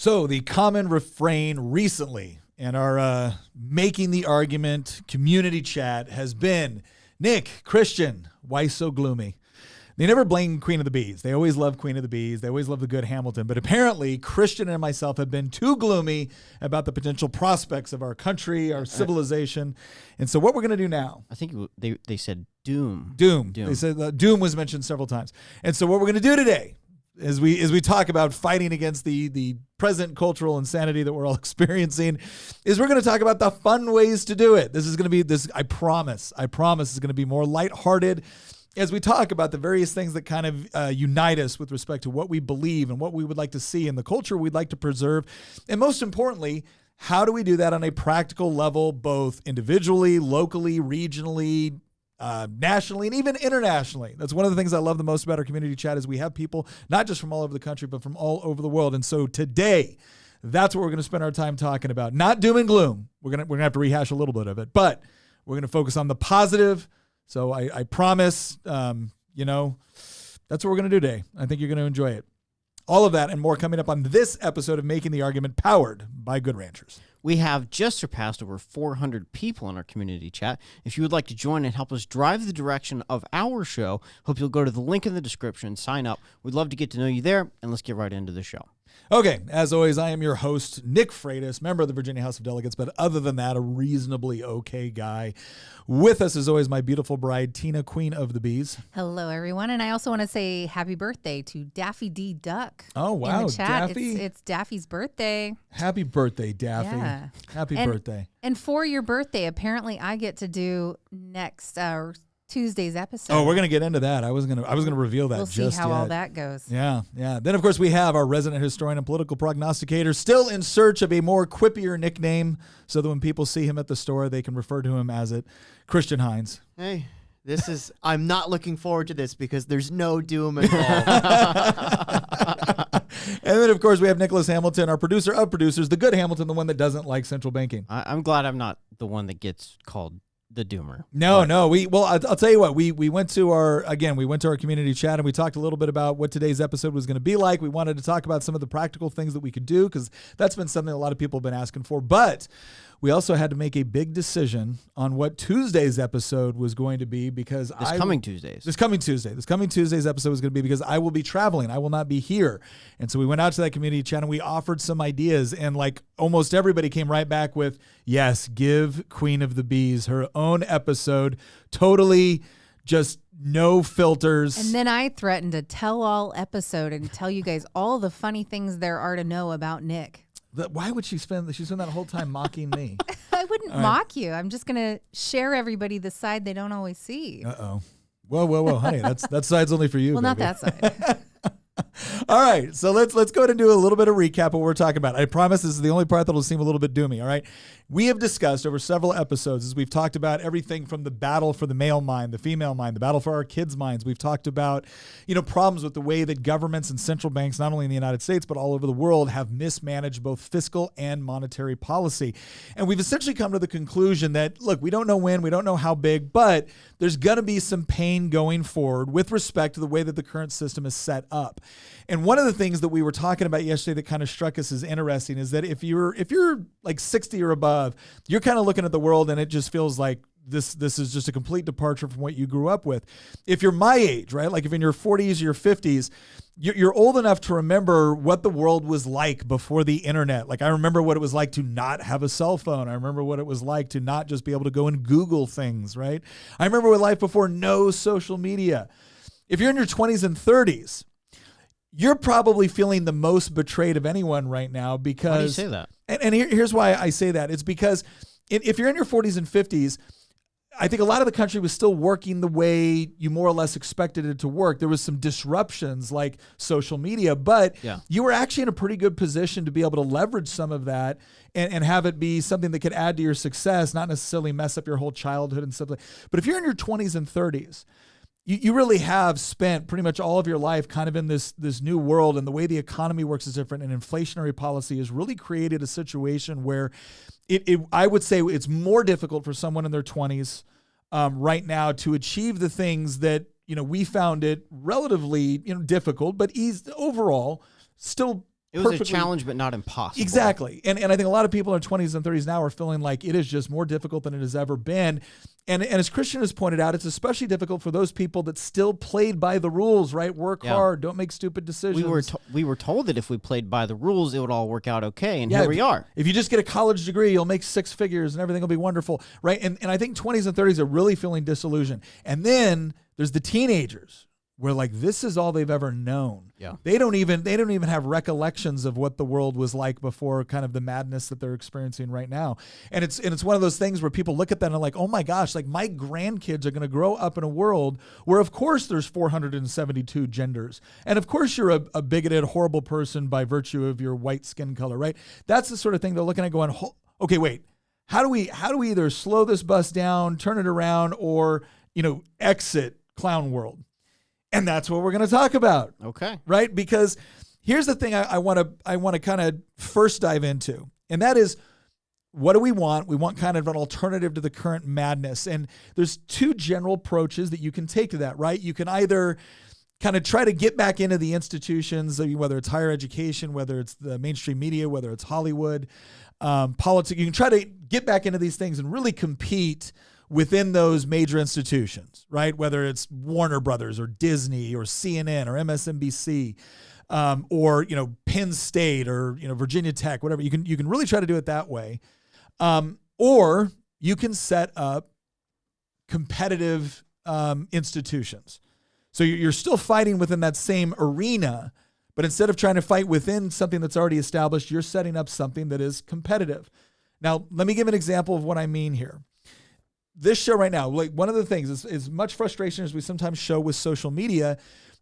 So the common refrain recently in our Making the Argument community chat has been, Nick, Christian, why so gloomy? They never blame Queen of the Bees. They always love Queen of the Bees. They always love the good Hamilton. But apparently, Christian and myself have been too gloomy about the potential prospects of our country, our civilization. And so what we're going to do now. I think they said doom. Doom. They said doom was mentioned several times. And so what we're going to do today, as we talk about fighting against the present cultural insanity that we're all experiencing, is we're going to talk about the fun ways to do it. This is going to be I promise is going to be more lighthearted as we talk about the various things that kind of unite us with respect to what we believe and what we would like to see in the culture we'd like to preserve. And most importantly, how do we do that on a practical level, both individually, locally, regionally, nationally, and even internationally? That's one of the things I love the most about our community chat is we have people not just from all over the country, but from all over the world. And so today, that's what we're going to spend our time talking about. Not doom and gloom. We're gonna have to rehash a little bit of it, but we're going to focus on the positive. So I promise, that's what we're going to do today. I think you're going to enjoy it. All of that and more coming up on this episode of Making the Argument, powered by Good Ranchers. We have just surpassed over 400 people in our community chat. If you would like to join and help us drive the direction of our show, hope you'll go to the link in the description, sign up. We'd love to get to know you there, and let's get right into the show. Okay, as always, I am your host, Nick Freitas, member of the Virginia House of Delegates, but other than that, a reasonably okay guy. With us, as always, my beautiful bride, Tina, Queen of the Bees. Hello, everyone, and I also want to say happy birthday to Daffy D. Duck. Oh, wow, in the chat. Daffy. It's Daffy's birthday. Happy birthday, Daffy. Yeah. Happy birthday. And for your birthday, apparently I get to do next Tuesday's episode. Oh, we're gonna get into that. I was gonna reveal that. We'll see how all that goes. Yeah. Then of course we have our resident historian and political prognosticator, still in search of a more quippier nickname, so that when people see him at the store, they can refer to him as it. Christian Hines. Hey, I'm not looking forward to this because there's no doom involved. And then of course we have Nicholas Hamilton, our producer of producers, the good Hamilton, the one that doesn't like central banking. I'm glad I'm not the one that gets called the doomer. No. I'll tell you what, we went to our community chat and we talked a little bit about what today's episode was going to be like. We wanted to talk about some of the practical things that we could do because that's been something a lot of people have been asking for. But we also had to make a big decision on what Tuesday's episode was going to be because This coming Tuesday's episode was going to be because I will be traveling. I will not be here. And so we went out to that community chat and we offered some ideas, and like almost everybody came right back with, yes, give Queen of the Bees her own episode, totally just no filters. And then I threatened a tell-all episode and tell you guys all the funny things there are to know about Nick. Why would she spend that whole time mocking me? I wouldn't mock you. I'm just going to share everybody the side they don't always see. Uh-oh. Whoa, honey. that side's only for you, Well, baby. not that side. All right, so let's go ahead and do a little bit of recap of what we're talking about. I promise this is the only part that'll seem a little bit doomy, all right? We have discussed over several episodes as we've talked about everything from the battle for the male mind, the female mind, the battle for our kids' minds. We've talked about, problems with the way that governments and central banks, not only in the United States, but all over the world, have mismanaged both fiscal and monetary policy. And we've essentially come to the conclusion that, look, we don't know when, we don't know how big, but there's going to be some pain going forward with respect to the way that the current system is set up. And one of the things that we were talking about yesterday that kind of struck us as interesting is that if you're like 60 or above, you're kind of looking at the world and it just feels like this is just a complete departure from what you grew up with. If you're my age, right? Like if in your 40s or your 50s, you're old enough to remember what the world was like before the internet. Like I remember what it was like to not have a cell phone. I remember what it was like to not just be able to go and Google things, right? I remember what life before no social media. If you're in your 20s and 30s, you're probably feeling the most betrayed of anyone right now because... Why do you say that? And here's why I say that. It's because if you're in your 40s and 50s, I think a lot of the country was still working the way you more or less expected it to work. There was some disruptions like social media, but you were actually in a pretty good position to be able to leverage some of that and have it be something that could add to your success, not necessarily mess up your whole childhood and stuff like that. But if you're in your 20s and 30s, you really have spent pretty much all of your life kind of in this new world, and the way the economy works is different, and inflationary policy has really created a situation where I would say it's more difficult for someone in their 20s right now to achieve the things that, we found it relatively, difficult, but overall still It was a challenge, but not impossible. Exactly. And I think a lot of people in their 20s and 30s now are feeling like it is just more difficult than it has ever been. And as Christian has pointed out, it's especially difficult for those people that still played by the rules, right? Work hard, don't make stupid decisions. We were told that if we played by the rules, it would all work out okay, and here we are. If you just get a college degree, you'll make six figures and everything will be wonderful, right? And I think 20s and 30s are really feeling disillusioned. And then there's the teenagers where like this is all they've ever known. Yeah. They don't even have recollections of what the world was like before kind of the madness that they're experiencing right now. And it's one of those things where people look at that and are like, oh my gosh, like my grandkids are going to grow up in a world where of course there's 472 genders. And of course you're a bigoted, horrible person by virtue of your white skin color, right? That's the sort of thing they're looking at going, okay, wait, how do we either slow this bus down, turn it around, or, exit clown world? And that's what we're going to talk about. Okay. Right? Because here's the thing I want to kind of first dive into. And that is, what do we want? We want kind of an alternative to the current madness. And there's two general approaches that you can take to that, right? You can either kind of try to get back into the institutions, whether it's higher education, whether it's the mainstream media, whether it's Hollywood, politics. You can try to get back into these things and really compete within those major institutions, right? Whether it's Warner Brothers or Disney or CNN or MSNBC, or Penn State or Virginia Tech, whatever. You can really try to do it that way, or you can set up competitive institutions. So you're still fighting within that same arena, but instead of trying to fight within something that's already established, you're setting up something that is competitive. Now, let me give an example of what I mean here. This show right now, like one of the things is as much frustration as we sometimes show with social media,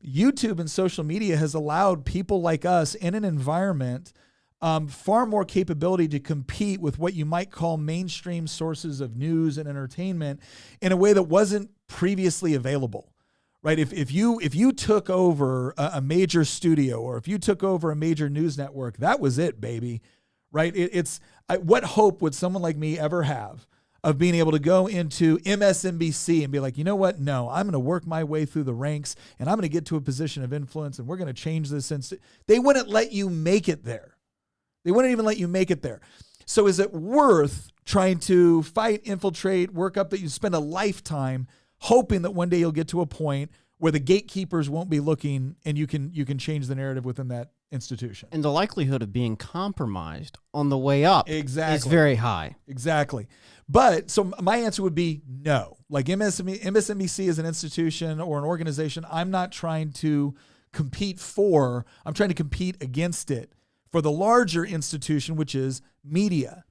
YouTube and social media has allowed people like us in an environment far more capability to compete with what you might call mainstream sources of news and entertainment in a way that wasn't previously available, right? If you took over a major studio or if you took over a major news network, that was it, baby, right? What hope would someone like me ever have of being able to go into MSNBC and be like, you know what? No, I'm going to work my way through the ranks and I'm going to get to a position of influence and we're going to change this. They wouldn't let you make it there. They wouldn't even let you make it there. So is it worth trying to fight, infiltrate, work up that you spend a lifetime hoping that one day you'll get to a point where the gatekeepers won't be looking and you can change the narrative within that institution? And the likelihood of being compromised on the way up is very high. Exactly. But so my answer would be no. Like MSNBC is an institution or an organization I'm not trying to compete for. I'm trying to compete against it for the larger institution, which is media.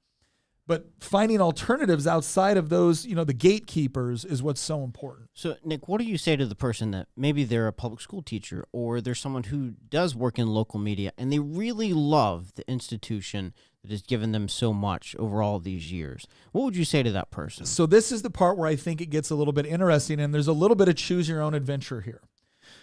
But finding alternatives outside of those, the gatekeepers is what's so important. So, Nick, what do you say to the person that maybe they're a public school teacher or they're someone who does work in local media and they really love the institution that has given them so much over all these years? What would you say to that person? So this is the part where I think it gets a little bit interesting, and there's a little bit of choose your own adventure here.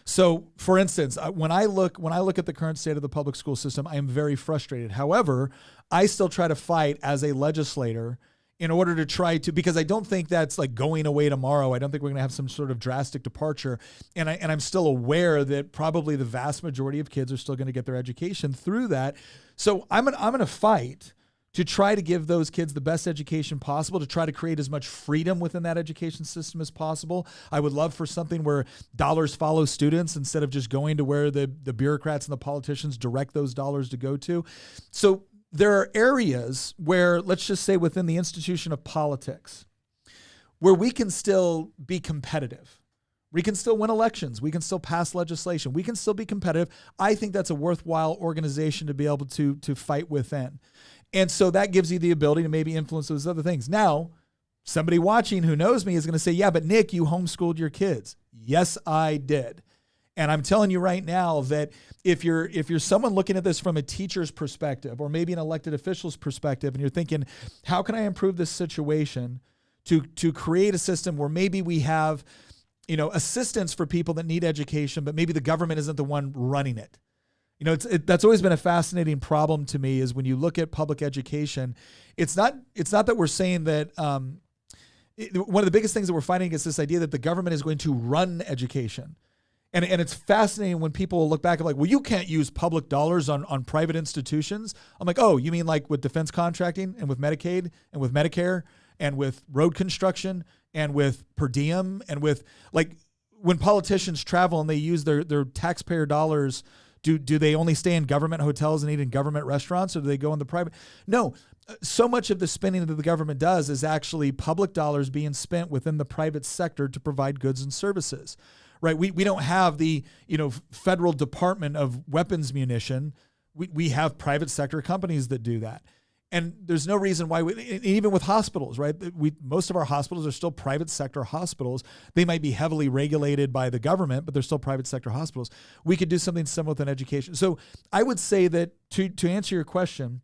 So, for instance, when I look at the current state of the public school system, I am very frustrated. However, I still try to fight as a legislator in order to try to, because I don't think that's like going away tomorrow. I don't think we're going to have some sort of drastic departure. And I'm still aware that probably the vast majority of kids are still going to get their education through that. So I'm going to fight to try to give those kids the best education possible, to try to create as much freedom within that education system as possible. I would love for something where dollars follow students instead of just going to where the bureaucrats and the politicians direct those dollars to go to. So there are areas where, let's just say within the institution of politics, where we can still be competitive. We can still win elections. We can still pass legislation. We can still be competitive. I think that's a worthwhile organization to be able to fight within. And so that gives you the ability to maybe influence those other things. Now, somebody watching who knows me is going to say, yeah, but Nick, you homeschooled your kids. Yes, I did. And I'm telling you right now that if you're someone looking at this from a teacher's perspective or maybe an elected official's perspective, and you're thinking, how can I improve this situation to create a system where maybe we have, assistance for people that need education, but maybe the government isn't the one running it. That's always been a fascinating problem to me is when you look at public education, it's not that we're saying that one of the biggest things that we're fighting against this idea that the government is going to run education. And it's fascinating when people look back and like, well, you can't use public dollars on private institutions. I'm like, oh, you mean like with defense contracting and with Medicaid and with Medicare and with road construction and with per diem and with like when politicians travel and they use their taxpayer dollars, do they only stay in government hotels and eat in government restaurants, or do they go in the private? No. So much of the spending that the government does is actually public dollars being spent within the private sector to provide goods and services. Right, we don't have the federal Department of Weapons Munition. We have private sector companies that do that, and there's no reason why. Even with hospitals, right? Most of our hospitals are still private sector hospitals. They might be heavily regulated by the government, but they're still private sector hospitals. We could do something similar with an education. So I would say that to answer your question,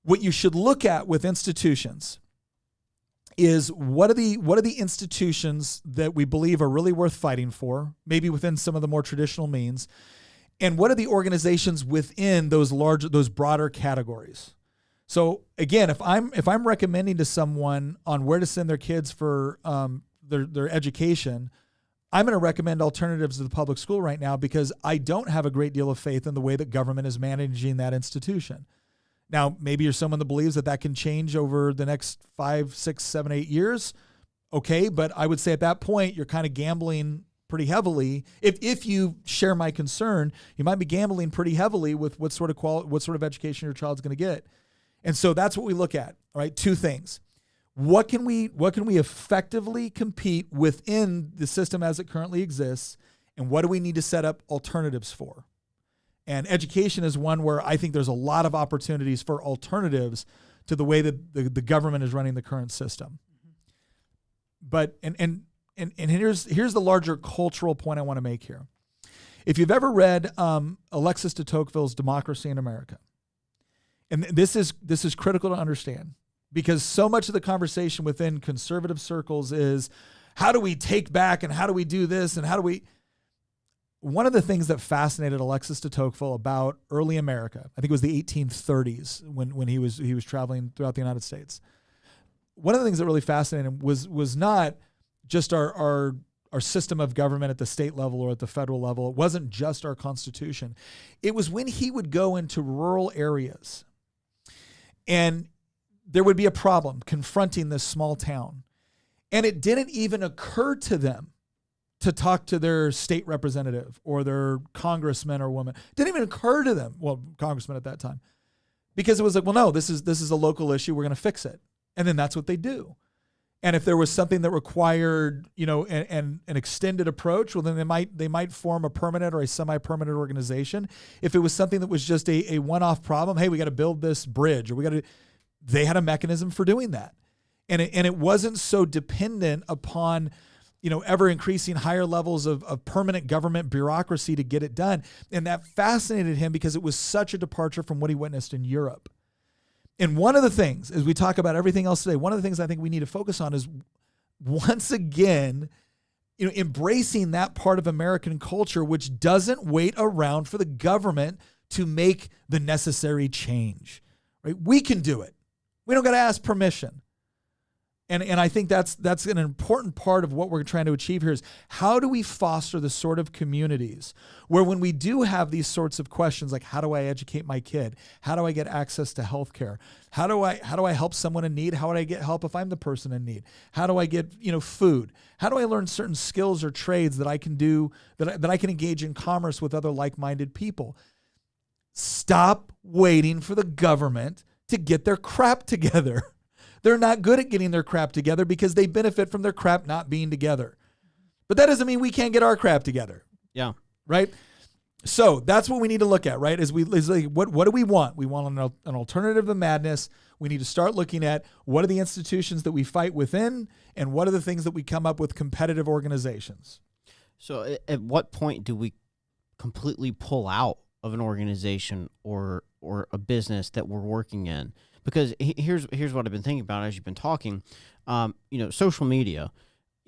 what you should look at with institutions is what are the institutions that we believe are really worth fighting for, maybe within some of the more traditional means, and what are the organizations within those broader categories. So again, if I'm recommending to someone on where to send their kids for their education, I'm going to recommend alternatives to the public school right now because I don't have a great deal of faith in the way that government is managing that institution. Now, maybe you're someone that believes that can change over the next 5, 6, 7, 8 years. Okay, but I would say at that point, you're kind of gambling pretty heavily. If you share my concern, you might be gambling pretty heavily with what sort of education your child's going to get. And so that's what we look at, all right? Two things. What can we effectively compete within the system as it currently exists, and what do we need to set up alternatives for? And education is one where I think there's a lot of opportunities for alternatives to the way that the government is running the current system. But and here's the larger cultural point I want to make here. If you've ever read Alexis de Tocqueville's Democracy in America, and this is critical to understand because so much of the conversation within conservative circles is how do we take back and how do we do this and how do we. One of the things that fascinated Alexis de Tocqueville about early America, I think it was the 1830s when he was traveling throughout the United States. One of the things that really fascinated him was not just our system of government at the state level or at the federal level. It wasn't just our Constitution. It was when he would go into rural areas and there would be a problem confronting this small town. And it didn't even occur to them to talk to their state representative or their congressman or woman. It didn't even occur to them, well, congressman at that time, because it was like, well, no, this is a local issue. We're going to fix it. And then that's what they do. And if there was something that required, an extended approach, well, then they might form a permanent or a semi-permanent organization. If it was something that was just a one-off problem, hey, we got to build this bridge, or they had a mechanism for doing that. And it wasn't so dependent upon ever increasing higher levels of permanent government bureaucracy to get it done. And that fascinated him because it was such a departure from what he witnessed in Europe. And one of the things, as we talk about everything else today, one of the things I think we need to focus on is once again, embracing that part of American culture, which doesn't wait around for the government to make the necessary change, right? We can do it. We don't got to ask permission. And I think that's an important part of what we're trying to achieve here is how do we foster the sort of communities where when we do have these sorts of questions like how do I educate my kid? How do I get access to healthcare? How do I help someone in need? How would I get help if I'm the person in need? How do I get food? How do I learn certain skills or trades that I can do that I can engage in commerce with other like-minded people? Stop waiting for the government to get their crap together. They're not good at getting their crap together because they benefit from their crap not being together. But that doesn't mean we can't get our crap together. Yeah. Right? So that's what we need to look at, right? What do we want? We want an alternative to madness. We need to start looking at what are the institutions that we fight within and what are the things that we come up with competitive organizations. So at what point do we completely pull out of an organization or a business that we're working in? Because here's what I've been thinking about as you've been talking. Social media.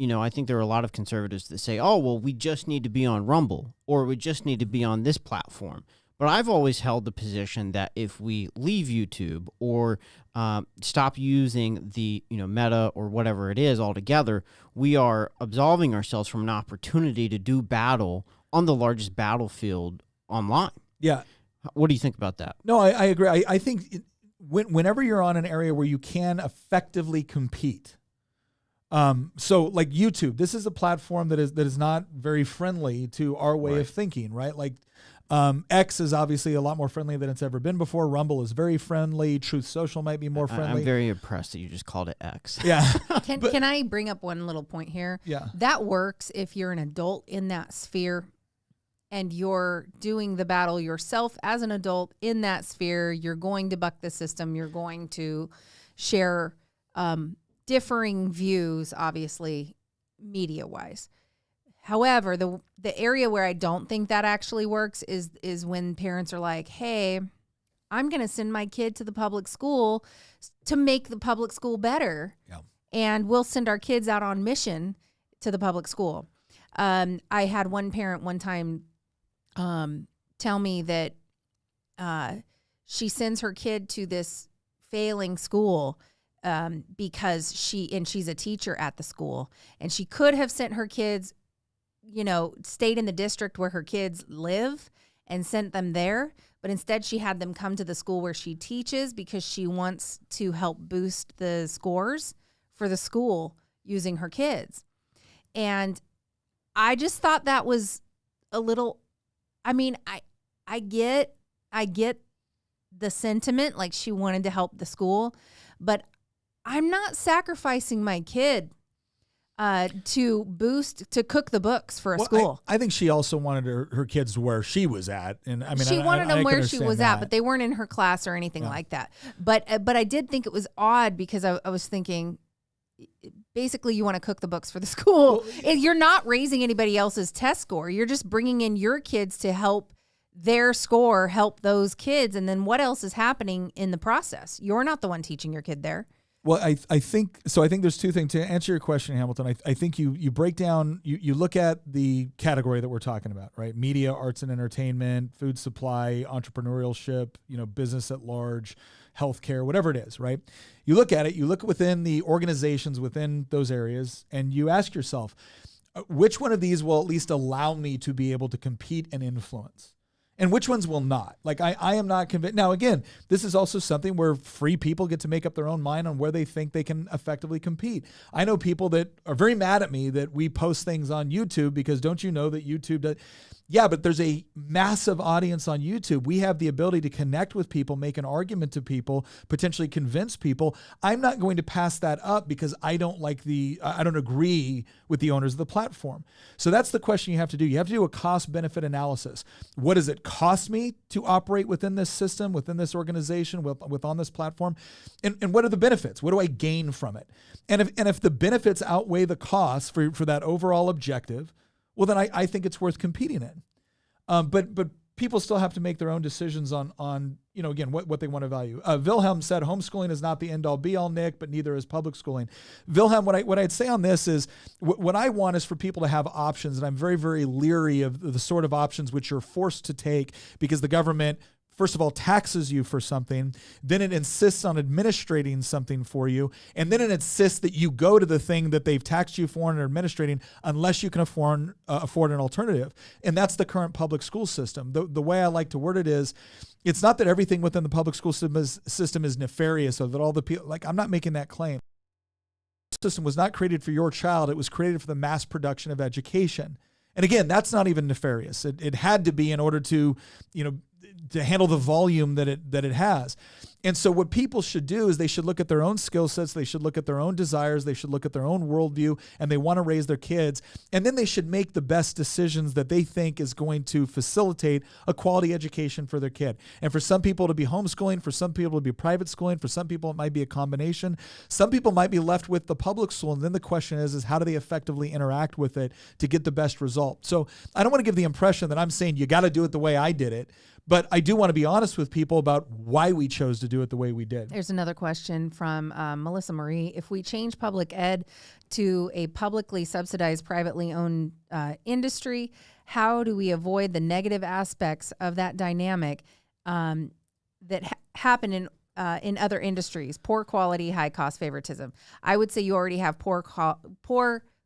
I think there are a lot of conservatives that say, oh, well, we just need to be on Rumble or we just need to be on this platform. But I've always held the position that if we leave YouTube or stop using the Meta or whatever it is altogether, we are absolving ourselves from an opportunity to do battle on the largest battlefield online. Yeah. What do you think about that? No, I agree. I think whenever you're on an area where you can effectively compete, so like YouTube, this is a platform that is not very friendly to our way of thinking, right? Like X is obviously a lot more friendly than it's ever been before. Rumble is very friendly. Truth Social might be more friendly. I'm very impressed that you just called it X. Yeah. Can I bring up one little point here? Yeah. That works if you're an adult in that sphere and you're doing the battle yourself as an adult in that sphere. You're going to buck the system. You're going to share differing views, obviously, media-wise. However, the area where I don't think that actually works is when parents are like, hey, I'm going to send my kid to the public school to make the public school better. Yeah. And we'll send our kids out on mission to the public school. I had one parent one time tell me that she sends her kid to this failing school because she's a teacher at the school. And she could have sent her kids, stayed in the district where her kids live and sent them there. But instead she had them come to the school where she teaches because she wants to help boost the scores for the school using her kids. And I just thought that was a little, I get the sentiment, like she wanted to help the school, but I'm not sacrificing my kid to cook the books for a school. I think she also wanted her kids where she was at, and she wanted them where she was that. at, but they weren't in her class or anything like that. But I did think it was odd because I was thinking, basically, you want to cook the books for the school. You're not raising anybody else's test score. You're just bringing in your kids to help their score help those kids, and then what else is happening in the process? You're not the one teaching your kid there. Well, I think so. I think there's two things to answer your question, Hamilton. I think you break down, you look at the category that we're talking about, right? Media, arts and entertainment, food supply, entrepreneurship, business at large, healthcare, whatever it is, right? You look at it, you look within the organizations within those areas, and you ask yourself, which one of these will at least allow me to be able to compete and influence? And which ones will not? Like, I am not convinced. Now, again, this is also something where free people get to make up their own mind on where they think they can effectively compete. I know people that are very mad at me that we post things on YouTube because don't you know that YouTube does? Yeah, but there's a massive audience on YouTube. We have the ability to connect with people, make an argument to people, potentially convince people. I'm not going to pass that up because I don't agree with the owners of the platform. So that's the question you have to do. You have to do a cost-benefit analysis. What does it cost me to operate within this system, within this organization, on this platform? And what are the benefits? What do I gain from it? And if the benefits outweigh the costs for that overall objective, well, then I think it's worth competing in. But people still have to make their own decisions on again, what they want to value. Wilhelm said, homeschooling is not the end-all be-all, Nick, but neither is public schooling. Wilhelm, what I'd say on this is what I want is for people to have options, and I'm very, very leery of the sort of options which you're forced to take because the government, first of all, taxes you for something, then it insists on administrating something for you, and then it insists that you go to the thing that they've taxed you for and are administrating unless you can afford an alternative. And that's the current public school system. The way I like to word it is, it's not that everything within the public school system is nefarious or that all the people, I'm not making that claim. The system was not created for your child. It was created for the mass production of education. And again, that's not even nefarious. It had to be in order to handle the volume that it has. And so what people should do is they should look at their own skill sets, they should look at their own desires, they should look at their own worldview, and they want to raise their kids. And then they should make the best decisions that they think is going to facilitate a quality education for their kid. And for some people to be homeschooling, for some people to be private schooling, for some people it might be a combination. Some people might be left with the public school, and then the question is how do they effectively interact with it to get the best result? So I don't want to give the impression that I'm saying you got to do it the way I did it, But I do want to be honest with people about why we chose to do it the way we did. There's another question from Melissa Marie. If we change public ed to a publicly subsidized, privately owned industry, how do we avoid the negative aspects of that dynamic that happen in other industries? Poor quality, high cost, favoritism. I would say you already have poor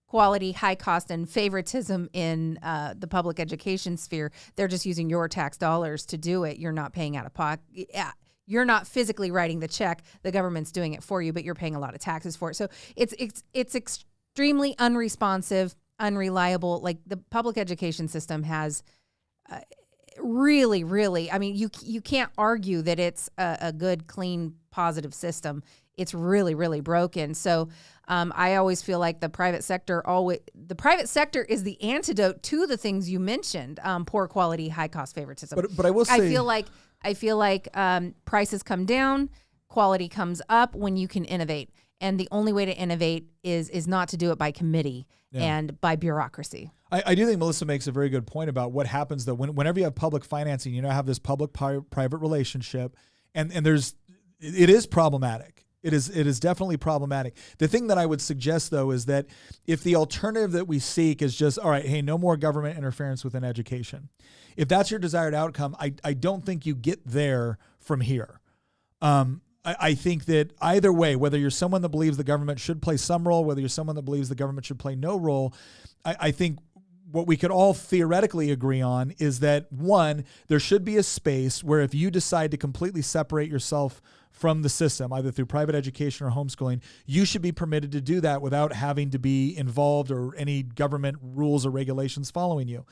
quality, high cost, and favoritism in the public education sphere. They're just using your tax dollars to do it. You're not paying out of pocket. Yeah. You're not physically writing the check. The government's doing it for you, but you're paying a lot of taxes for it. So it's extremely unresponsive, unreliable. Like the public education system has really, I mean, you can't argue that it's a good, clean, positive system. It's really broken. So I always feel like the private sector is the antidote to the things you mentioned: poor quality, high cost, favoritism. But I will say, I feel like prices come down, quality comes up when you can innovate, and the only way to innovate is not to do it by committee and by bureaucracy. I do think Melissa makes a very good point about what happens though whenever you have public financing. You have this public-private relationship, and it is problematic. It is definitely problematic. The thing that I would suggest, though, is that if the alternative that we seek is just, all right, hey, no more government interference within education, if that's your desired outcome, I don't think you get there from here. I think that either way, whether you're someone that believes the government should play some role, whether you're someone that believes the government should play no role, I think what we could all theoretically agree on is that, one, there should be a space where if you decide to completely separate yourself from the system, either through private education or homeschooling, you should be permitted to do that without having to be involved or any government rules or regulations following you.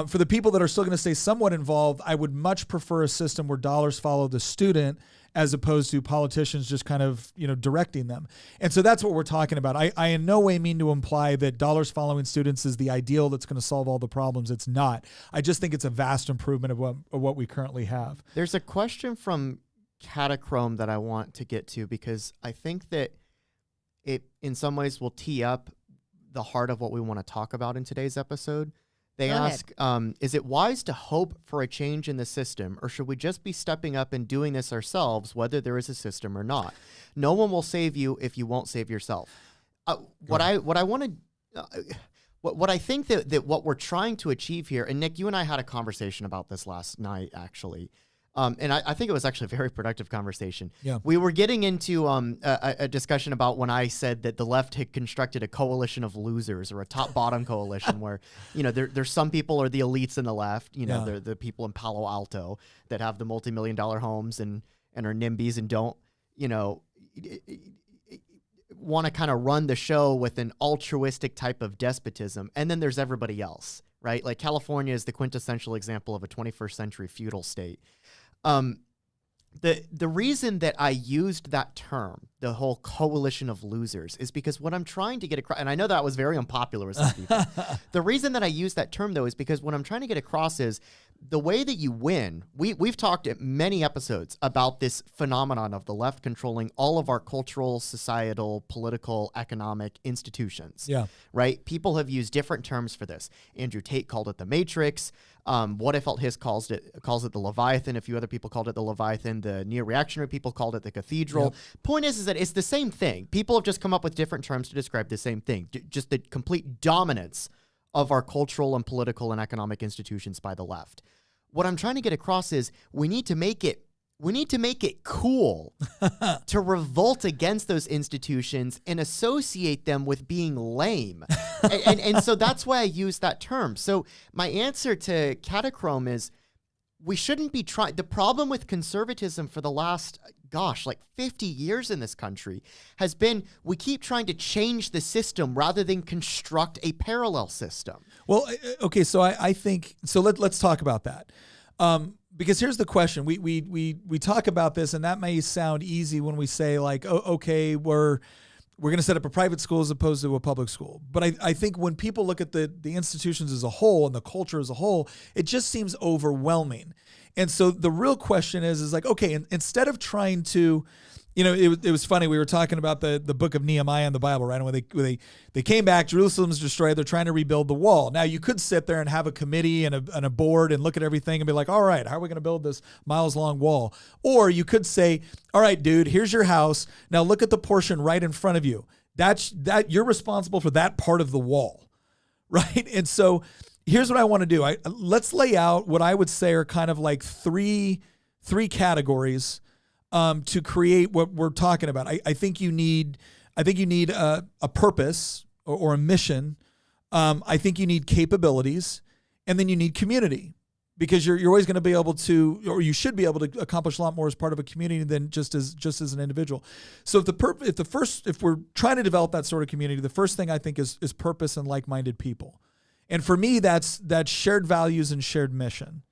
For the people that are still going to stay somewhat involved, I would much prefer a system where dollars follow the student as opposed to politicians just kind of, directing them. And so that's what we're talking about. I in no way mean to imply that dollars following students is the ideal that's going to solve all the problems. It's not. I just think it's a vast improvement of what we currently have. There's a question from Catachrome that I want to get to because I think that it in some ways will tee up the heart of what we want to talk about in today's episode. They ask, is it wise to hope for a change in the system, or should we just be stepping up and doing this ourselves, whether there is a system or not? No one will save you if you won't save yourself. What I think that what we're trying to achieve here, and Nick, you and I had a conversation about this last night, actually. And I think it was actually a very productive conversation. Yeah. We were getting into a discussion about when I said that the left had constructed a coalition of losers or a top-bottom coalition where, there's some people are the elites in the left, they're the people in Palo Alto that have the multi-million-dollar homes and are NIMBYs and don't, want to kind of run the show with an altruistic type of despotism. And then there's everybody else, right? Like California is the quintessential example of a 21st century feudal state. The reason that I used that term, the whole coalition of losers, is because what I'm trying to get across, and I know that was very unpopular with some people. The reason that I use that term, though, is because what I'm trying to get across is the way that you win. We've talked at many episodes about this phenomenon of the left controlling all of our cultural, societal, political, economic institutions. Yeah. Right? People have used different terms for this. Andrew Tate called it the Matrix. What I felt his calls it the Leviathan. A few other people called it the Leviathan. The neo-reactionary people called it the Cathedral. Yep. Point is that it's the same thing. People have just come up with different terms to describe the same thing. Just the complete dominance of our cultural and political and economic institutions by the left. What I'm trying to get across is we need to make it cool to revolt against those institutions and associate them with being lame. and so that's why I use that term. So my answer to Catachrome is we shouldn't be trying. The problem with conservatism for the last, 50 years in this country has been we keep trying to change the system rather than construct a parallel system. Well, okay, so I think, so let's talk about that. Because here's the question. We talk about this, and that may sound easy when we say, like, oh, okay, we're going to set up a private school as opposed to a public school. But I think when people look at the institutions as a whole and the culture as a whole, it just seems overwhelming. And so the real question is like, okay, instead of trying to, it was funny. We were talking about the book of Nehemiah in the Bible, right? And when they came back, Jerusalem's destroyed. They're trying to rebuild the wall. Now, you could sit there and have a committee and a board and look at everything and be like, all right, how are we going to build this miles-long wall? Or you could say, all right, dude, here's your house. Now look at the portion right in front of you. You're responsible for that part of the wall, right? And so here's what I want to do. Let's lay out what I would say are kind of like three categories to create what we're talking about. I think you need a purpose or a mission. I think you need capabilities, and then you need community, because you're always going to be able to, or you should be able to accomplish a lot more as part of a community than just as an individual. So if we're trying to develop that sort of community, the first thing I think is purpose and like-minded people. And for me, that's shared values and shared mission.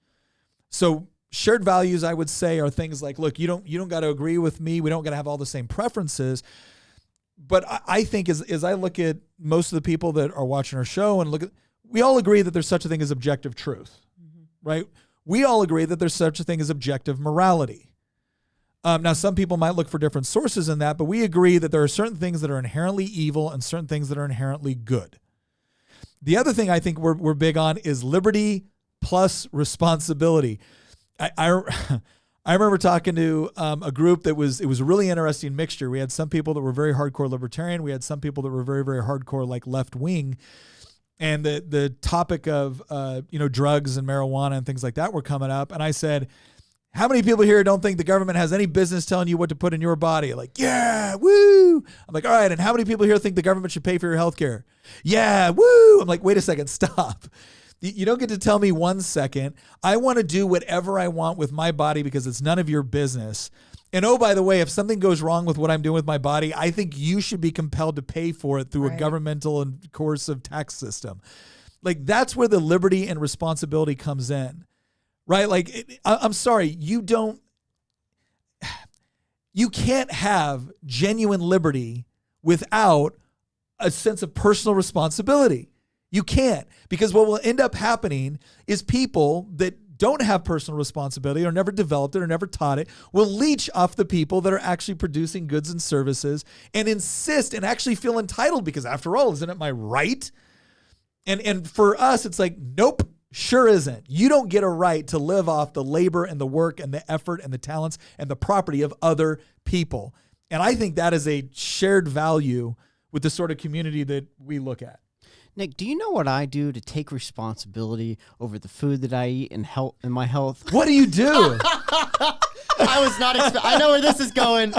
So shared values, I would say, are things like, look, you don't got to agree with me. We don't got to have all the same preferences. But I think as I look at most of the people that are watching our show and we all agree that there's such a thing as objective truth, right? We all agree that there's such a thing as objective morality. Now, some people might look for different sources in that, but we agree that there are certain things that are inherently evil and certain things that are inherently good. The other thing I think we're big on is liberty plus responsibility. I remember talking to a group it was a really interesting mixture. We had some people that were very hardcore libertarian. We had some people that were very, very hardcore, like left wing. And the topic of drugs and marijuana and things like that were coming up. And I said, how many people here don't think the government has any business telling you what to put in your body? Like, yeah, woo. I'm like, all right. And how many people here think the government should pay for your health care? Yeah, woo. I'm like, wait a second, stop. You don't get to tell me 1 second. I want to do whatever I want with my body because it's none of your business. And oh, by the way, if something goes wrong with what I'm doing with my body, I think you should be compelled to pay for it through a governmental and coercive tax system. Like, that's where the liberty and responsibility comes in, right? Like, I'm sorry, you can't have genuine liberty without a sense of personal responsibility. You can't, because what will end up happening is people that don't have personal responsibility or never developed it or never taught it will leech off the people that are actually producing goods and services and insist and actually feel entitled because, after all, isn't it my right? And for us, it's like, nope, sure isn't. You don't get a right to live off the labor and the work and the effort and the talents and the property of other people. And I think that is a shared value with the sort of community that we look at. Nick, do you know what I do to take responsibility over the food that I eat and my health? What do you do? I was not I know where this is going.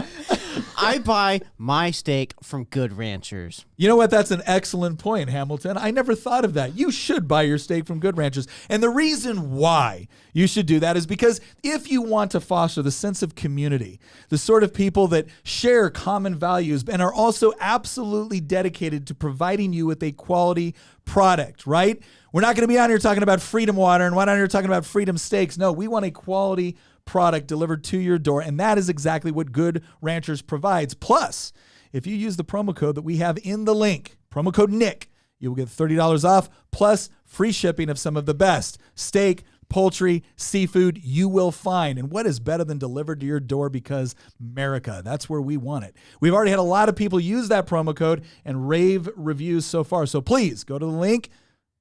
I buy my steak from Good Ranchers. You know what? That's an excellent point, Hamilton. I never thought of that. You should buy your steak from Good Ranchers. And the reason why you should do that is because if you want to foster the sense of community, the sort of people that share common values and are also absolutely dedicated to providing you with a quality product, right? We're not going to be on here talking about Freedom Water and we're not on here talking about Freedom Steaks. No, we want a quality product delivered to your door, and that is exactly what Good Ranchers provides. Plus, if you use the promo code that we have in the link, promo code Nick, you will get $30 off plus free shipping of some of the best steak, poultry, seafood you will find. And what is better than delivered to your door? Because America, that's where we want it. We've already had a lot of people use that promo code and rave reviews so far. So please go to the link,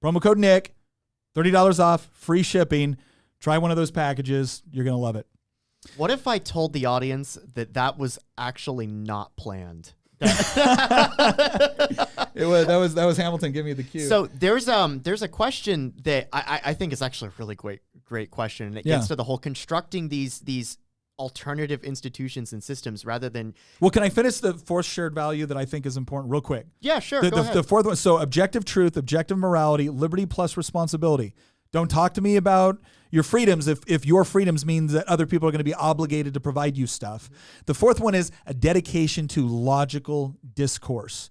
promo code Nick, $30 off, free shipping. Try one of those packages. You're going to love it. What if I told the audience that was actually not planned? That was Hamilton giving me the cue. So there's a question that I think is actually a really great question, and it gets to the whole constructing these alternative institutions and systems rather than. Well, can I finish the fourth shared value that I think is important real quick? Yeah, sure. Go ahead. The fourth one. So objective truth, objective morality, liberty plus responsibility. Don't talk to me about your freedoms if your freedoms means that other people are going to be obligated to provide you stuff. The fourth one is a dedication to logical discourse.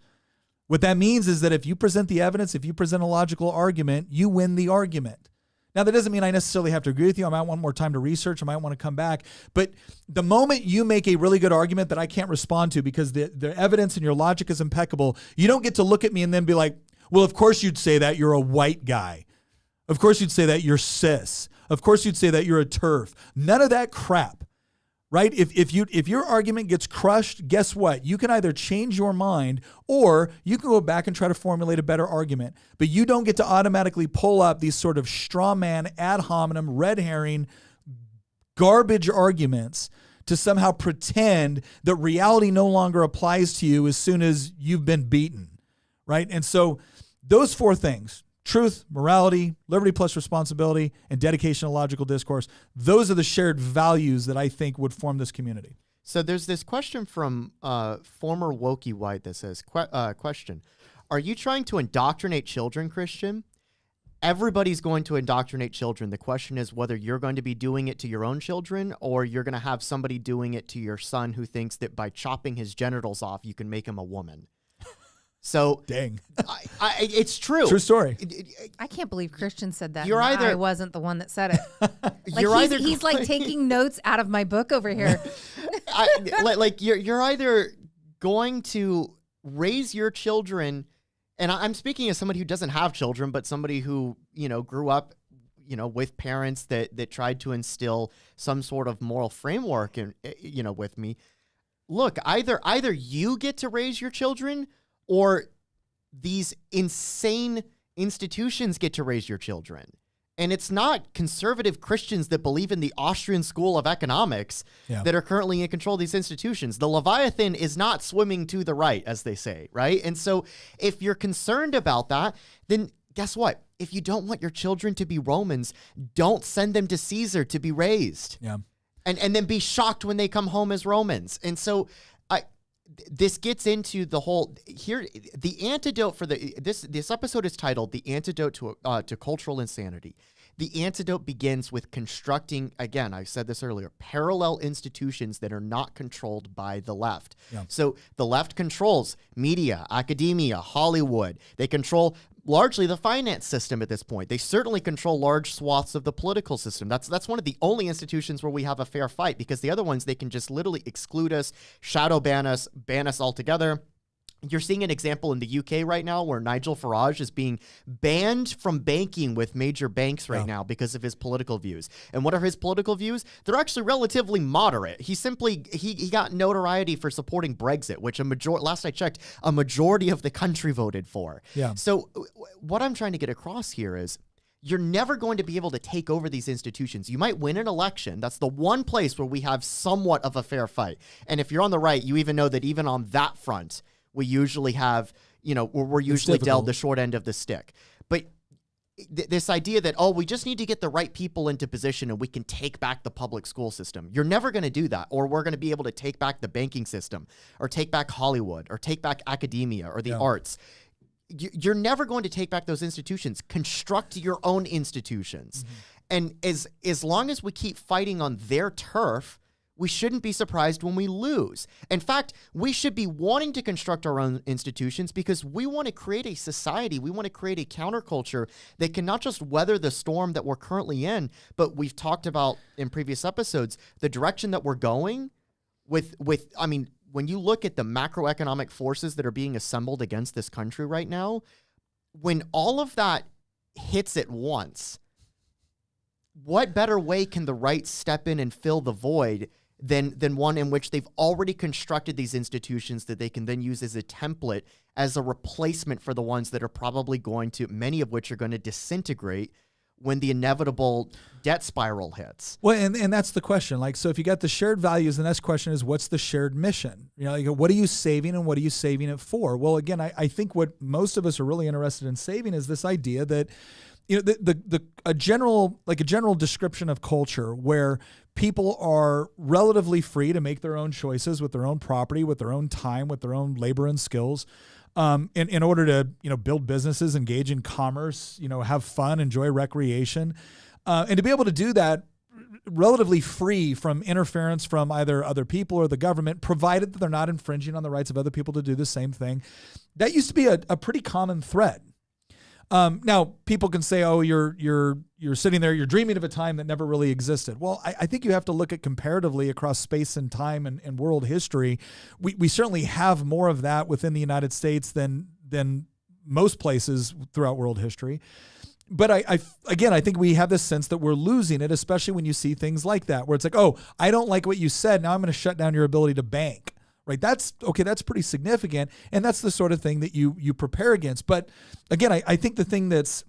What that means is that if you present the evidence, if you present a logical argument, you win the argument. Now, that doesn't mean I necessarily have to agree with you. I might want more time to research. I might want to come back. But the moment you make a really good argument that I can't respond to because the evidence and your logic is impeccable, you don't get to look at me and then be like, well, of course you'd say that, you're a white guy. Of course you'd say that you're cis. Of course you'd say that you're a TERF. None of that crap, right? If your argument gets crushed, guess what? You can either change your mind or you can go back and try to formulate a better argument. But you don't get to automatically pull up these sort of straw man, ad hominem, red herring, garbage arguments to somehow pretend that reality no longer applies to you as soon as you've been beaten, right? And so those four things, truth, morality, liberty plus responsibility, and dedication to logical discourse, those are the shared values that I think would form this community. So there's this question from former Wokey White that says, question, are you trying to indoctrinate children, Christian? Everybody's going to indoctrinate children. The question is whether you're going to be doing it to your own children or you're going to have somebody doing it to your son who thinks that by chopping his genitals off, you can make him a woman. So dang, it's true. True story. I can't believe Christian said that. You're either- I wasn't the one that said it. Like You're either he's like taking notes out of my book over here. You're either going to raise your children, and I'm speaking as somebody who doesn't have children, but somebody who, grew up, with parents that tried to instill some sort of moral framework and, with me. Look, either you get to raise your children or these insane institutions get to raise your children. And it's not conservative Christians that believe in the Austrian school of economics that are currently in control of these institutions. The Leviathan is not swimming to the right, as they say, right? And so if you're concerned about that, then guess what? If you don't want your children to be Romans, don't send them to Caesar to be raised. Yeah. And then be shocked when they come home as Romans. And so this gets into the whole here. The antidote for this episode is titled "The Antidote to Cultural Insanity." The antidote begins with constructing, again, I said this earlier, parallel institutions that are not controlled by the left. Yeah. So the left controls media, academia, Hollywood. They control largely the finance system at this point. They certainly control large swaths of the political system. That's one of the only institutions where we have a fair fight, because the other ones, they can just literally exclude us, shadow ban us altogether. You're seeing an example in the UK right now where Nigel Farage is being banned from banking with major banks right now because of his political views. And what are his political views? They're actually relatively moderate. He got notoriety for supporting Brexit, which last I checked, a majority of the country voted for. Yeah. So what I'm trying to get across here is you're never going to be able to take over these institutions. You might win an election. That's the one place where we have somewhat of a fair fight. And if you're on the right, you even know that even on that front, we usually have, we're usually dealt the short end of the stick. But this idea that, we just need to get the right people into position and we can take back the public school system. You're never going to do that. Or we're going to be able to take back the banking system or take back Hollywood or take back academia or the arts. You're never going to take back those institutions. Construct your own institutions. Mm-hmm. And as long as we keep fighting on their turf, we shouldn't be surprised when we lose. In fact, we should be wanting to construct our own institutions because we want to create a society, we want to create a counterculture that can not just weather the storm that we're currently in, but we've talked about in previous episodes, the direction that we're going when you look at the macroeconomic forces that are being assembled against this country right now, when all of that hits at once, what better way can the right step in and fill the void than one in which they've already constructed these institutions that they can then use as a template, as a replacement for the ones that are probably going to, many of which are going to disintegrate when the inevitable debt spiral hits. Well, and that's the question. So if you got the shared values, the next question is, what's the shared mission? What are you saving and what are you saving it for? Well, again, I think what most of us are really interested in saving is this idea that, a general description of culture where people are relatively free to make their own choices with their own property, with their own time, with their own labor and skills, in order to, build businesses, engage in commerce, have fun, enjoy recreation, and to be able to do that relatively free from interference from either other people or the government, provided that they're not infringing on the rights of other people to do the same thing. That used to be a pretty common thread. Now people can say, you're sitting there, you're dreaming of a time that never really existed. Well, I think you have to look at comparatively across space and time and world history. We certainly have more of that within the United States than most places throughout world history. but I think we have this sense that we're losing it, especially when you see things like that, where it's like, oh, I don't like what you said. Now I'm going to shut down your ability to bank. Right. That's pretty significant. And that's the sort of thing that you prepare against. But again, I think the thing that's,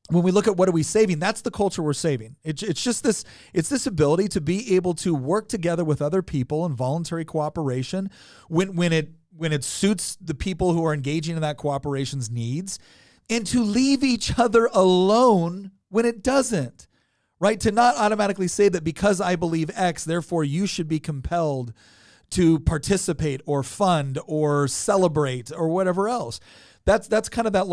when we look at what are we saving, that's the culture we're saving. It's just this ability to be able to work together with other people in voluntary cooperation when it suits the people who are engaging in that cooperation's needs, and to leave each other alone when it doesn't, right? To not automatically say that because I believe X, therefore you should be compelled to participate or fund or celebrate or whatever else. That's kind of that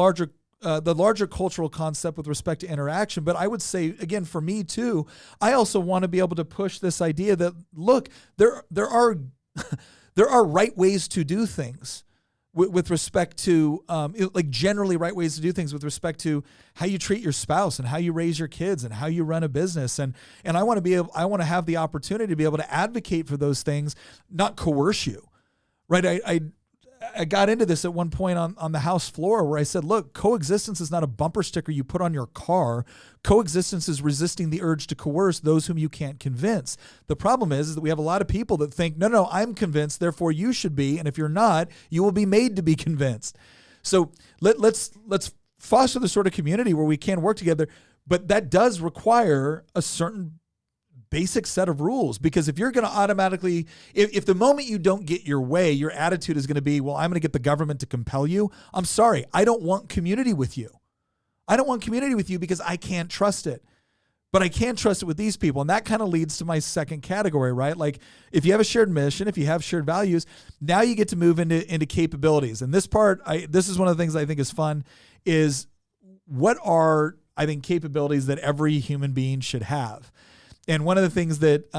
the larger cultural concept with respect to interaction. But I would say, again, for me too, I also want to be able to push this idea that, look, there are right ways to do things with respect to, generally right ways to do things with respect to how you treat your spouse and how you raise your kids and how you run a business. And I want to have the opportunity to be able to advocate for those things, not coerce you, right? I got into this at one point on the house floor where I said, look, coexistence is not a bumper sticker you put on your car. Coexistence is resisting the urge to coerce those whom you can't convince. The problem is that we have a lot of people that think, no, I'm convinced, therefore you should be. And if you're not, you will be made to be convinced. So let's foster the sort of community where we can work together. But that does require a certain basic set of rules, because if you're going to automatically, if the moment you don't get your way, your attitude is going to be, well, I'm going to get the government to compel you. I'm sorry. I don't want community with you. I don't want community with you because I can't trust it. But I can trust it with these people. And that kind of leads to my second category, right? Like if you have a shared mission, if you have shared values, now you get to move into capabilities. And this part, this is one of the things I think is fun, is what are, I think, capabilities that every human being should have. And one of the things that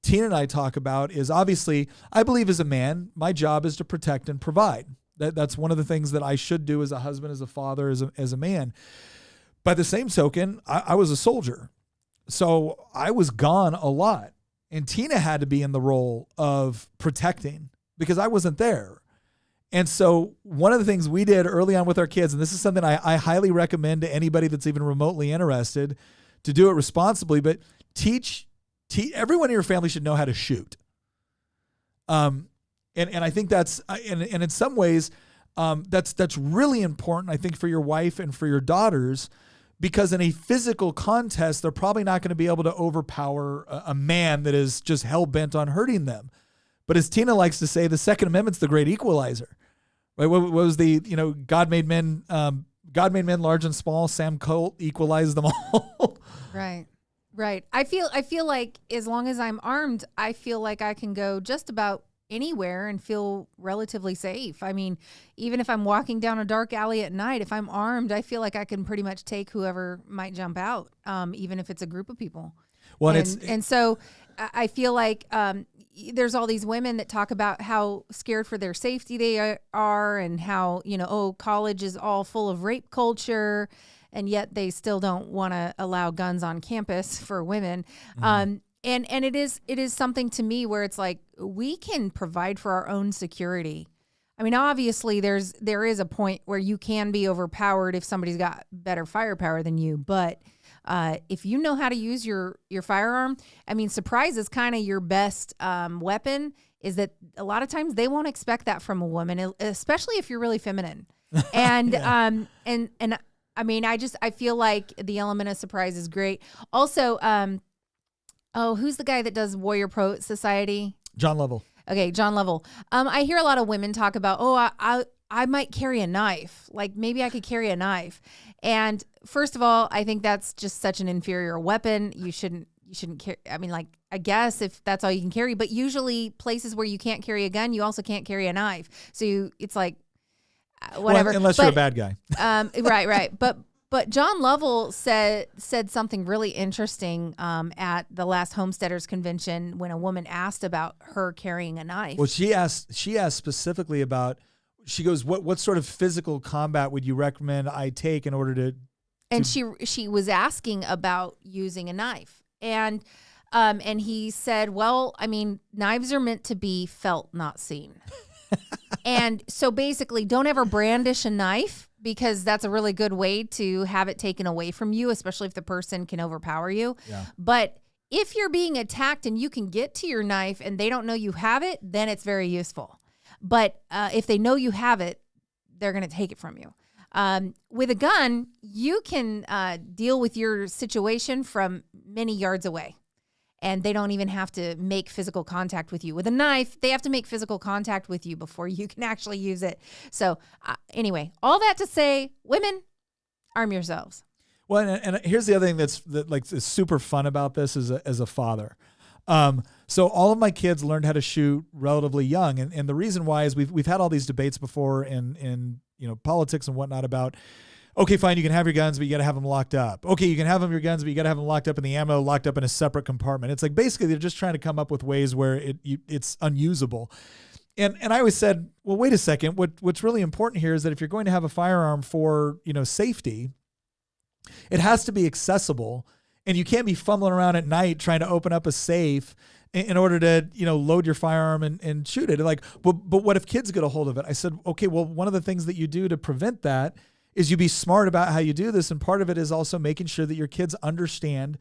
Tina and I talk about is, obviously, I believe as a man, my job is to protect and provide. That's one of the things that I should do as a husband, as a father, as a man. By the same token, I was a soldier. So I was gone a lot. And Tina had to be in the role of protecting because I wasn't there. And so one of the things we did early on with our kids, and this is something I highly recommend to anybody that's even remotely interested to do it responsibly, but teach everyone in your family should know how to shoot. And I think that's, and in some ways, that's really important, I think, for your wife and for your daughters, because in a physical contest, they're probably not going to be able to overpower a man that is just hell-bent on hurting them. But as Tina likes to say, the Second Amendment's the great equalizer. Right? What was the, God made men large and small, Sam Colt equalized them all. Right. Right. I feel like as long as I'm armed, I feel like I can go just about anywhere and feel relatively safe. I mean, even if I'm walking down a dark alley at night, if I'm armed, I feel like I can pretty much take whoever might jump out, even if it's a group of people. Well, and so I feel like there's all these women that talk about how scared for their safety they are, and how, college is all full of rape culture, and yet they still don't want to allow guns on campus for women. Mm-hmm. And it is something to me where it's like, we can provide for our own security. I mean, obviously there is a point where you can be overpowered if somebody's got better firepower than you. But if you know how to use your firearm, I mean, surprise is kind of your best weapon. Is that a lot of times they won't expect that from a woman, especially if you're really feminine. And yeah. And I mean, I feel like the element of surprise is great. Also, who's the guy that does Warrior Pro Society? John Lovell. Okay, John Lovell. I hear a lot of women talk about, I might carry a knife. Like, maybe I could carry a knife. And first of all, I think that's just such an inferior weapon. You shouldn't carry. I mean, like, I guess if that's all you can carry, but usually places where you can't carry a gun, you also can't carry a knife. So it's like, whatever. Well, unless you're a bad guy. Right. But John Lovell said something really interesting at the last Homesteaders Convention when a woman asked about her carrying a knife. Well, she asked specifically about, she goes, what sort of physical combat would you recommend I take in order to? And she was asking about using a knife, and he said, well, I mean, knives are meant to be felt, not seen. And so basically, don't ever brandish a knife, because that's a really good way to have it taken away from you, especially if the person can overpower you. Yeah. But if you're being attacked and you can get to your knife and they don't know you have it, then it's very useful. But if they know you have it, they're going to take it from you. With a gun, you can deal with your situation from many yards away. And they don't even have to make physical contact with you. With a knife, they have to make physical contact with you before you can actually use it. So anyway, all that to say, women, arm yourselves. Well, and here's the other thing that is super fun about this as a father. So all of my kids learned how to shoot relatively young, and the reason why is we've had all these debates before in politics and whatnot about, okay, fine, you can have your guns, but you got to have them locked up. Okay, you can have your guns, but you got to have them locked up, and the ammo locked up in a separate compartment. It's like basically they're just trying to come up with ways where it's unusable. And I always said, well, wait a second. What's really important here is that if you're going to have a firearm for safety, it has to be accessible, and you can't be fumbling around at night trying to open up a safe in order to load your firearm and shoot it. Like, but what if kids get a hold of it? I said, okay, well, one of the things that you do to prevent that is you be smart about how you do this. And part of it is also making sure that your kids understand,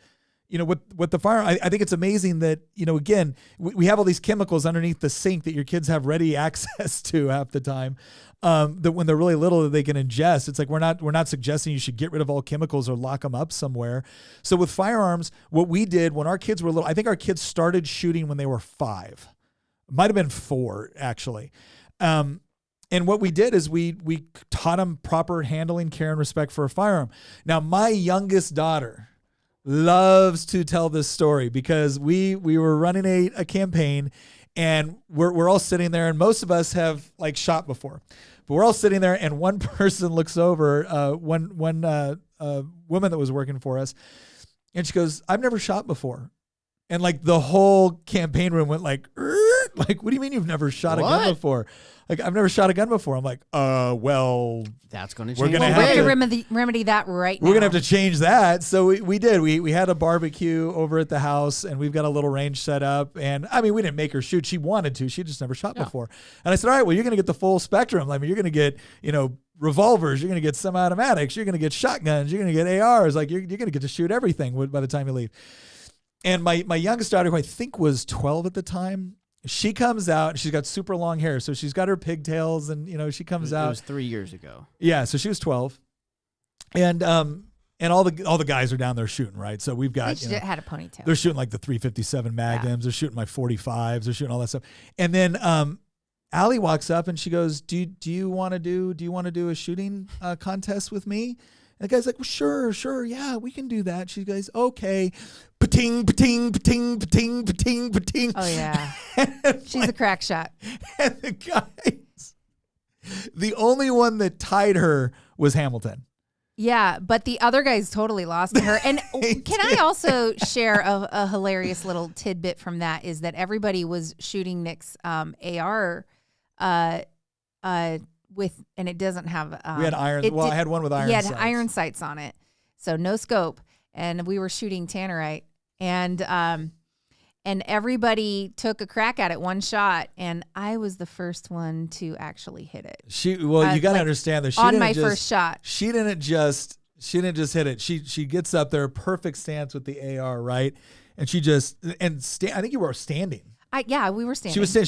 what the firearm, I think it's amazing that, again, we have all these chemicals underneath the sink that your kids have ready access to half the time, that when they're really little that they can ingest. It's like, we're not suggesting you should get rid of all chemicals or lock them up somewhere. So with firearms, what we did when our kids were little, I think our kids started shooting when they were 5, might've been 4 actually. And what we did is we taught them proper handling, care, and respect for a firearm. Now, my youngest daughter loves to tell this story because we were running a campaign, and we're all sitting there, and most of us have shot before, but we're all sitting there, and one person looks over, one woman that was working for us, and she goes, "I've never shot before," and the whole campaign room went like, what do you mean you've never shot a gun before? I've never shot a gun before. I'm like, well, that's going to we're change. going to We're have going to to remedy that right now. We're going to have to change that. So we did. We had a barbecue over at the house, and we've got a little range set up. And I mean, we didn't make her shoot. She wanted to. She just never shot before. And I said, all right, well, you're going to get the full spectrum. I mean, you're going to get, revolvers. You're going to get semi-automatics. You're going to get shotguns. You're going to get ARs. You're going to get to shoot everything by the time you leave. And my youngest daughter, who I think was 12 at the time, she comes out, and she's got super long hair. So she's got her pigtails, and, she comes out. It was 3 years ago. Yeah. So she was 12. And all the guys are down there shooting, right? So we've got, They had a ponytail. they're shooting the 357 Magnums. They're shooting my 45s. They're shooting all that stuff. And then, Allie walks up and she goes, do you want to do a shooting contest with me? And the guy's like, well, sure. Yeah, we can do that. She goes, okay. Pating, pating, pating, pating, pating, pating. Oh, yeah. She's a crack shot. And the guys, the only one that tied her was Hamilton. Yeah, but the other guys totally lost to her. And can I also share a hilarious little tidbit from that is that everybody was shooting Nick's AR with, and it doesn't have. We had iron. I had one with iron sights. He had iron sights on it, so no scope. And we were shooting tannerite, and everybody took a crack at it, one shot, and I was the first one to actually hit it. You got to understand that on my first shot. She didn't just hit it. She gets up there, perfect stance with the AR, right? And she I think you were standing. We were standing. She was standing.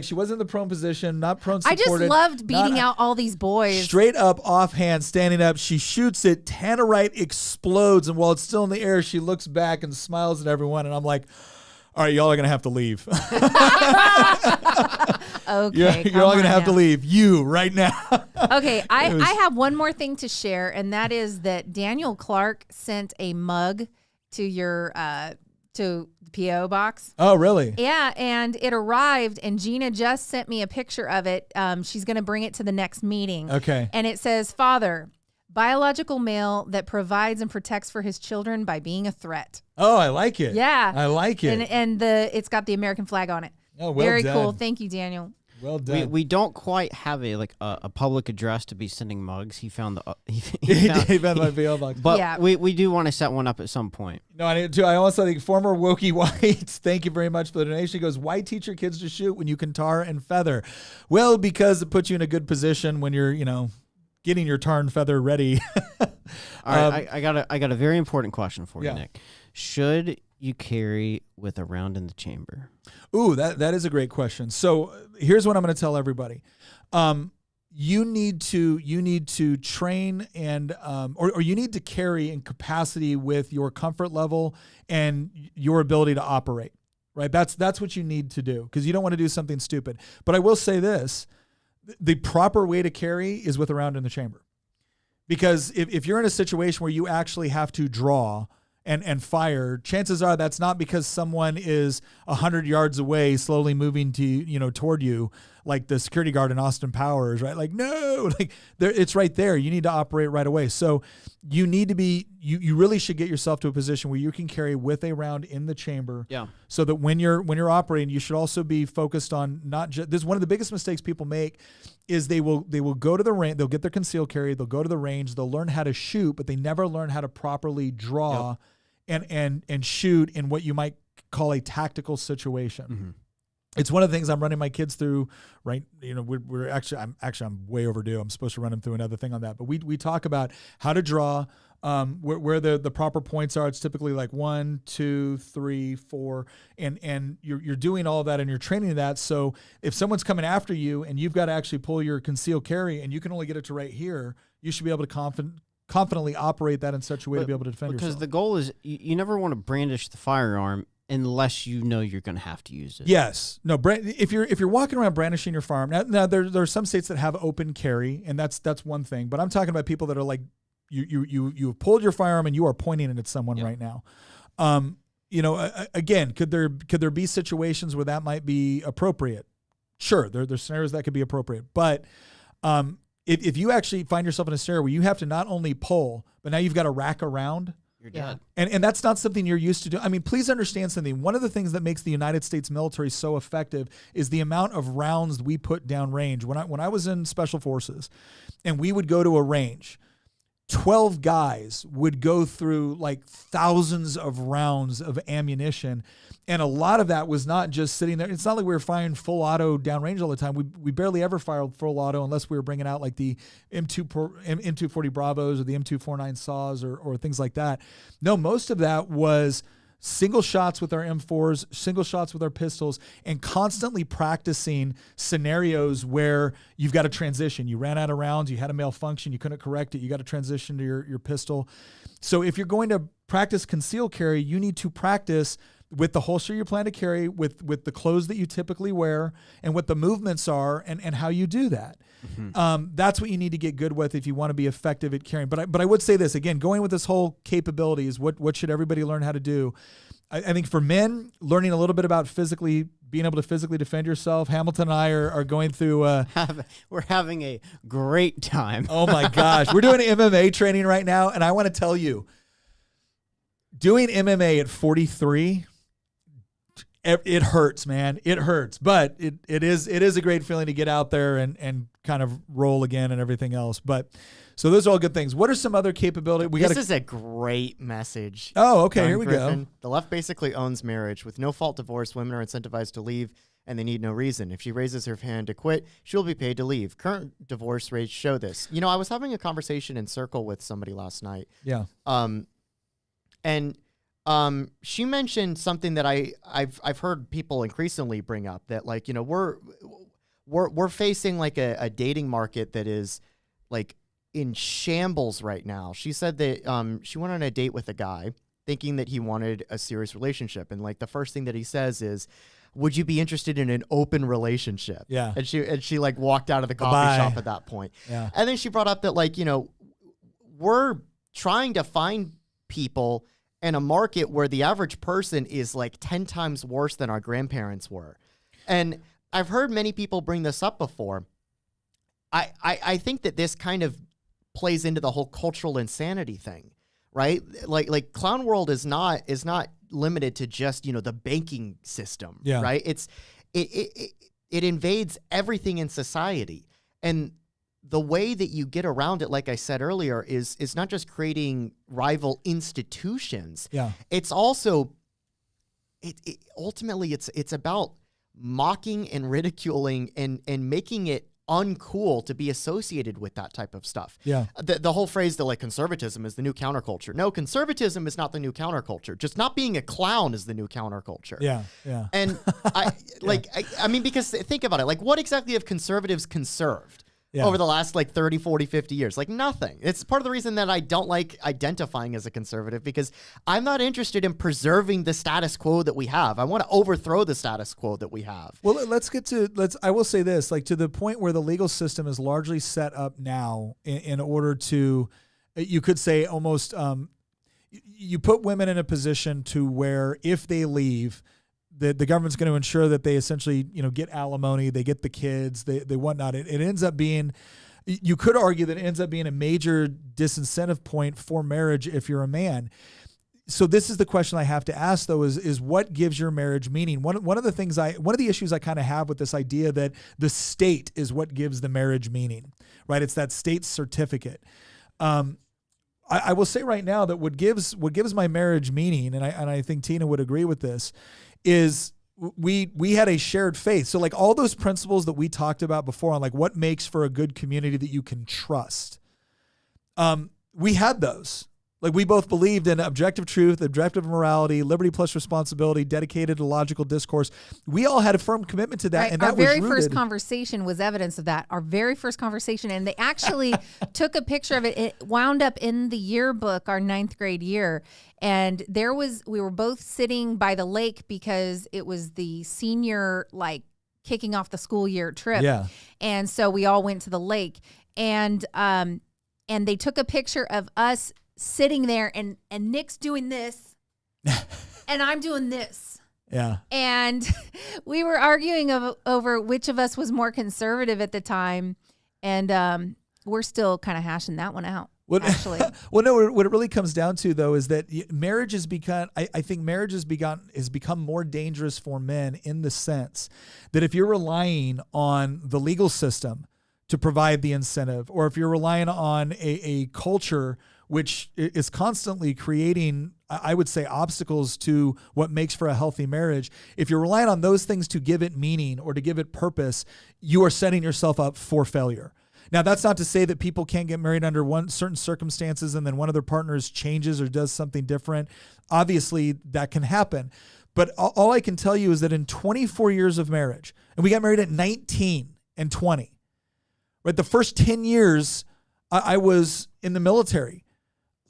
She wasn't in the prone position, not prone supported. I just loved beating out all these boys. Straight up, offhand, standing up. She shoots it. Tannerite explodes, and while it's still in the air, she looks back and smiles at everyone. And I'm like, all right, y'all are gonna have to leave. Okay, you're all gonna have to leave. You right now. Okay, I have one more thing to share, and that is that Daniel Clark sent a mug to your to the PO box. Oh, really? Yeah, and it arrived, and Gina just sent me a picture of it. She's going to bring it to the next meeting. Okay. And it says, "Father, biological male that provides and protects for his children by being a threat." Oh, I like it. Yeah, I like it. And it's got the American flag on it. Oh, well Very done. cool. Thank you, Daniel. Well done. We don't quite have a public address to be sending mugs. He found the he found my PO box. But Yeah. we do want to set one up at some point. No, I need to. I also think former Wokey White, thank you very much for the donation. He goes, why teach your kids to shoot when you can tar and feather? Well, because it puts you in a good position when you're, getting your tar and feather ready. All right, I got a very important question for you, Yeah. Nick. Should you carry with a round in the chamber? Ooh, that is a great question. So here's what I'm going to tell everybody. You need to train and or you need to carry in capacity with your comfort level and your ability to operate. Right? That's what you need to do, because you don't want to do something stupid. But I will say this: the proper way to carry is with a round in the chamber. Because if you're in a situation where you actually have to draw and fire, chances are that's not because someone is 100 yards away slowly moving to toward you, like the security guard in Austin Powers, right? Like, no, like it's right there. You need to operate right away. So you need to be, you really should get yourself to a position where you can carry with a round in the chamber. Yeah. So that when you're operating, you should also be focused on not just, this is one of the biggest mistakes people make is they will go to the range, they'll get their concealed carry, they'll go to the range, they'll learn how to shoot, but they never learn how to properly draw and shoot in what you might call a tactical situation. Mm-hmm. It's one of the things I'm running my kids through, right? I'm way overdue. I'm supposed to run them through another thing on that. But we talk about how to draw, where the proper points are. It's typically like 1, 2, 3, 4, and you're doing all that and you're training that. So if someone's coming after you and you've got to actually pull your concealed carry and you can only get it to right here, you should be able to confidently operate that in such a way to be able to defend yourself. Because the goal is you never want to brandish the firearm unless you know you're going to have to use it. Yes. No, if you're walking around brandishing your firearm, now there are some states that have open carry, and that's one thing. But I'm talking about people that are like, you pulled your firearm and you are pointing it at someone right now. Again, could there be situations where that might be appropriate? Sure, there's scenarios that could be appropriate, but if you actually find yourself in a scenario where you have to not only pull, but now you've got to rack around, You're dead. and that's not something you're used to doing. I mean, please understand something. One of the things that makes the United States military so effective is the amount of rounds we put down range. When I was in Special Forces and we would go to a range, 12 guys would go through like thousands of rounds of ammunition. And a lot of that was not just sitting there. It's not like we were firing full auto downrange all the time. We barely ever fired full auto unless we were bringing out like the M240 Bravos or the M249 Saws or things like that. No, most of that was single shots with our M4s, single shots with our pistols, and constantly practicing scenarios where you've got to transition. You ran out of rounds, you had a malfunction, you couldn't correct it, you got to transition to your pistol. So if you're going to practice concealed carry, you need to practice with the holster you plan to carry, with the clothes that you typically wear, and what the movements are and how you do that. Mm-hmm. That's what you need to get good with if you want to be effective at carrying. But I would say this, again, going with this whole capability is what should everybody learn how to do. I think for men, learning a little bit about being able to physically defend yourself. Hamilton and I are going through. We're having a great time. Oh my gosh. We're doing MMA training right now. And I want to tell you, doing MMA at 43, it hurts, man. It hurts, but it is a great feeling to get out there and kind of roll again and everything else. But so those are all good things. What are some other capabilities? This is a great message. Oh, okay. Don Here we Griffin. go. The left basically owns marriage. With no fault divorce, women are incentivized to leave, and they need no reason. If she raises her hand to quit, she'll be paid to leave. Current divorce rates show this. I was having a conversation in Circle with somebody last night. Yeah. And she mentioned something that I've heard people increasingly bring up, that like, we're facing like a dating market that is like in shambles right now. She said that she went on a date with a guy thinking that he wanted a serious relationship, and like the first thing that he says is, "Would you be interested in an open relationship?" Yeah. And she like walked out of the coffee Bye-bye. shop at that point. Yeah. And then she brought up that like, we're trying to find people in a market where the average person is like 10 times worse than our grandparents were. And I've heard many people bring this up before. I think that this kind of plays into the whole cultural insanity thing, right? Like Clown World is not limited to just, the banking system, Yeah. right? It invades everything in society. And the way that you get around it, like I said earlier, is not just creating rival institutions. Yeah. It's also, ultimately it's about mocking and ridiculing and making it uncool to be associated with that type of stuff. Yeah. The whole phrase that like conservatism is the new counterculture. No, conservatism is not the new counterculture. Just not being a clown is the new counterculture. Yeah. Yeah. And I mean, because think about it, like what exactly have conservatives conserved over the last like 30, 40, 50 years? Like nothing. It's part of the reason that I don't like identifying as a conservative, because I'm not interested in preserving the status quo that we have. I want to overthrow the status quo that we have. Well, I will say this, like to the point where the legal system is largely set up now in order to, you could say almost, you put women in a position to where if they leave, the government's going to ensure that they essentially, get alimony, they get the kids, they whatnot. It ends up being, you could argue that it ends up being a major disincentive point for marriage if you're a man. So this is the question I have to ask though, is what gives your marriage meaning? One of the issues I kind of have with this idea that the state is what gives the marriage meaning, right? It's that state certificate. I will say right now that what gives my marriage meaning, and I think Tina would agree with this, is we had a shared faith. So like all those principles that we talked about before on like what makes for a good community that you can trust. We had those. Like we both believed in objective truth, objective morality, liberty plus responsibility, dedicated to logical discourse. We all had a firm commitment to that. Right. And that our very was first rooted. conversation was evidence of that. Our very first conversation. And they actually took a picture of it. It wound up in the yearbook, our 9th grade year. And we were both sitting by the lake because it was the senior, like kicking off the school year trip. Yeah. And so we all went to the lake, and they took a picture of us sitting there, and Nick's doing this and I'm doing this. Yeah. And we were arguing over which of us was more conservative at the time. And we're still kind of hashing that one out. Actually. Well, no, what it really comes down to though, is that marriage has become, I think marriage has become more dangerous for men in the sense that if you're relying on the legal system to provide the incentive, or if you're relying on a culture which is constantly creating, I would say, obstacles to what makes for a healthy marriage. If you're relying on those things to give it meaning or to give it purpose, you are setting yourself up for failure. Now, that's not to say that people can't get married under certain circumstances and then one of their partners changes or does something different. Obviously, that can happen. But all I can tell you is that in 24 years of marriage, and we got married at 19 and 20, right? The first 10 years, I was in the military.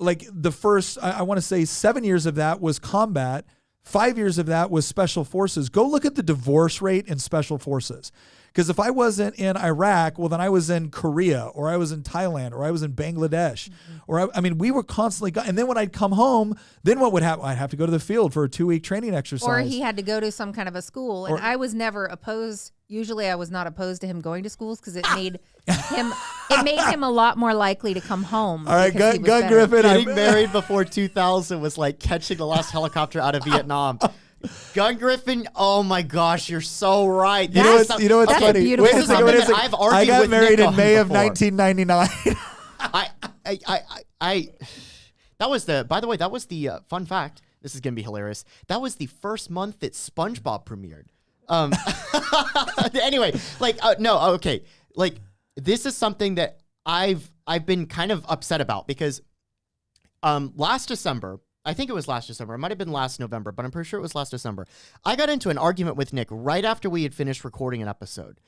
Like the first, I want to say 7 years of that was combat. 5 years of that was special forces. Go look at the divorce rate in special forces. Because if I wasn't in Iraq, well, then I was in Korea, or I was in Thailand, or I was in Bangladesh. Or I mean, we were constantly, and then when I'd come home, then what would happen? I'd have to go to the field for a 2-week training exercise. Or he had to go to some kind of a school. And I was never opposed. Usually I was not opposed to him going to schools because it made him a lot more likely to come home. All right, Gun Griffin. Getting married before 2000 was like catching the last helicopter out of Vietnam. Gun Griffin, oh my gosh, you're so right. You know what's funny? Beautiful. Wait a second, wait a second. I've argued I got with married Nick in May of before. 1999. That was the fun fact. This is going to be hilarious. That was the first month that SpongeBob premiered. Anyway, okay. Like this is something that I've been kind of upset about because last December, I think it was last December. It might have been last November, but I'm pretty sure it was last December. I got into an argument with Nick right after we had finished recording an episode.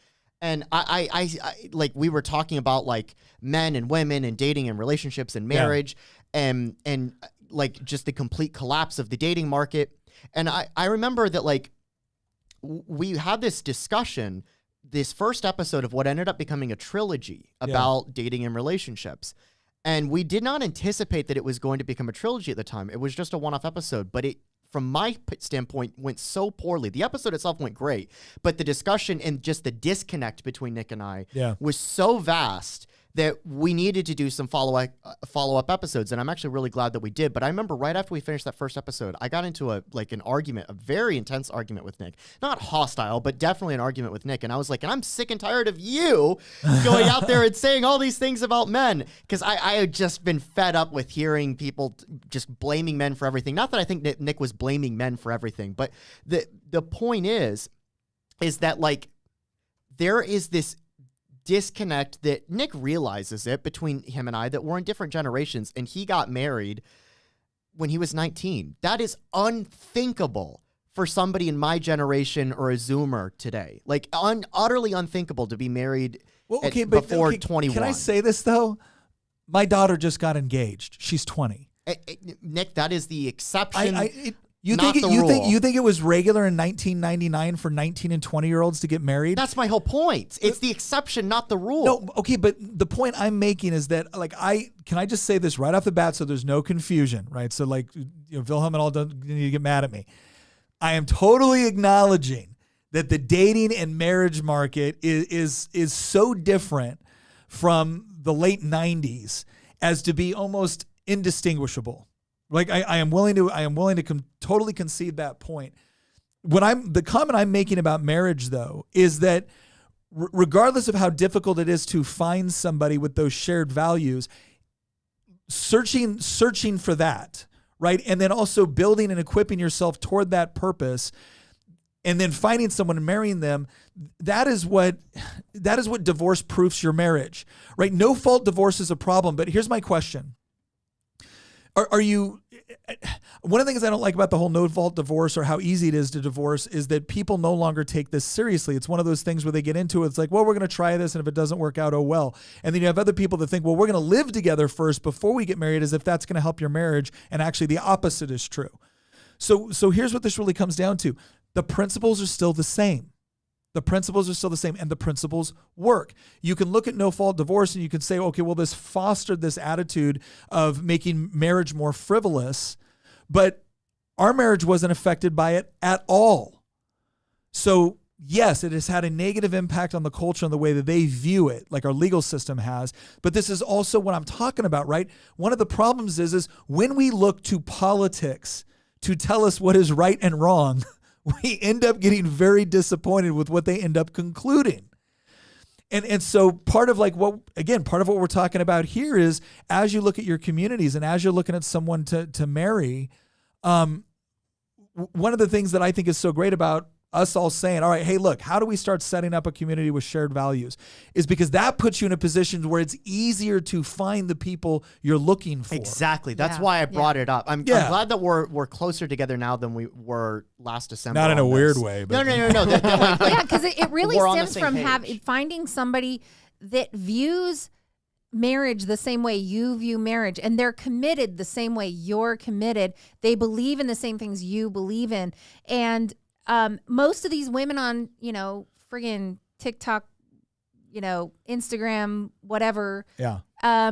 And I like we were talking about like men and women and dating and relationships and marriage and like just the complete collapse of the dating market. And I remember that like we had this discussion, this first episode of what ended up becoming a trilogy about dating and relationships. And we did not anticipate that it was going to become a trilogy at the time. It was just a one-off episode, but it, from my standpoint, went so poorly. The episode itself went great, but the discussion and just the disconnect between Nick and I was so vast that we needed to do some follow-up episodes, and I'm actually really glad that we did. But I remember right after we finished that first episode, I got into an argument, a very intense argument with Nick. Not hostile, but definitely an argument with Nick. And I was like, and I'm sick and tired of you going out there and saying all these things about men, because I had just been fed up with hearing people just blaming men for everything. Not that I think Nick was blaming men for everything, but the point is that like there is this disconnect that Nick realizes it between him and I, that we're in different generations, and he got married when he was 19. That is unthinkable for somebody in my generation or a Zoomer today. Like utterly unthinkable to be married before 21. Can I say this though? My daughter just got engaged. She's 20. Nick, that is the exception. You not think the rule. you think it was regular in 1999 for 19 and 20-year-olds to get married? That's my whole point. It's the exception, not the rule. No, okay, but the point I'm making is that, like, can I just say this right off the bat so there's no confusion, right? So, like, Wilhelm and all don't need to get mad at me. I am totally acknowledging that the dating and marriage market is so different from the late 90s as to be almost indistinguishable. Like I am willing to totally concede that point. The comment I'm making about marriage though is that regardless of how difficult it is to find somebody with those shared values, searching for that, right? And then also building and equipping yourself toward that purpose, and then finding someone and marrying them, that is what divorce proofs your marriage, right? No fault divorce is a problem, but here's my question. Are you, one of the things I don't like about the whole no fault divorce or how easy it is to divorce is that people no longer take this seriously. It's one of those things where they get into it. It's like, well, we're going to try this. And if it doesn't work out, oh, well. And then you have other people that think, well, we're going to live together first before we get married, as if that's going to help your marriage. And actually the opposite is true. So here's what this really comes down to. The principles are still the same. The principles are still the same, and the principles work. You can look at no-fault divorce and you can say, okay, well, this fostered this attitude of making marriage more frivolous, but our marriage wasn't affected by it at all. So yes, it has had a negative impact on the culture and the way that they view it, like our legal system has, but this is also what I'm talking about, right? One of the problems is when we look to politics to tell us what is right and wrong, we end up getting very disappointed with what they end up concluding. And so part of what we're talking about here is, as you look at your communities and as you're looking at someone to marry, one of the things that I think is so great about us all saying, all right, hey, look, how do we start setting up a community with shared values? Is because that puts you in a position where it's easier to find the people you're looking for. Exactly. That's why I brought it up. I'm glad that we're closer together now than we were last December. Not in a weird way. But No. Yeah, because it really stems from page. finding somebody that views marriage the same way you view marriage, and they're committed the same way you're committed. They believe in the same things you believe in. And most of these women on, friggin' TikTok, Instagram, whatever. Yeah.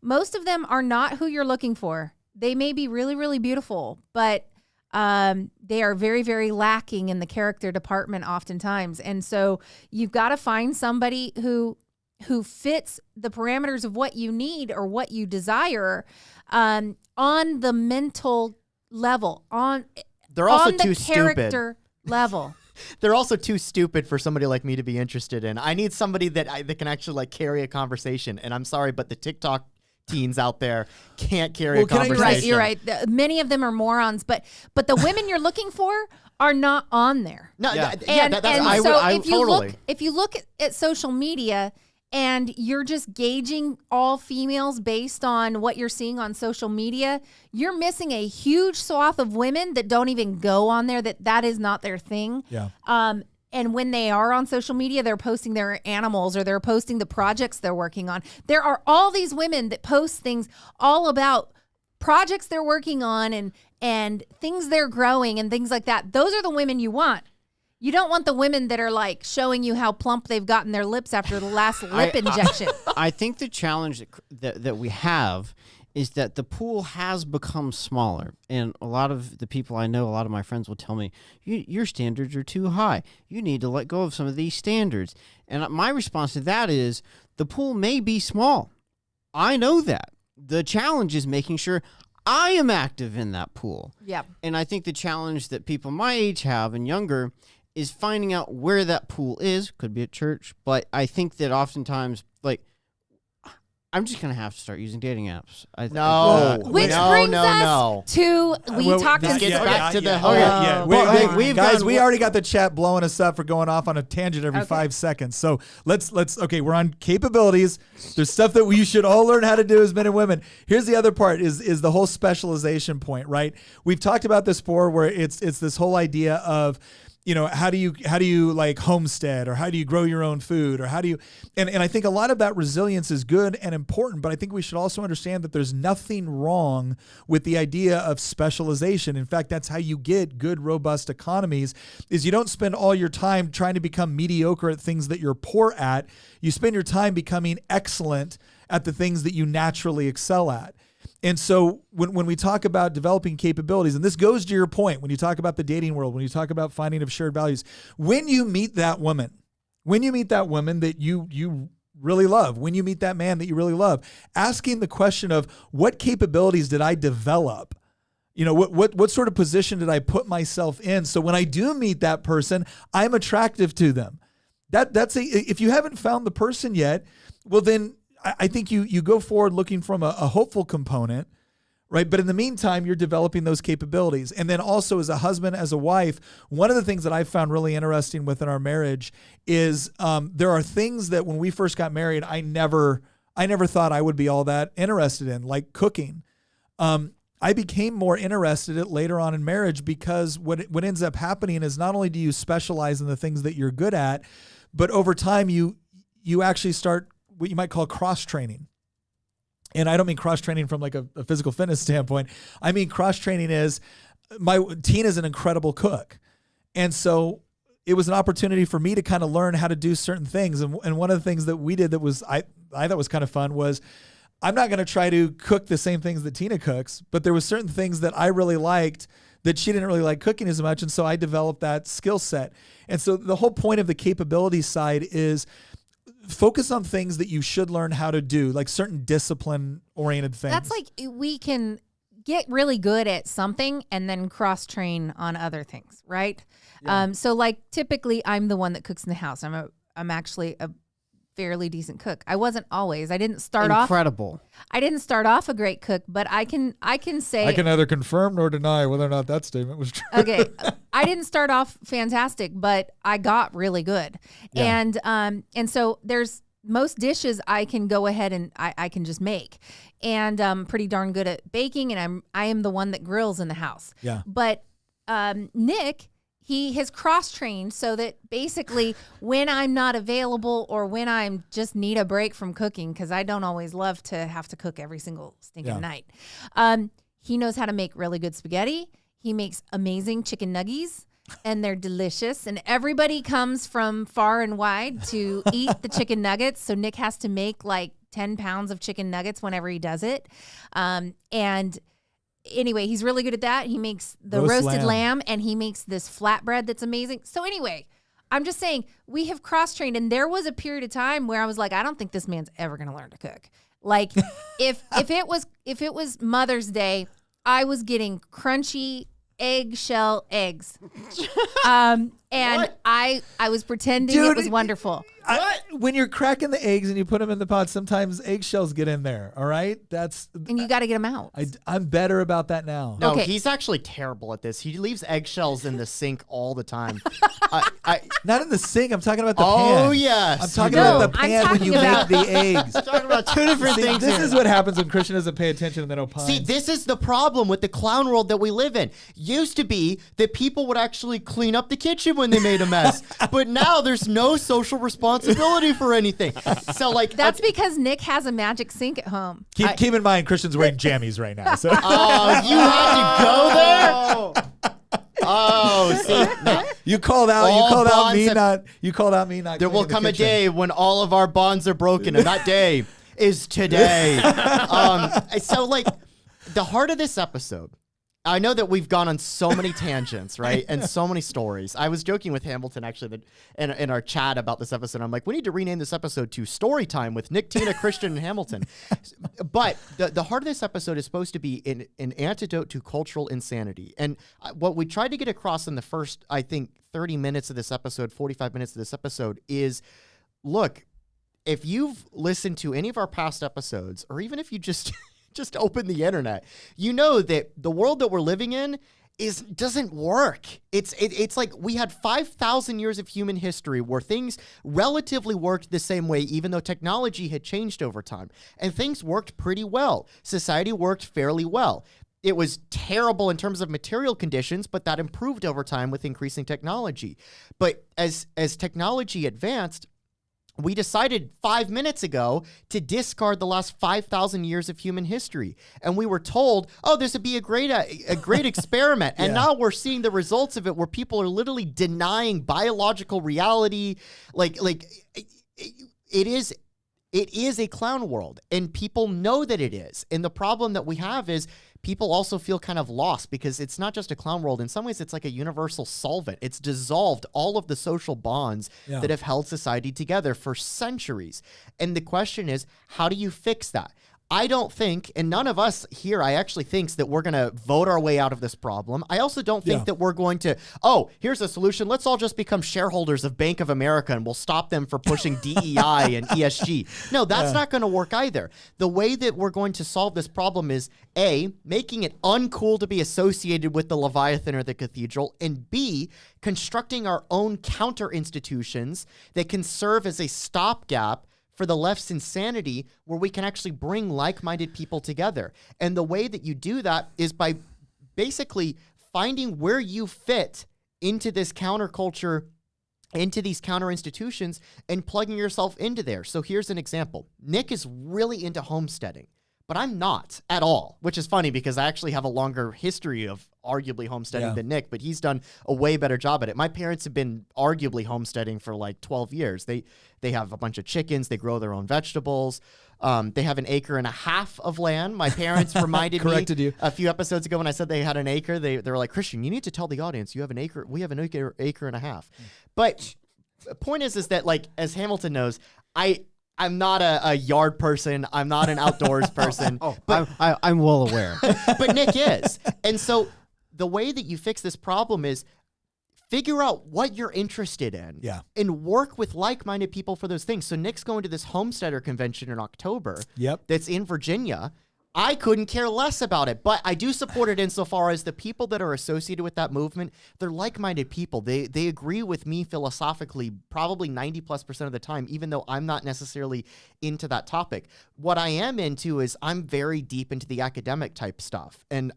Most of them are not who you're looking for. They may be really, really beautiful, but they are very, very lacking in the character department oftentimes. And so you've got to find somebody who fits the parameters of what you need or what you desire on the mental level, They're also on the too character level. They're also too stupid for somebody like me to be interested in. I need somebody that can actually carry a conversation. And I'm sorry, but the TikTok teens out there can't carry a conversation. You're right. Many of them are morons, but the women you're looking for are not on there. No, if you look at social media and you're just gauging all females based on what you're seeing on social media, you're missing a huge swath of women that don't even go on there, that is not their thing. Yeah. And when they are on social media, they're posting their animals or they're posting the projects they're working on. There are all these women that post things all about projects they're working on and things they're growing and things like that. Those are the women you want. You don't want the women that are like showing you how plump they've gotten their lips after the last lip injection. I think the challenge that we have is that the pool has become smaller. And a lot of the people I know, a lot of my friends will tell me, your standards are too high. You need to let go of some of these standards. And my response to that is, the pool may be small. I know that. The challenge is making sure I am active in that pool. Yeah. And I think the challenge that people my age have and younger is finding out where that pool is. Could be at church, but I think that oftentimes, I'm just gonna have to start using dating apps. No. Which No, brings no, us no. to we talked this in gets back to the yeah, whole- yeah. Well, hey, we've guys, gone- we already got the chat blowing us up for going off on a tangent every 5 seconds. So let's okay, we're on capabilities. There's stuff that we should all learn how to do as men and women. Here's the other part is the whole specialization point, right? We've talked about this before where it's this whole idea of, you know, how do you like homestead, or how do you grow your own food, or how do you, and I think a lot of that resilience is good and important, but I think we should also understand that there's nothing wrong with the idea of specialization. In fact, that's how you get good, robust economies, is you don't spend all your time trying to become mediocre at things that you're poor at. You spend your time becoming excellent at the things that you naturally excel at. And so when we talk about developing capabilities, and this goes to your point, when you talk about the dating world, when you talk about finding of shared values, when you meet that woman that you really love, when you meet that man that you really love, asking the question of what capabilities did I develop? You know, what sort of position did I put myself in? So when I do meet that person, I'm attractive to them. If you haven't found the person yet, well then I think you go forward looking from a hopeful component, right? But in the meantime, you're developing those capabilities. And then also as a husband, as a wife, one of the things that I've found really interesting within our marriage is there are things that when we first got married, I never thought I would be all that interested in, like cooking. I became more interested in it later on in marriage, because what ends up happening is not only do you specialize in the things that you're good at, but over time you actually start what you might call cross-training. And I don't mean cross-training from like a physical fitness standpoint. I mean cross-training is, Tina's an incredible cook. And so it was an opportunity for me to kind of learn how to do certain things. And one of the things that we did that was, I thought was kind of fun was, I'm not going to try to cook the same things that Tina cooks, but there was certain things that I really liked that she didn't really like cooking as much. And so I developed that skill set. And so the whole point of the capability side is focus on things that you should learn how to do, like certain discipline-oriented things. That's like we can get really good at something and then cross-train on other things, right? Yeah. So like typically I'm the one that cooks in the house. I'm actually a fairly decent cook. I wasn't always. I didn't start off a great cook, but I can say I can neither confirm nor deny whether or not that statement was true. Okay. I didn't start off fantastic, but I got really good. Yeah. And so there's most dishes I can go ahead and I can just make. And I'm pretty darn good at baking, and I am the one that grills in the house. Yeah. But Nick, he has cross-trained so that basically when I'm not available or when I just need a break from cooking, because I don't always love to have to cook every single stinking night, he knows how to make really good spaghetti. He makes amazing chicken nuggets, and they're delicious. And everybody comes from far and wide to eat the chicken nuggets. So Nick has to make like 10 pounds of chicken nuggets whenever he does it. And anyway, he's really good at that. He makes the roasted lamb, and he makes this flatbread that's amazing. So anyway, I'm just saying we have cross-trained, and there was a period of time where I was like, I don't think this man's ever going to learn to cook. Like if it was Mother's Day, I was getting crunchy eggshell eggs. And I was pretending it was wonderful. When you're cracking the eggs and you put them in the pot, sometimes eggshells get in there. All right, and you got to get them out. I'm better about that now. No, okay. He's actually terrible at this. He leaves eggshells in the sink all the time. Not in the sink. I'm talking about the pan. Oh yes, I'm talking about the pan when you make the eggs. I'm talking about two different things. This here. is what happens when Christian doesn't pay attention and then opines. See, this is the problem with the clown world that we live in. Used to be that people would actually clean up the kitchen when they made a mess, but now there's no social responsibility for anything. So like that's because Nick has a magic sink at home. Keep in mind, Christian's wearing jammies right now. So. Oh, you had to go there. Oh, see, no. You called out me not. There will come a day when all of our bonds are broken, and that day is today. So like the heart of this episode, I know that we've gone on so many tangents, right? And so many stories. I was joking with Hamilton actually in our chat about this episode. I'm like, we need to rename this episode to Story Time with Nick, Tina, Christian, and Hamilton. But the heart of this episode is supposed to be an antidote to cultural insanity. And what we tried to get across in the first, I think, 30 minutes of this episode, 45 minutes of this episode is, look, if you've listened to any of our past episodes, or even if you just just open the internet, you know that the world that we're living in doesn't work. It's like we had 5,000 years of human history where things relatively worked the same way, even though technology had changed over time, and things worked pretty well. Society worked fairly well. It was terrible in terms of material conditions, but that improved over time with increasing technology. But as technology advanced, we decided 5 minutes ago to discard the last 5,000 years of human history. And we were told, oh, this would be a great experiment. And now we're seeing the results of it, where people are literally denying biological reality. It is a clown world, and people know that it is. And the problem that we have is people also feel kind of lost, because it's not just a clown world. In some ways, it's like a universal solvent. It's dissolved all of the social bonds that have held society together for centuries. And the question is, how do you fix that? I don't think, and none of us here, I actually thinks that we're going to vote our way out of this problem. I also don't think that we're going to, oh, here's a solution. Let's all just become shareholders of Bank of America and we'll stop them for pushing DEI and ESG. No, that's not going to work either. The way that we're going to solve this problem is A, making it uncool to be associated with the Leviathan or the cathedral, and B, constructing our own counter institutions that can serve as a stopgap for the left's insanity, where we can actually bring like-minded people together. And the way that you do that is by basically finding where you fit into this counterculture, into these counter institutions, and plugging yourself into there. So here's an example. Nick is really into homesteading, but I'm not at all, which is funny because I actually have a longer history of arguably homesteading than Nick, but he's done a way better job at it. My parents have been arguably homesteading for like 12 years. They have a bunch of chickens. They grow their own vegetables. They have 1.5 acres of land. My parents reminded me a few episodes ago when I said they had an acre. They were like, Christian, you need to tell the audience you have an acre. We have an acre and a half. But the point is that, like, as Hamilton knows, I'm not a yard person. I'm not an outdoors person. But I'm well aware. But Nick is. And so the way that you fix this problem is figure out what you're interested in and work with like-minded people for those things. So Nick's going to this homesteader convention in October that's in Virginia. I couldn't care less about it, but I do support it insofar as the people that are associated with that movement, they're like-minded people. They agree with me philosophically probably 90+% of the time, even though I'm not necessarily into that topic. What I am into is I'm very deep into the academic type stuff. And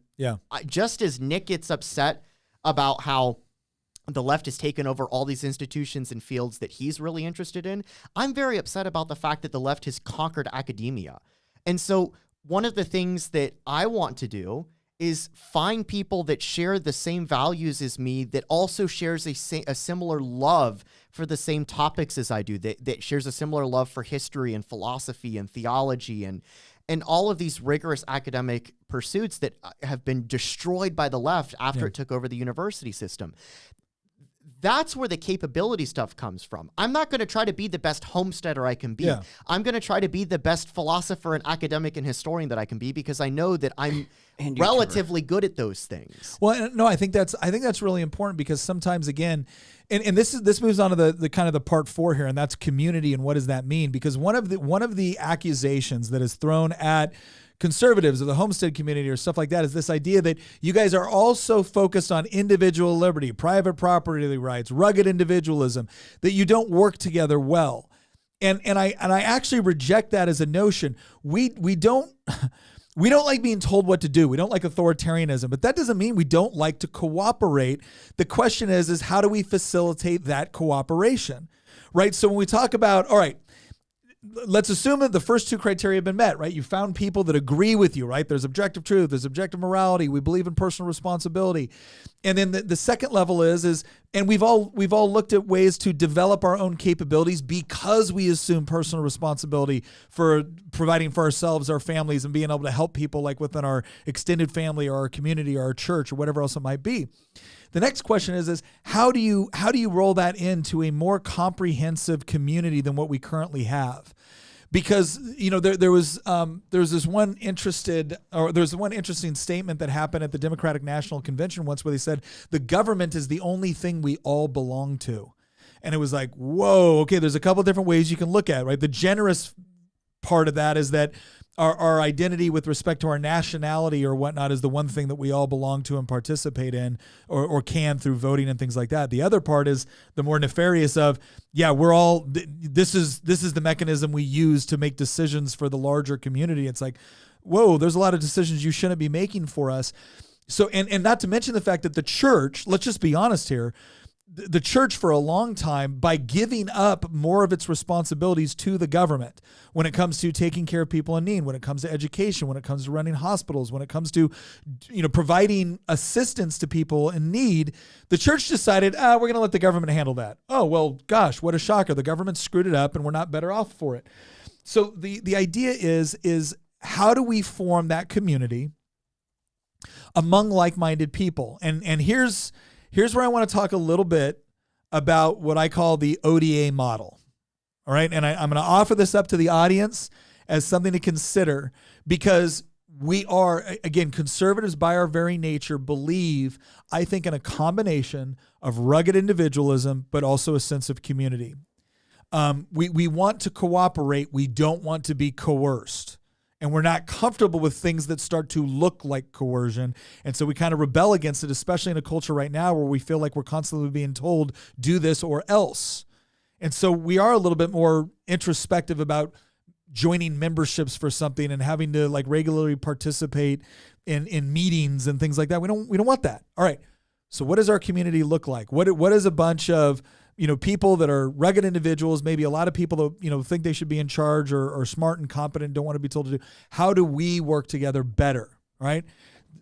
just as Nick gets upset about how the left has taken over all these institutions and fields that he's really interested in, I'm very upset about the fact that the left has conquered academia. And so one of the things that I want to do is find people that share the same values as me, that also shares a similar love for the same topics as I do, that shares a similar love for history and philosophy and theology and all of these rigorous academic pursuits that have been destroyed by the left after it took over the university system. That's where the capability stuff comes from. I'm not going to try to be the best homesteader I can be. I'm going to try to be the best philosopher and academic and historian that I can be, because I know that I'm relatively good at those things. Well, no, I think that's really important, because sometimes, again, and this moves on to the kind of the part 4 here, and that's community and what does that mean? Because one of the accusations that is thrown at conservatives of the homestead community or stuff like that is this idea that you guys are also focused on individual liberty, private property rights, rugged individualism, that you don't work together well. And I actually reject that as a notion. We don't like being told what to do. We don't like authoritarianism, but that doesn't mean we don't like to cooperate. The question is how do we facilitate that cooperation, right? So when we talk about, all right, let's assume that the first 2 criteria have been met, right? You found people that agree with you, right? There's objective truth, there's objective morality. We believe in personal responsibility. And then the second level is, and we've all looked at ways to develop our own capabilities because we assume personal responsibility for providing for ourselves, our families, and being able to help people like within our extended family or our community or our church or whatever else it might be. The next question is how do you roll that into a more comprehensive community than what we currently have? Because there was one interesting statement that happened at the Democratic National Convention once, where they said the government is the only thing we all belong to. And it was like, whoa, okay, there's a couple different ways you can look at it, right? The generous part of that is that our identity with respect to our nationality or whatnot is the one thing that we all belong to and participate in or can through voting and things like that. The other part is the more nefarious of, yeah, we're all, this is the mechanism we use to make decisions for the larger community. It's like, whoa, there's a lot of decisions you shouldn't be making for us. So, and not to mention the fact that the church, let's just be honest here, the church for a long time, by giving up more of its responsibilities to the government when it comes to taking care of people in need, when it comes to education, when it comes to running hospitals, when it comes to, providing assistance to people in need, the church decided, we're going to let the government handle that. Oh, well, gosh, what a shocker. The government screwed it up and we're not better off for it. So the idea is how do we form that community among like-minded people? And here's where I want to talk a little bit about what I call the ODA model. All right. And I'm going to offer this up to the audience as something to consider, because we are, again, conservatives by our very nature believe, I think, in a combination of rugged individualism, but also a sense of community. We want to cooperate. We don't want to be coerced. And we're not comfortable with things that start to look like coercion. And so we kind of rebel against it, especially in a culture right now where we feel like we're constantly being told, do this or else. And so we are a little bit more introspective about joining memberships for something and having to like regularly participate in meetings and things like that. We don't want that. All right. So what does our community look like? What is a bunch of people that are rugged individuals, maybe a lot of people that, think they should be in charge or smart and competent, don't want to be told to do. How do we work together better, right?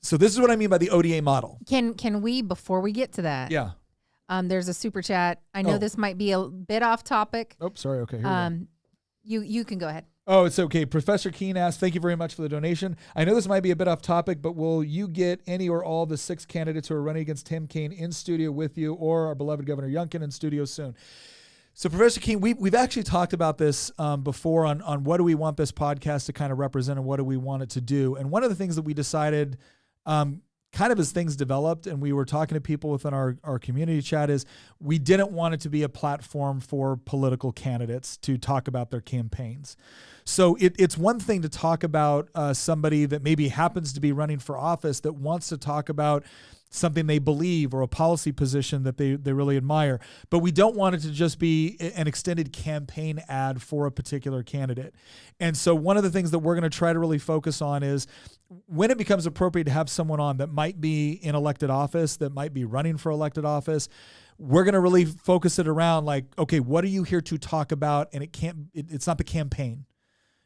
So this is what I mean by the ODA model. Can we, before we get to that? Yeah. There's a super chat. I know this might be a bit off topic. Oh, sorry. Okay. Here we go. You can go ahead. Oh, it's okay. Professor Keene asked, thank you very much for the donation. I know this might be a bit off topic, but will you get any or all the 6 candidates who are running against Tim Kaine in studio with you, or our beloved Governor Youngkin in studio soon? So Professor Keene, we've actually talked about this before on what do we want this podcast to kind of represent and what do we want it to do. And one of the things that we decided kind of as things developed and we were talking to people within our community chat is we didn't want it to be a platform for political candidates to talk about their campaigns. So it's one thing to talk about somebody that maybe happens to be running for office that wants to talk about something they believe or a policy position that they really admire. But we don't want it to just be an extended campaign ad for a particular candidate. And so one of the things that we're going to try to really focus on is when it becomes appropriate to have someone on that might be in elected office, that might be running for elected office, we're going to really focus it around like, okay, what are you here to talk about? And it's not the campaign.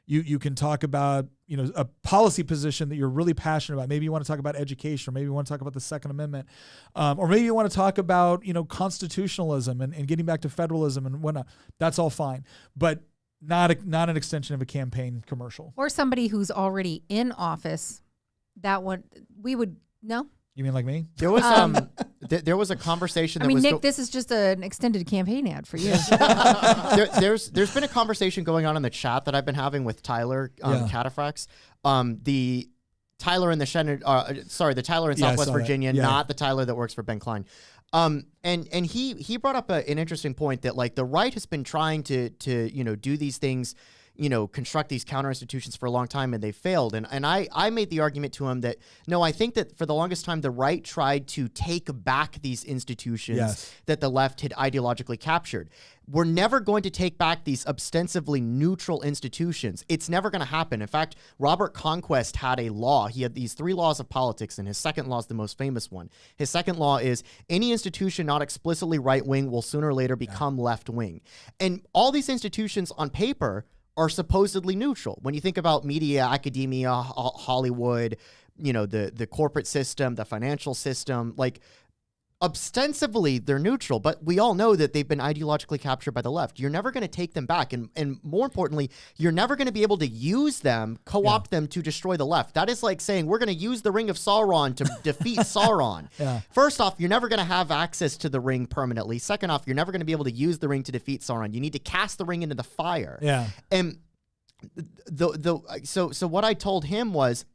You can talk about, a policy position that you're really passionate about. Maybe you want to talk about education, or maybe you want to talk about the Second Amendment, or maybe you want to talk about, constitutionalism and getting back to federalism and whatnot. That's all fine, but not an extension of a campaign commercial. Or somebody who's already in office. That one we would no. You mean like me? There was there was a conversation. I mean, Nick, this is just an extended campaign ad for you. There's been a conversation going on in the chat that I've been having with Tyler Catafrax. The Tyler in the the Tyler in Southwest Virginia, not the Tyler that works for Ben Klein. And he brought up an interesting point that like the right has been trying to do these things, construct these counter institutions for a long time, and they failed. And I made the argument to him that, no, I think that for the longest time, the right tried to take back these institutions that the left had ideologically captured. We're never going to take back these ostensibly neutral institutions. It's never going to happen. In fact, Robert Conquest had a law. He had these 3 laws of politics, and his second law is the most famous one. His second law is any institution not explicitly right-wing will sooner or later become left-wing. And all these institutions on paper are supposedly neutral. When you think about media, academia, Hollywood, the corporate system, the financial system, like ostensibly they're neutral, but we all know that they've been ideologically captured by the left. You're never going to take them back. And more importantly, you're never going to be able to use them, co-opt them to destroy the left. That is like saying we're going to use the Ring of Sauron to defeat Sauron. First off, you're never going to have access to the ring permanently. Second off, you're never going to be able to use the ring to defeat Sauron. You need to cast the ring into the fire. And so what I told him was,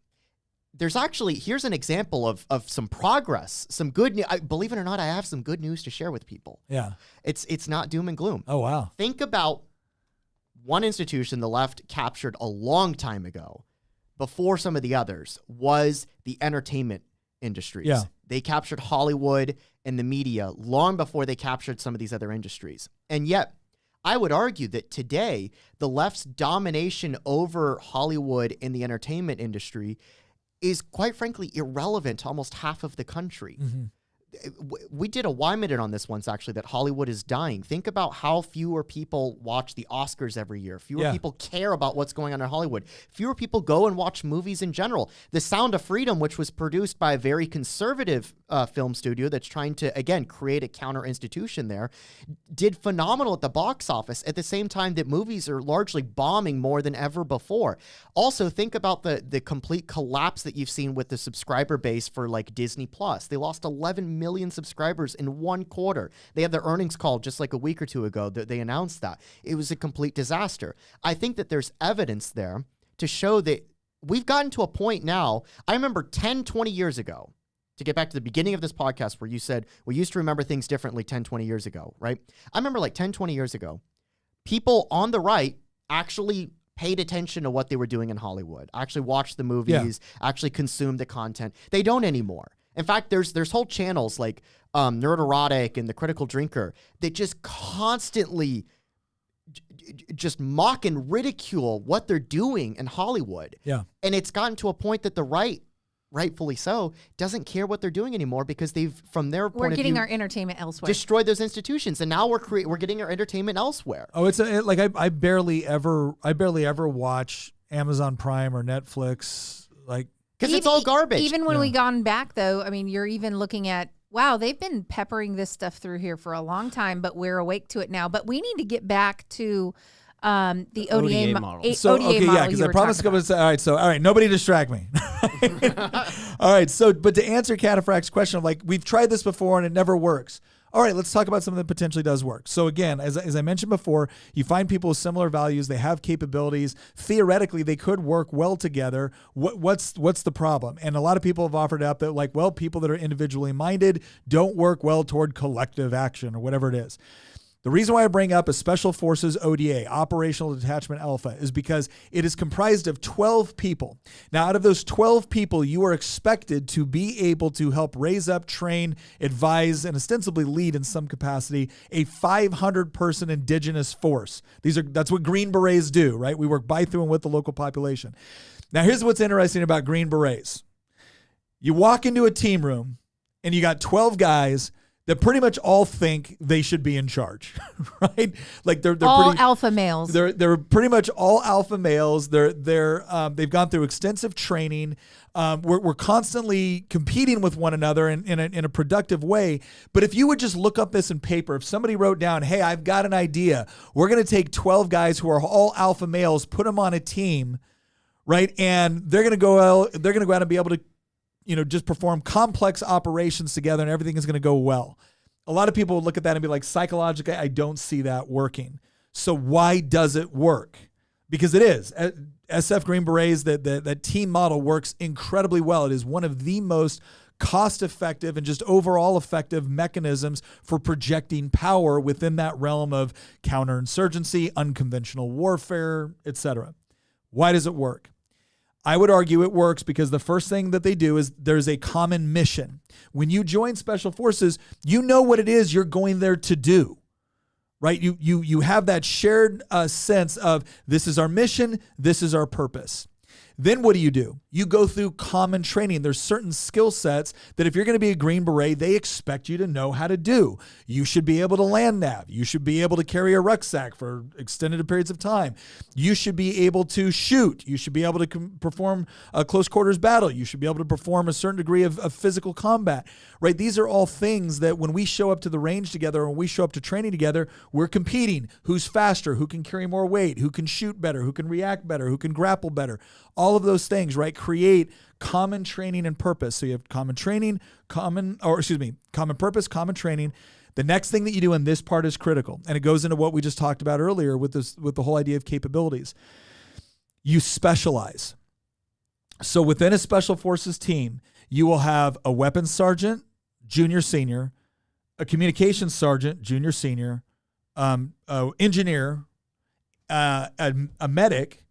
there's actually, here's an example of some progress, some good news. Believe it or not, I have some good news to share with people. Yeah. It's not doom and gloom. Oh, wow. Think about one institution the left captured a long time ago, before some of the others, was the entertainment industries. Yeah. They captured Hollywood and the media long before they captured some of these other industries. And yet, I would argue that today, the left's domination over Hollywood and the entertainment industry is, quite frankly, irrelevant to almost half of the country. Mm-hmm. We did a Y minute on this once, actually, that Hollywood is dying. Think about how fewer people watch the Oscars every year. Fewer people care about what's going on in Hollywood. Fewer people go and watch movies in general. The Sound of Freedom, which was produced by a very conservative film studio that's trying to, again, create a counter institution there, did phenomenal at the box office at the same time that movies are largely bombing more than ever before. Also, think about the complete collapse that you've seen with the subscriber base for like Disney Plus. They lost 11 million subscribers in one quarter. They had their earnings call just like a week or two ago that they announced that. It was a complete disaster. I think that there's evidence there to show that we've gotten to a point now. I remember 10, 20 years ago, to get back to the beginning of this podcast where you said we used to remember things differently 10, 20 years ago, right? I remember like 10, 20 years ago, people on the right actually paid attention to what they were doing in Hollywood, actually watched the movies, actually consumed the content. They don't anymore. In fact, there's whole channels like Nerd Erotic and The Critical Drinker that just constantly just mock and ridicule what they're doing in Hollywood. Yeah. And it's gotten to a point that the right, rightfully so, doesn't care what they're doing anymore because they've, from their point of view, we're getting our entertainment elsewhere. Destroyed those institutions, and now we're getting our entertainment elsewhere. Oh, it's like I barely ever watch Amazon Prime or Netflix, like. Because it's all garbage. Even when we gone back, though, I mean, you're even looking at, wow, they've been peppering this stuff through here for a long time, but we're awake to it now. But we need to get back to the ODA model. So, okay, yeah, because I promised to go. All right, nobody distract me. All right, so, but to answer Cataphract's question of like, we've tried this before and it never works. All right, let's talk about something that potentially does work. So again, as I mentioned before, you find people with similar values. They have capabilities. Theoretically, they could work well together. What's the problem? And a lot of people have offered up that like, well, people that are individually minded don't work well toward collective action or whatever it is. The reason why I bring up a Special Forces ODA, Operational Detachment Alpha, is because it is comprised of 12 people. Now, out of those 12 people, you are expected to be able to help raise up, train, advise, and ostensibly lead in some capacity a 500-person indigenous force. That's what Green Berets do, right? We work by, through, and with the local population. Now, here's what's interesting about Green Berets. You walk into a team room, and you got 12 guys that pretty much all think they should be in charge, right? Like they're all pretty, alpha males. They're pretty much all alpha males. They've gone through extensive training. We're constantly competing with one another in a productive way. But if you would just look up this in paper, if somebody wrote down, "Hey, I've got an idea. We're going to take 12 guys who are all alpha males, put them on a team, right? And they're going to go out and be able to, just perform complex operations together and everything is going to go well." A lot of people would look at that and be like, psychologically, I don't see that working. So why does it work? Because it is. SF Green Berets, that team model works incredibly well. It is one of the most cost-effective and just overall effective mechanisms for projecting power within that realm of counterinsurgency, unconventional warfare, etc. Why does it work? I would argue it works because the first thing that they do is there's a common mission. When you join Special Forces, you know what it is you're going there to do, right? You have that shared sense of this is our mission, this is our purpose. Then what do? You go through common training. There's certain skill sets that if you're going to be a Green Beret, they expect you to know how to do. You should be able to land nav. You should be able to carry a rucksack for extended periods of time. You should be able to shoot. You should be able to perform a close quarters battle. You should be able to perform a certain degree of physical combat, right? These are all things that when we show up to the range together, when we show up to training together, we're competing. Who's faster? Who can carry more weight? Who can shoot better? Who can react better? Who can grapple better? All of those things, right, create common training and purpose. So you have common training, common purpose, common training. The next thing that you do in this part is critical, and it goes into what we just talked about earlier with the whole idea of capabilities. You specialize. So within a special forces team, you will have a weapons sergeant, junior, senior, a communications sergeant, junior, senior, engineer, a medic,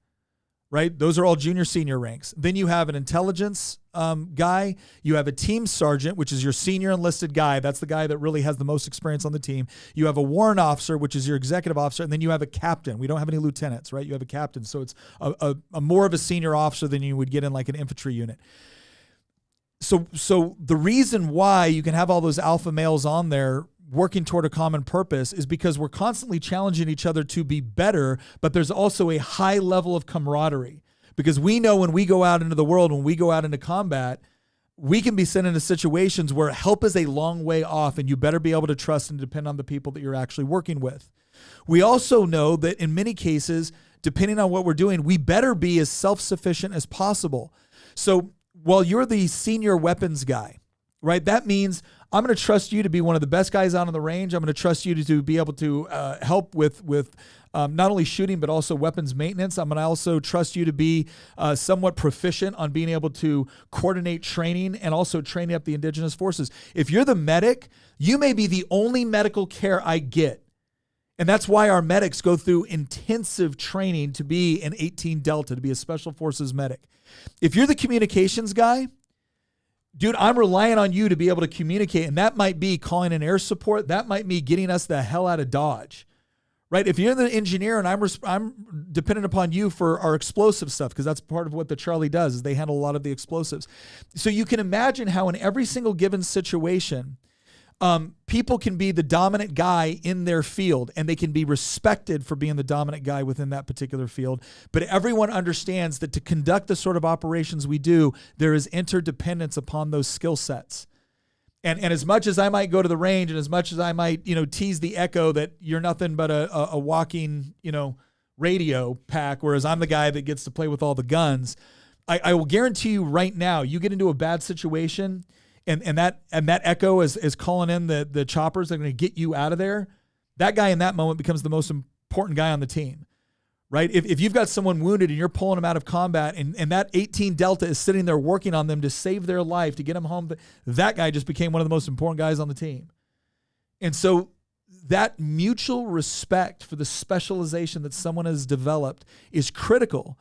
right? Those are all junior, senior ranks. Then you have an intelligence guy. You have a team sergeant, which is your senior enlisted guy. That's the guy that really has the most experience on the team. You have a warrant officer, which is your executive officer. And then you have a captain. We don't have any lieutenants, right? You have a captain. So it's a more of a senior officer than you would get in like an infantry unit. So the reason why you can have all those alpha males on there working toward a common purpose is because we're constantly challenging each other to be better, but there's also a high level of camaraderie because we know when we go out into the world, when we go out into combat, we can be sent into situations where help is a long way off and you better be able to trust and depend on the people that you're actually working with. We also know that in many cases, depending on what we're doing, we better be as self-sufficient as possible. So while you're the senior weapons guy, right, that means I'm going to trust you to be one of the best guys out on the range. I'm going to trust you to be able to help with not only shooting, but also weapons maintenance. I'm going to also trust you to be somewhat proficient on being able to coordinate training and also training up the indigenous forces. If you're the medic, you may be the only medical care I get. And that's why our medics go through intensive training to be an 18 Delta, to be a special forces medic. If you're the communications guy, dude, I'm relying on you to be able to communicate, and that might be calling in air support. That might be getting us the hell out of Dodge, right? If you're the engineer and I'm dependent upon you for our explosive stuff, because that's part of what the Charlie does, is they handle a lot of the explosives. So you can imagine how in every single given situation, people can be the dominant guy in their field and they can be respected for being the dominant guy within that particular field. But everyone understands that to conduct the sort of operations we do, there is interdependence upon those skill sets. And as much as I might go to the range and as much as I might, tease the echo that you're nothing but a walking, radio pack, whereas I'm the guy that gets to play with all the guns, I will guarantee you right now, you get into a bad situation and that echo is calling in the choppers that are going to get you out of there. That guy in that moment becomes the most important guy on the team, right? If you've got someone wounded and you're pulling them out of combat and that 18 Delta is sitting there working on them to save their life, to get them home, that guy just became one of the most important guys on the team. And so that mutual respect for the specialization that someone has developed is critical.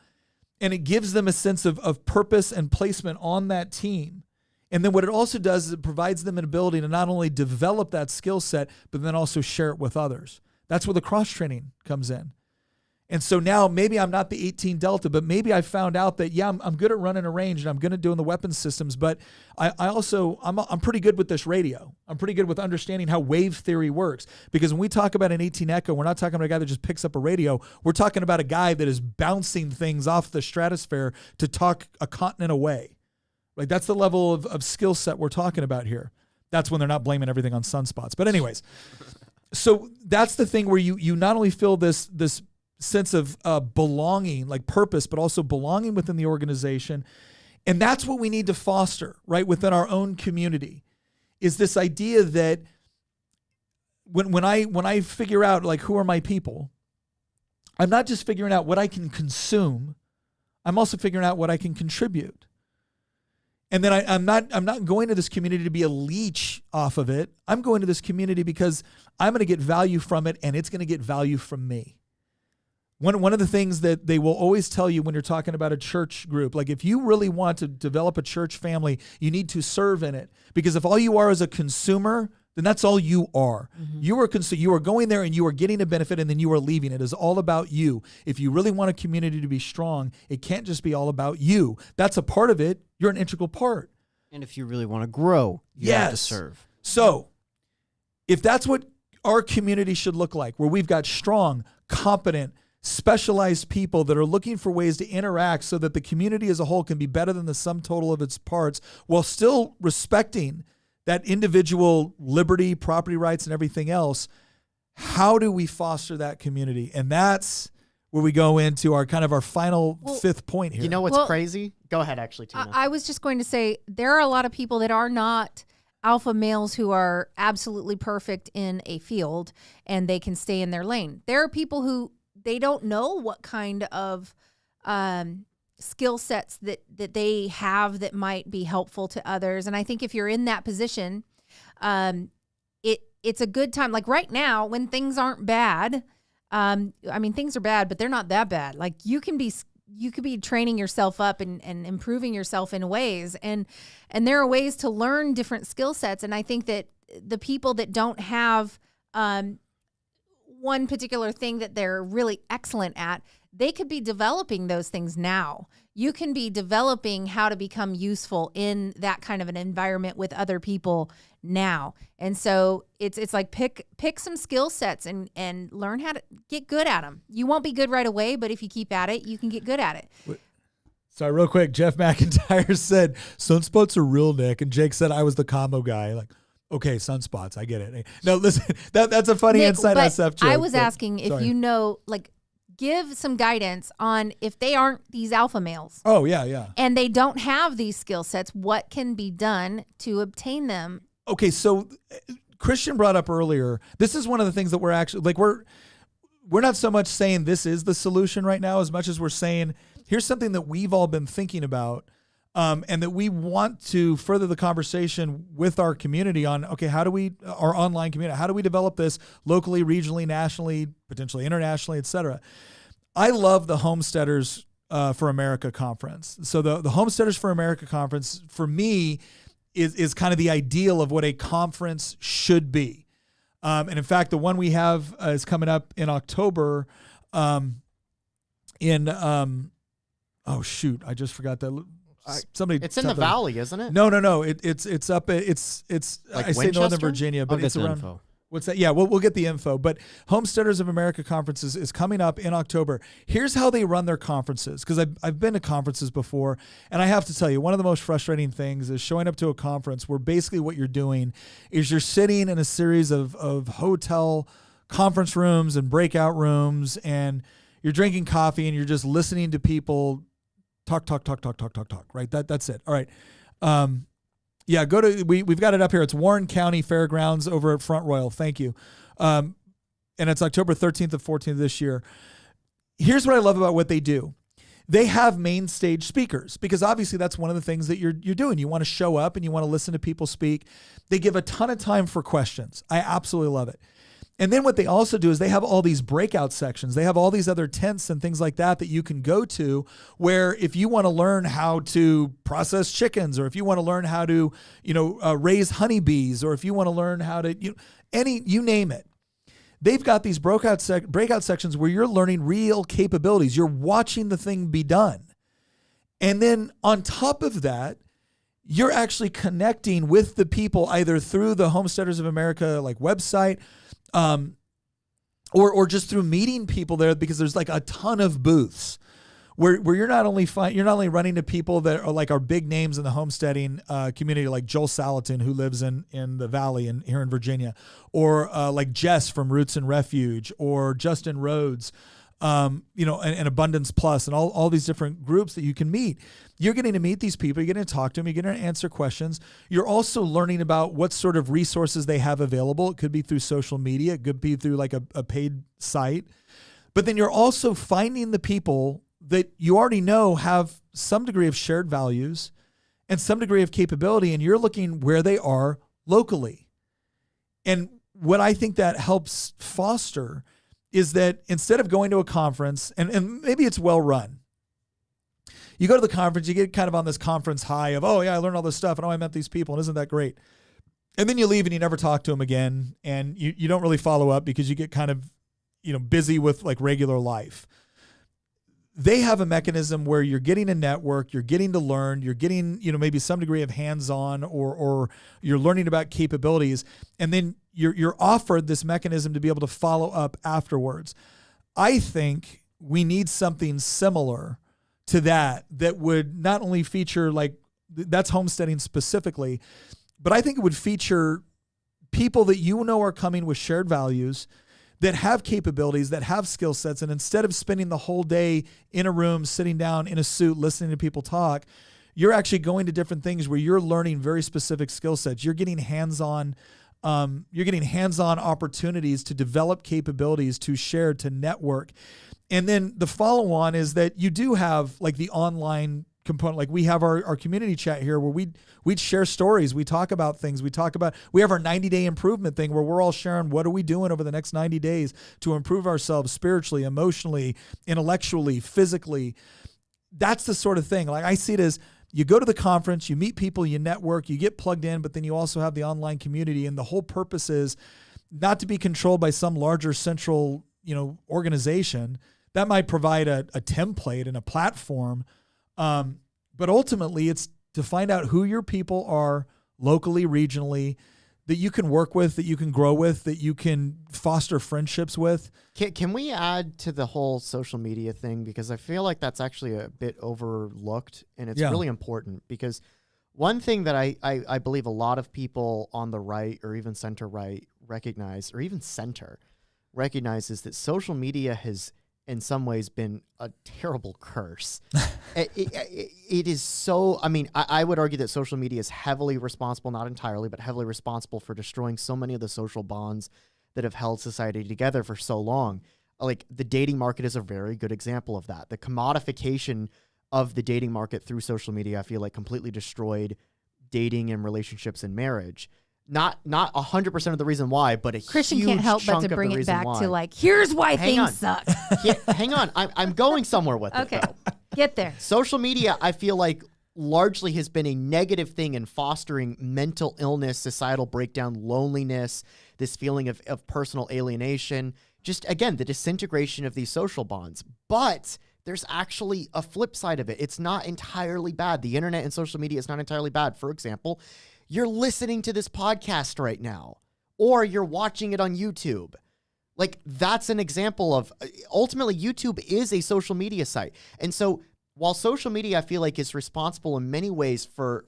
And it gives them a sense of purpose and placement on that team. And then what it also does is it provides them an ability to not only develop that skill set, but then also share it with others. That's where the cross-training comes in. And so now maybe I'm not the 18 Delta, but maybe I found out that, yeah, I'm good at running a range and I'm good at doing the weapons systems, but I'm pretty good with this radio. I'm pretty good with understanding how wave theory works. Because when we talk about an 18 Echo, we're not talking about a guy that just picks up a radio. We're talking about a guy that is bouncing things off the stratosphere to talk a continent away. Like that's the level of skill set we're talking about here. That's when they're not blaming everything on sunspots. But anyways, so that's the thing where you not only feel this sense of belonging, like purpose, but also belonging within the organization. And that's what we need to foster, right, within our own community, is this idea that when I figure out, like, who are my people, I'm not just figuring out what I can consume, I'm also figuring out what I can contribute. And then I'm not going to this community to be a leech off of it. I'm going to this community because I'm going to get value from it, and it's going to get value from me. One of the things that they will always tell you when you're talking about a church group, like if you really want to develop a church family, you need to serve in it. Because if all you are is a consumer, then that's all you are. Mm-hmm. You are going there and you are getting a benefit and then you are leaving. It is all about you. If you really want a community to be strong, it can't just be all about you. That's a part of it. You're an integral part. And if you really want to grow, you have to serve. So if that's what our community should look like, where we've got strong, competent, specialized people that are looking for ways to interact so that the community as a whole can be better than the sum total of its parts while still respecting that individual liberty, property rights, and everything else, how do we foster that community? And that's where we go into our final fifth point here. You know what's crazy? Go ahead, actually, Tina. I was just going to say, there are a lot of people that are not alpha males who are absolutely perfect in a field and they can stay in their lane. There are people who they don't know what kind of skill sets that they have that might be helpful to others. And I think if you're in that position, it's a good time. Like right now, when things aren't bad, I mean, things are bad, but they're not that bad. Like you could be training yourself up and improving yourself in ways. And there are ways to learn different skill sets. And I think that the people that don't have one particular thing that they're really excellent at, they could be developing those things now. You can be developing how to become useful in that kind of an environment with other people now. And so it's like pick some skill sets and learn how to get good at them. You won't be good right away, but if you keep at it, you can get good at it. Sorry, real quick. Jeff McIntyre said, sunspots are real, Nick. And Jake said, I was the combo guy. Like, okay, sunspots, I get it. No, listen, that's a funny Nick, inside but SF joke. I was asking if you know, like, give some guidance on if they aren't these alpha males. Oh, yeah. And they don't have these skill sets, what can be done to obtain them? Okay, so Christian brought up earlier, this is one of the things that we're actually, like, we're not so much saying this is the solution right now as much as we're saying, here's something that we've all been thinking about, and that we want to further the conversation with our community on, okay, our online community, how do we develop this locally, regionally, nationally, potentially internationally, et cetera? I love the Homesteaders for America conference. So the Homesteaders for America conference, for me, is kind of the ideal of what a conference should be. And in fact, the one we have is coming up in October oh shoot, I just forgot that. Somebody, it's in the valley, isn't it? No. It's up. It's like I say Winchester? Northern Virginia, but I'll get it's the around. info. What's that? Yeah, we'll get the info. But Homesteaders of America conference is coming up in October. Here's how they run their conferences, because I've been to conferences before, and I have to tell you, one of the most frustrating things is showing up to a conference where basically what you're doing is you're sitting in a series of hotel conference rooms and breakout rooms, and you're drinking coffee and you're just listening to people talk, right? That's it. All right. Yeah, we've got it up here. It's Warren County Fairgrounds over at Front Royal. Thank you. And it's October 13th and 14th this year. Here's what I love about what they do. They have main stage speakers, because obviously that's one of the things that you're doing. You want to show up and you want to listen to people speak. They give a ton of time for questions. I absolutely love it. And then what they also do is they have all these breakout sections. They have all these other tents and things like that you can go to, where if you want to learn how to process chickens, or if you want to learn how to, raise honeybees, or if you want to learn how to, you name it. They've got these breakout sections where you're learning real capabilities. You're watching the thing be done. And then on top of that, you're actually connecting with the people either through the Homesteaders of America website, or just through meeting people there, because there's like a ton of booths where you're not only running to people that are like our big names in the homesteading community, like Joel Salatin, who lives in the Valley here in Virginia, or like Jess from Roots and Refuge, or Justin Rhodes, and Abundance Plus, and all these different groups that you can meet. You're getting to meet these people. You're getting to talk to them. You're getting to answer questions. You're also learning about what sort of resources they have available. It could be through social media. It could be through like a paid site. But then you're also finding the people that you already know have some degree of shared values and some degree of capability, and you're looking where they are locally. And what I think that helps foster is that instead of going to a conference, and maybe it's well run, you go to the conference, you get kind of on this conference high of, oh yeah, I learned all this stuff, and oh, I met these people, and isn't that great? And then you leave and you never talk to them again, and you don't really follow up because you get kind of busy with like regular life. They have a mechanism where you're getting to network, you're getting to learn, you're getting maybe some degree of hands-on, or you're learning about capabilities, and then you're offered this mechanism to be able to follow up afterwards. I think we need something similar to that would not only feature that's homesteading specifically, but I think it would feature people that are coming with shared values, that have capabilities, that have skill sets, and instead of spending the whole day in a room, sitting down in a suit, listening to people talk, you're actually going to different things where you're learning very specific skill sets. You're getting hands-on opportunities to develop capabilities, to share, to network. And then the follow on is that you do have like the online component. Like we have our community chat here where we'd share stories. We talk about things. We have our 90-day improvement thing where we're all sharing what are we doing over the next 90 days to improve ourselves spiritually, emotionally, intellectually, physically. That's the sort of thing. Like I see it as you go to the conference, you meet people, you network, you get plugged in, but then you also have the online community. And the whole purpose is not to be controlled by some larger central, organization that might provide a template and a platform. But ultimately it's to find out who your people are locally, regionally, that you can work with, that you can grow with, that you can foster friendships with. Can we add to the whole social media thing? Because I feel like that's actually a bit overlooked, and it's really important. Because one thing that I believe a lot of people on the right or even center right recognize, or even center recognizes, that social media has in some ways been a terrible curse. It is so, I would argue that social media is heavily responsible, not entirely, but heavily responsible for destroying so many of the social bonds that have held society together for so long. Like the dating market is a very good example of that. The commodification of the dating market through social media, I feel like completely destroyed dating and relationships and marriage. Not 100% of the reason why, but a Christian huge can't help but chunk to of bring the it reason back why. to like, here's why Hang on. things suck. Yeah, hang on. I'm going somewhere with Okay, it, though. get there. Social media, I feel like, largely has been a negative thing in fostering mental illness, societal breakdown, loneliness, this feeling of personal alienation, just, again, the disintegration of these social bonds. But there's actually a flip side of it. It's not entirely bad. The internet and social media is not entirely bad. For example, you're listening to this podcast right now, or you're watching it on YouTube. Like, that's an example of, ultimately, YouTube is a social media site. And so while social media, I feel like, is responsible in many ways for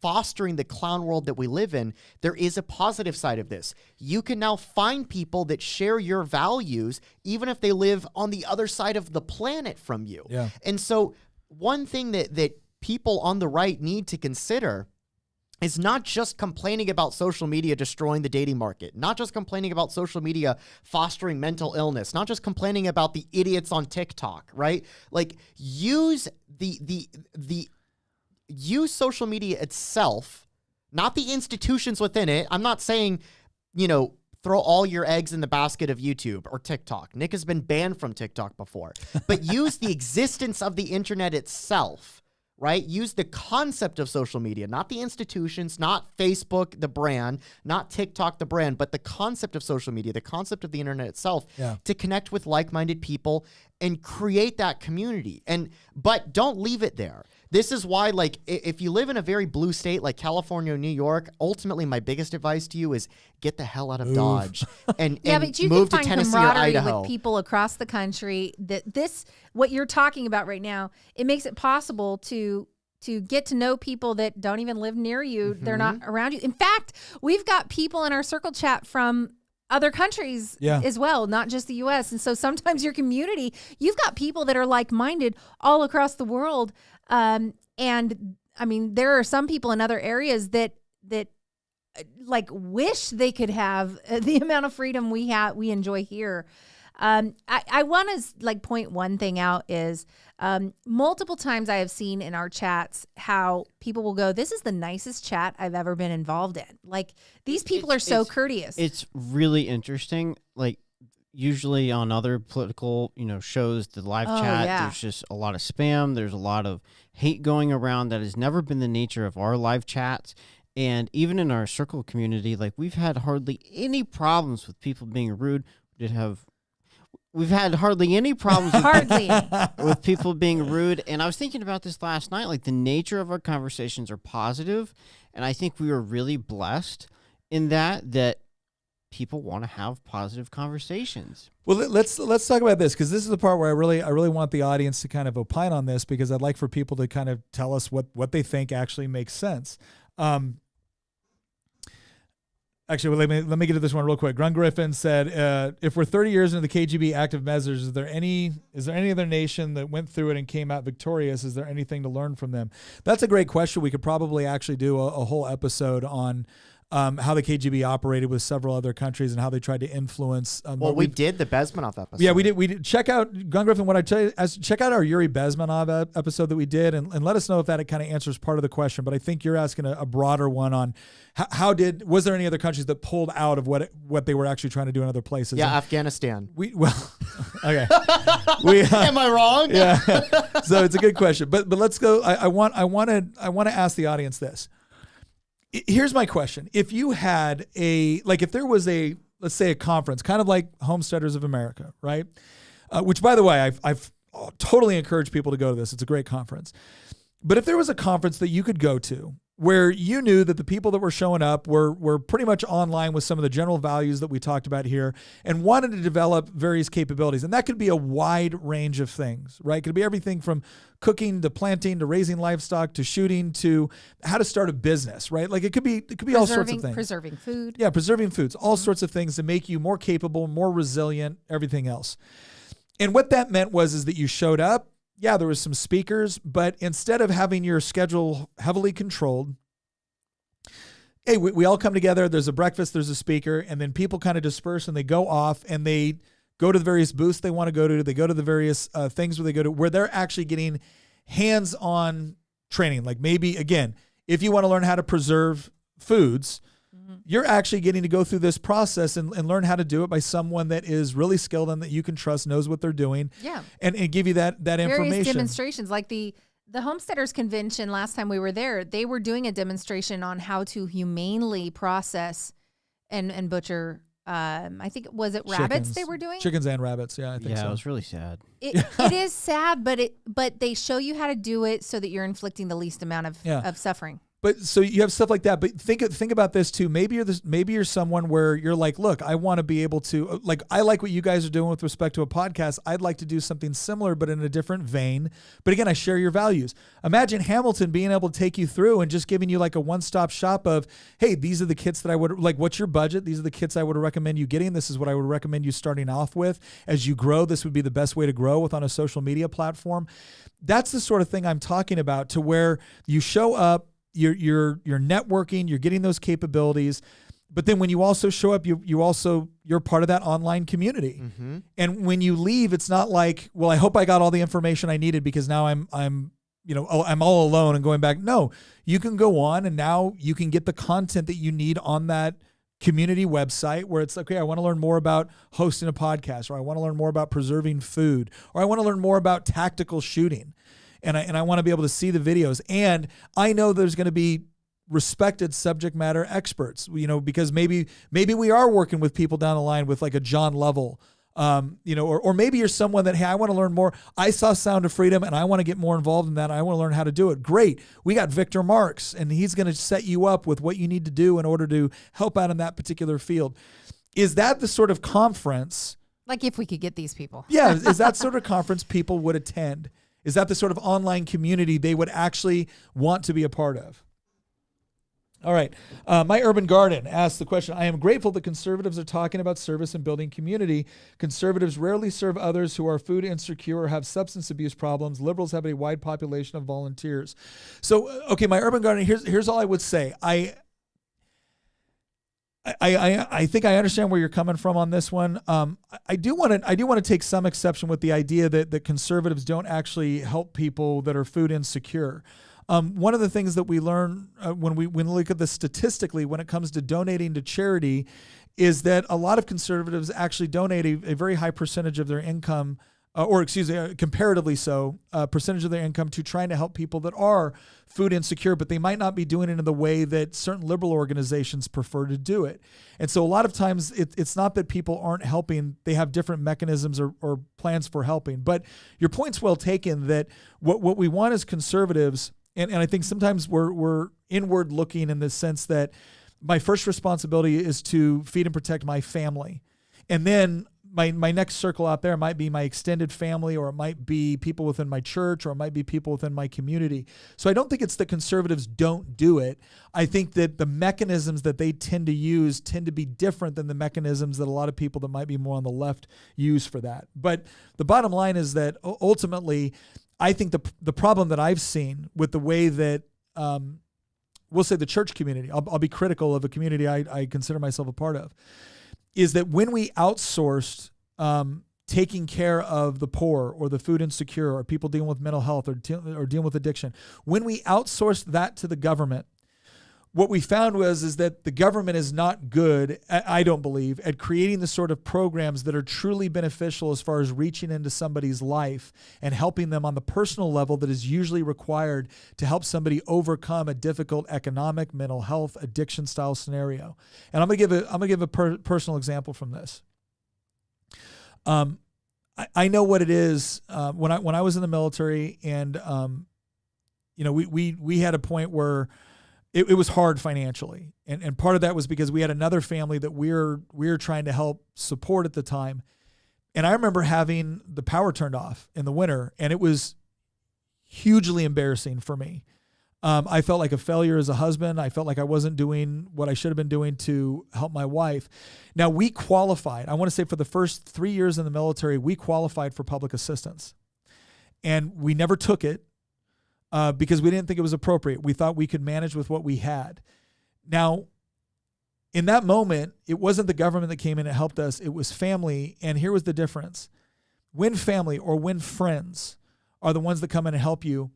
fostering the clown world that we live in, there is a positive side of this. You can now find people that share your values, even if they live on the other side of the planet from you. Yeah. And so one thing that people on the right need to consider is not just complaining about social media destroying the dating market, not just complaining about social media fostering mental illness, not just complaining about the idiots on TikTok, right? Like, use use social media itself, not the institutions within it. I'm not saying, throw all your eggs in the basket of YouTube or TikTok. Nick has been banned from TikTok before, but use the existence of the internet itself. Right? Use the concept of social media, not the institutions, not Facebook, the brand, not TikTok, the brand, but the concept of social media, the concept of the internet itself, to connect with like-minded people and create that community. But don't leave it there. This is why, like, if you live in a very blue state like California or New York, ultimately my biggest advice to you is get the hell out of Dodge and But you move can to find Tennessee or camaraderie Idaho. with people across the country. What you're talking about right now, it makes it possible to get to know people that don't even live near you. Mm-hmm. They're not around you. In fact, we've got people in our circle chat from other countries as well, not just the U.S. And so sometimes your community, you've got people that are like-minded all across the world. And I mean, there are some people in other areas that like wish they could have the amount of freedom we enjoy here. I want to like point one thing out is multiple times I have seen in our chats how people will go, this is the nicest chat I've ever been involved in. Like, these people are so courteous. It's really interesting. Like, usually on other political, shows, the live chat, there's just a lot of spam. There's a lot of hate going around that has never been the nature of our live chats. And even in our circle community, like, we've had hardly any problems with people being rude. We've had hardly any problems with people being rude. And I was thinking about this last night. Like, the nature of our conversations are positive, and I think we were really blessed in that people want to have positive conversations. Well, let's talk about this, because this is the part where I really want the audience to kind of opine on this, because I'd like for people to kind of tell us what they think actually makes sense. Actually, well, let me get to this one real quick. Grun Griffin said, if we're 30 years into the KGB active measures, is there any other nation that went through it and came out victorious? Is there anything to learn from them? That's a great question. We could probably actually do a whole episode on how the KGB operated with several other countries and how they tried to influence. Well, we did the Bezmenov episode. Yeah, we did. We did. Check out Gun Griffin. What I tell you, check out our Yuri Bezmenov episode that we did, and let us know if that kind of answers part of the question. But I think you're asking a broader one on was there any other countries that pulled out of what they were actually trying to do in other places? Yeah, and Afghanistan. Okay. Am I wrong? Yeah. So it's a good question, but let's go. I want to ask the audience this. Here's my question. If you had if there was let's say a conference, kind of like Homesteaders of America, right? Which, by the way, I've totally encouraged people to go to this. It's a great conference. But if there was a conference that you could go to where you knew that the people that were showing up were pretty much online with some of the general values that we talked about here and wanted to develop various capabilities. And that could be a wide range of things, right? It could be everything from cooking to planting to raising livestock to shooting to how to start a business, right? Like it could be all sorts of things. Preserving food. Yeah, preserving foods, all sorts of things to make you more capable, more resilient, everything else. And what that meant is that you showed up. Yeah, there was some speakers, but instead of having your schedule heavily controlled, hey, we all come together, there's a breakfast, there's a speaker, and then people kind of disperse and they go off and they go to the various booths they want to go to. They go to the various things where they're actually getting hands-on training. Like maybe, again, if you want to learn how to preserve foods, you're actually getting to go through this process and learn how to do it by someone that is really skilled and that you can trust, knows what they're doing, and give you that information. Various demonstrations, like the Homesteaders Convention last time we were there, they were doing a demonstration on how to humanely process and butcher. I think was it rabbits chickens. They were doing chickens and rabbits. Yeah, I think so. Yeah, it was really sad. It is sad, but they show you how to do it so that you're inflicting the least amount of suffering. But so you have stuff like that. But think about this too. Maybe you're someone where you're like, look, I want to be able to, like, I like what you guys are doing with respect to a podcast. I'd like to do something similar, but in a different vein. But again, I share your values. Imagine Hamilton being able to take you through and just giving you like a one-stop shop of, hey, these are the kits that I would like. What's your budget? These are the kits I would recommend you getting. This is what I would recommend you starting off with. As you grow, this would be the best way to grow on a social media platform. That's the sort of thing I'm talking about, to where you show up. You're networking, you're getting those capabilities, but then when you also show up, you're part of that online community. Mm-hmm. And when you leave, it's not like, well, I hope I got all the information I needed because now I'm all alone and going back. No, you can go on and now you can get the content that you need on that community website where it's like, okay, I want to learn more about hosting a podcast, or I want to learn more about preserving food, or I want to learn more about tactical shooting. And I want to be able to see the videos. And I know there's going to be respected subject matter experts, because maybe we are working with people down the line with like a John Lovell, or maybe you're someone that, hey, I want to learn more. I saw Sound of Freedom and I want to get more involved in that. I want to learn how to do it. Great. We got Victor Marks, and he's going to set you up with what you need to do in order to help out in that particular field. Is that the sort of conference? Like if we could get these people. Yeah. Is that sort of conference people would attend? Is that the sort of online community they would actually want to be a part of? All right. My Urban Garden asked the question, I am grateful that conservatives are talking about service and building community. Conservatives rarely serve others who are food insecure or have substance abuse problems. Liberals have a wide population of volunteers. So, okay, my Urban Garden, here's all I would say. I think I understand where you're coming from on this one. I do want to take some exception with the idea that conservatives don't actually help people that are food insecure. One of the things that we learn when we look at this statistically when it comes to donating to charity is that a lot of conservatives actually donate a very high percentage of their income, comparatively so, percentage of their income to trying to help people that are food insecure, but they might not be doing it in the way that certain liberal organizations prefer to do it. And so a lot of times it's not that people aren't helping, they have different mechanisms or plans for helping. But your point's well taken that what we want as conservatives, and I think sometimes we're inward looking in the sense that my first responsibility is to feed and protect my family. And then my next circle out there might be my extended family, or it might be people within my church, or it might be people within my community. So I don't think it's that conservatives don't do it. I think that the mechanisms that they tend to use tend to be different than the mechanisms that a lot of people that might be more on the left use for that. But the bottom line is that ultimately, I think the problem that I've seen with the way that we'll say the church community, I'll be critical of a community I consider myself a part of, is that when we outsourced taking care of the poor or the food insecure or people dealing with mental health or dealing with addiction, when we outsourced that to the government, what we found is that the government is not good, I don't believe, at creating the sort of programs that are truly beneficial as far as reaching into somebody's life and helping them on the personal level that is usually required to help somebody overcome a difficult economic, mental health, addiction style scenario. And I'm gonna give a personal example from this. I know what it is when I was in the military, and we had a point where it was hard financially, and part of that was because we had another family that we were trying to help support at the time, and I remember having the power turned off in the winter, and it was hugely embarrassing for me. I felt like a failure as a husband. I felt like I wasn't doing what I should have been doing to help my wife. Now, we qualified. I want to say for the first 3 years in the military, we qualified for public assistance, and we never took it. Because we didn't think it was appropriate. We thought we could manage with what we had. Now, in that moment, it wasn't the government that came in and helped us. It was family. And here was the difference. When family or when friends are the ones that come in and help you,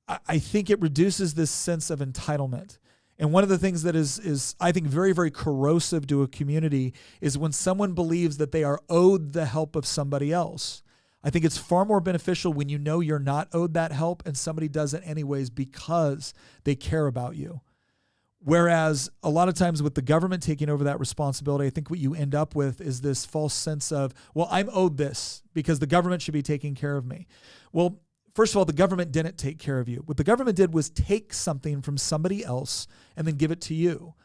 I think it reduces this sense of entitlement. And one of the things that is I think, very, very corrosive to a community is when someone believes that they are owed the help of somebody else. I think it's far more beneficial when you know you're not owed that help and somebody does it anyways because they care about you. Whereas a lot of times with the government taking over that responsibility, I think what you end up with is this false sense of, well, I'm owed this because the government should be taking care of me. Well, first of all, the government didn't take care of you. What the government did was take something from somebody else and then give it to you.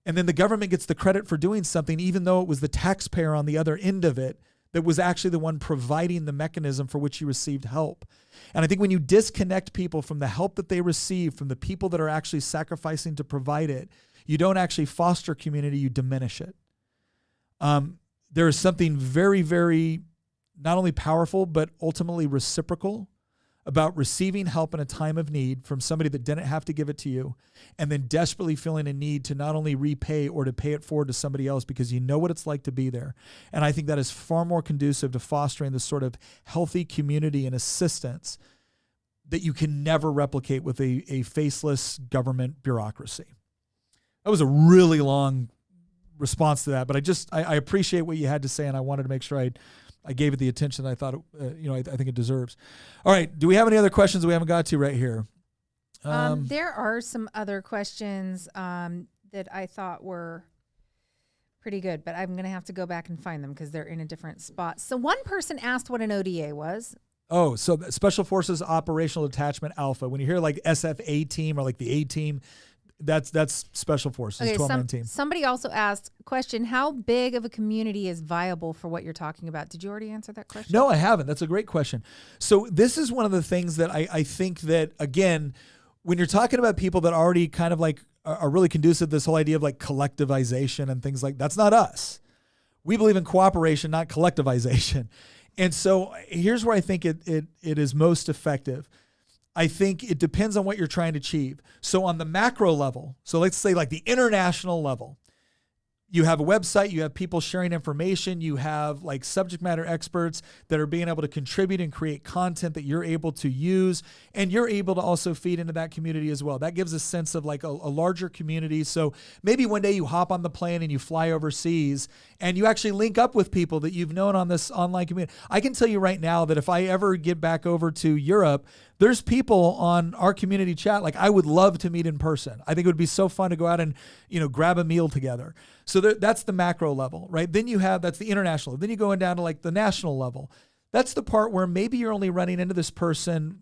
And then the government gets the credit for doing something, even though it was the taxpayer on the other end of it that was actually the one providing the mechanism for which you received help. And I think when you disconnect people from the help that they receive, from the people that are actually sacrificing to provide it, you don't actually foster community, you diminish it. There is something very, very not only powerful, but ultimately reciprocal about receiving help in a time of need from somebody that didn't have to give it to you, and then desperately feeling a need to not only repay or to pay it forward to somebody else because you know what it's like to be there. And I think that is far more conducive to fostering this sort of healthy community and assistance that you can never replicate with a faceless government bureaucracy. That was a really long response to that, but I appreciate what you had to say, and I wanted to make sure I gave it the attention I thought I think it deserves. All right. Do we have any other questions we haven't got to right here? There are some other questions that I thought were pretty good, but I'm going to have to go back and find them because they're in a different spot. So one person asked what an ODA was. Oh, so Special Forces Operational Detachment Alpha. When you hear like SFA team or like the A team, that's Special Forces, 12-man team. Somebody also asked, question, how big of a community is viable for what you're talking about? Did you already answer that question? No, I haven't. That's a great question. So this is one of the things that I think that, again, when you're talking about people that already kind of like are really conducive to this whole idea of like collectivization and things like that's not us. We believe in cooperation, not collectivization. And so here's where I think it is most effective. I think it depends on what you're trying to achieve. So on the macro level, so let's say like the international level, you have a website, you have people sharing information, you have like subject matter experts that are being able to contribute and create content that you're able to use, and you're able to also feed into that community as well. That gives a sense of like a larger community. So maybe one day you hop on the plane and you fly overseas and you actually link up with people that you've known on this online community. I can tell you right now that if I ever get back over to Europe, there's people on our community chat like I would love to meet in person. I think it would be so fun to go out and, grab a meal together. So that's the macro level, right? Then that's the international. Then you go down to like the national level. That's the part where maybe you're only running into this person,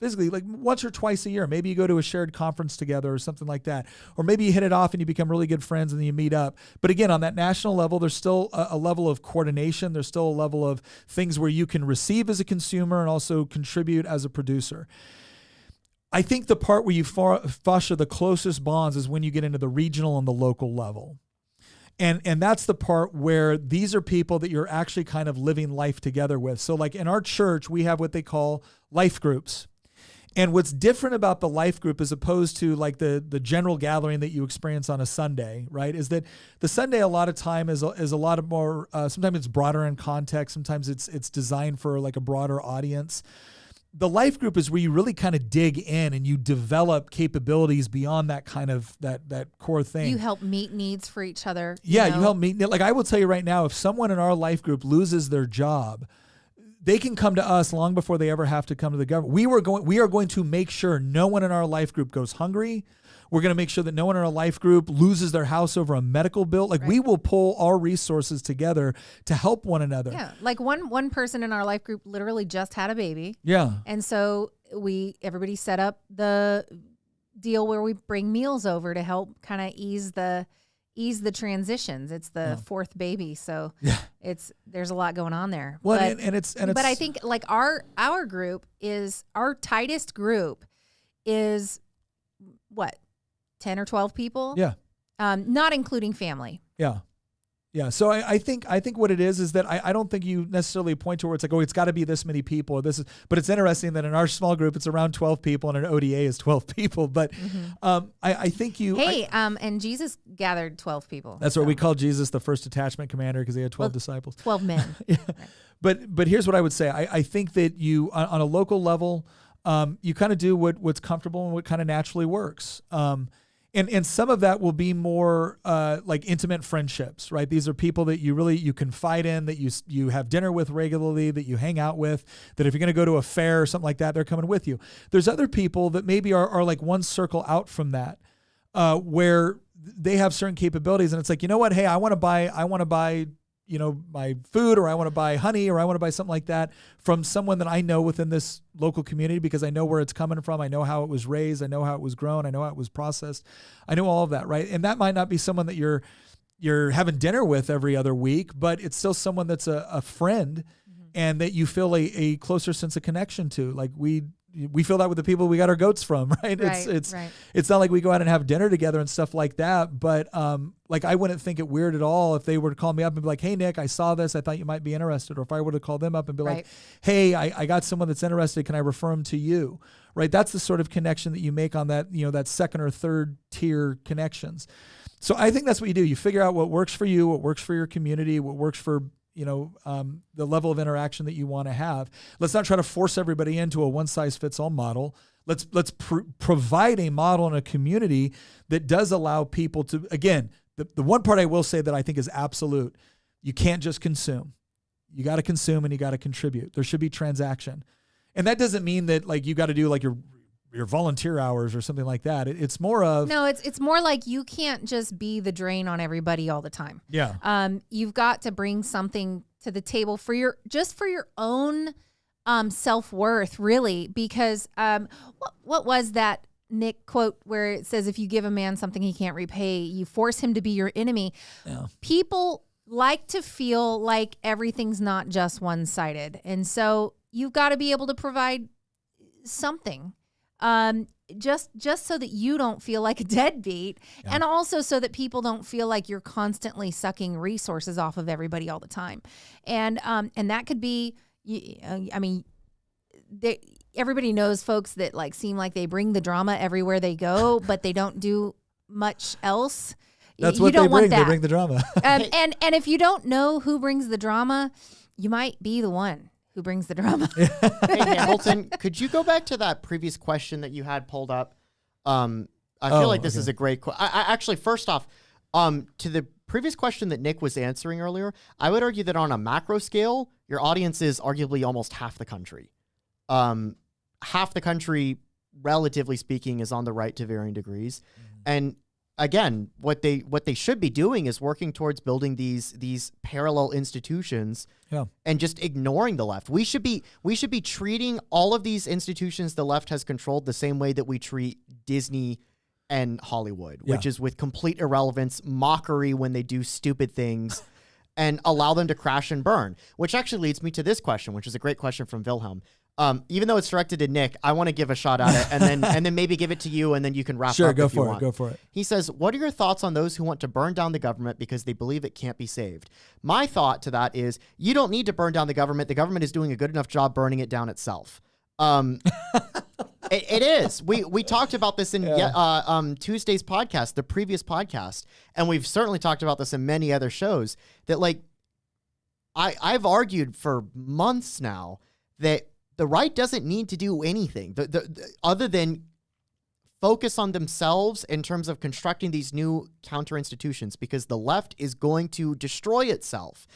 physically like once or twice a year. Maybe you go to a shared conference together or something like that. Or maybe you hit it off and you become really good friends and then you meet up. But again, on that national level, there's still a level of coordination. There's still a level of things where you can receive as a consumer and also contribute as a producer. I think the part where you foster the closest bonds is when you get into the regional and the local level. And that's the part where these are people that you're actually kind of living life together with. So like in our church, we have what they call life groups. And what's different about the life group as opposed to like the general gathering that you experience on a Sunday, right, is that the Sunday a lot of time is a lot of more, sometimes it's broader in context, sometimes it's designed for like a broader audience. The life group is where you really kind of dig in and you develop capabilities beyond that kind of that core thing. You help meet needs for each other. You help meet. Like I will tell you right now, if someone in our life group loses their job, they can come to us long before they ever have to come to the government. We are going to make sure no one in our life group goes hungry. We're going to make sure that no one in our life group loses their house over a medical bill. Like we will pull our resources together to help one another. Yeah. Like one person in our life group literally just had a baby. Yeah. And so everybody set up the deal where we bring meals over to help kind of ease the transitions. It's the fourth baby, so there's a lot going on there. Well, but I think like our group is our tightest group is what, 10 or 12 people? Yeah. Not including family. Yeah. Yeah. So I think what it is that I don't think you necessarily point to where it's like, oh, it's got to be this many people or but it's interesting that in our small group, it's around 12 people and an ODA is 12 people. But I think and Jesus gathered 12 people. That's what we call Jesus the first detachment commander because he had 12 disciples. 12 men. Yeah. Right. But here's what I would say. I think that you, on a local level, you kind of do what's comfortable and what kind of naturally works. And some of that will be more like intimate friendships, right? These are people that you confide in, that you have dinner with regularly, that you hang out with, that if you're going to go to a fair or something like that, they're coming with you. There's other people that maybe are like one circle out from that, where they have certain capabilities, and it's like, you know what? Hey, I want to buy, my food, or I want to buy honey, or I want to buy something like that from someone that I know within this local community because I know where it's coming from. I know how it was raised. I know how it was grown. I know how it was processed. I know all of that, right? And that might not be someone that you're having dinner with every other week, but it's still someone that's a friend and that you feel a closer sense of connection to. Like we feel that with the people we got our goats from, right? It's not like we go out and have dinner together and stuff like that. But like I wouldn't think it weird at all if they were to call me up and be like, hey, Nick, I saw this. I thought you might be interested. Or if I were to call them up and be like, hey, I got someone that's interested. Can I refer them to you? Right? That's the sort of connection that you make on that, that second or third tier connections. So I think that's what you do. You figure out what works for you, what works for your community, what works for the level of interaction that you want to have. Let's not try to force everybody into a one-size-fits-all model. Let's provide a model in a community that does allow people to, again, the one part I will say that I think is absolute, you can't just consume. You got to consume and you got to contribute. There should be transaction. And that doesn't mean that like you got to do like your volunteer hours or something like that. It's more of... No, it's more like you can't just be the drain on everybody all the time. Yeah. You've got to bring something to the table for your own self-worth, really, because what was that Nick quote where it says, if you give a man something he can't repay, you force him to be your enemy. Yeah. People like to feel like everything's not just one-sided. And so you've got to be able to provide something. Just so that you don't feel like a deadbeat, and also so that people don't feel like you're constantly sucking resources off of everybody all the time. And that could be, everybody knows folks that like seem like they bring the drama everywhere they go, but they don't do much else. That's what they bring. They bring the drama. And if you don't know who brings the drama, you might be the one who brings the drama. Hey, Hamilton, could you go back to that previous question that you had pulled up? I feel like this is a great question. Actually, first off, to the previous question that Nick was answering earlier, I would argue that on a macro scale, your audience is arguably almost half the country. Half the country, relatively speaking, is on the right to varying degrees. And again, what they should be doing is working towards building these parallel institutions and just ignoring the left. We should be treating all of these institutions the left has controlled the same way that we treat Disney and Hollywood, which is with complete irrelevance, mockery when they do stupid things, and allow them to crash and burn. Which actually leads me to this question, which is a great question from Wilhelm. Even though it's directed to Nick, I want to give a shot at it and then maybe give it to you and then you can wrap up. Sure, go for it. He says, what are your thoughts on those who want to burn down the government because they believe it can't be saved? My thought to that is you don't need to burn down the government. The government is doing a good enough job burning it down itself. And It is. We talked about this in Tuesday's podcast, the previous podcast, and we've certainly talked about this in many other shows. That like, I've argued for months now that the right doesn't need to do anything other than focus on themselves in terms of constructing these new counter institutions, because the left is going to destroy itself.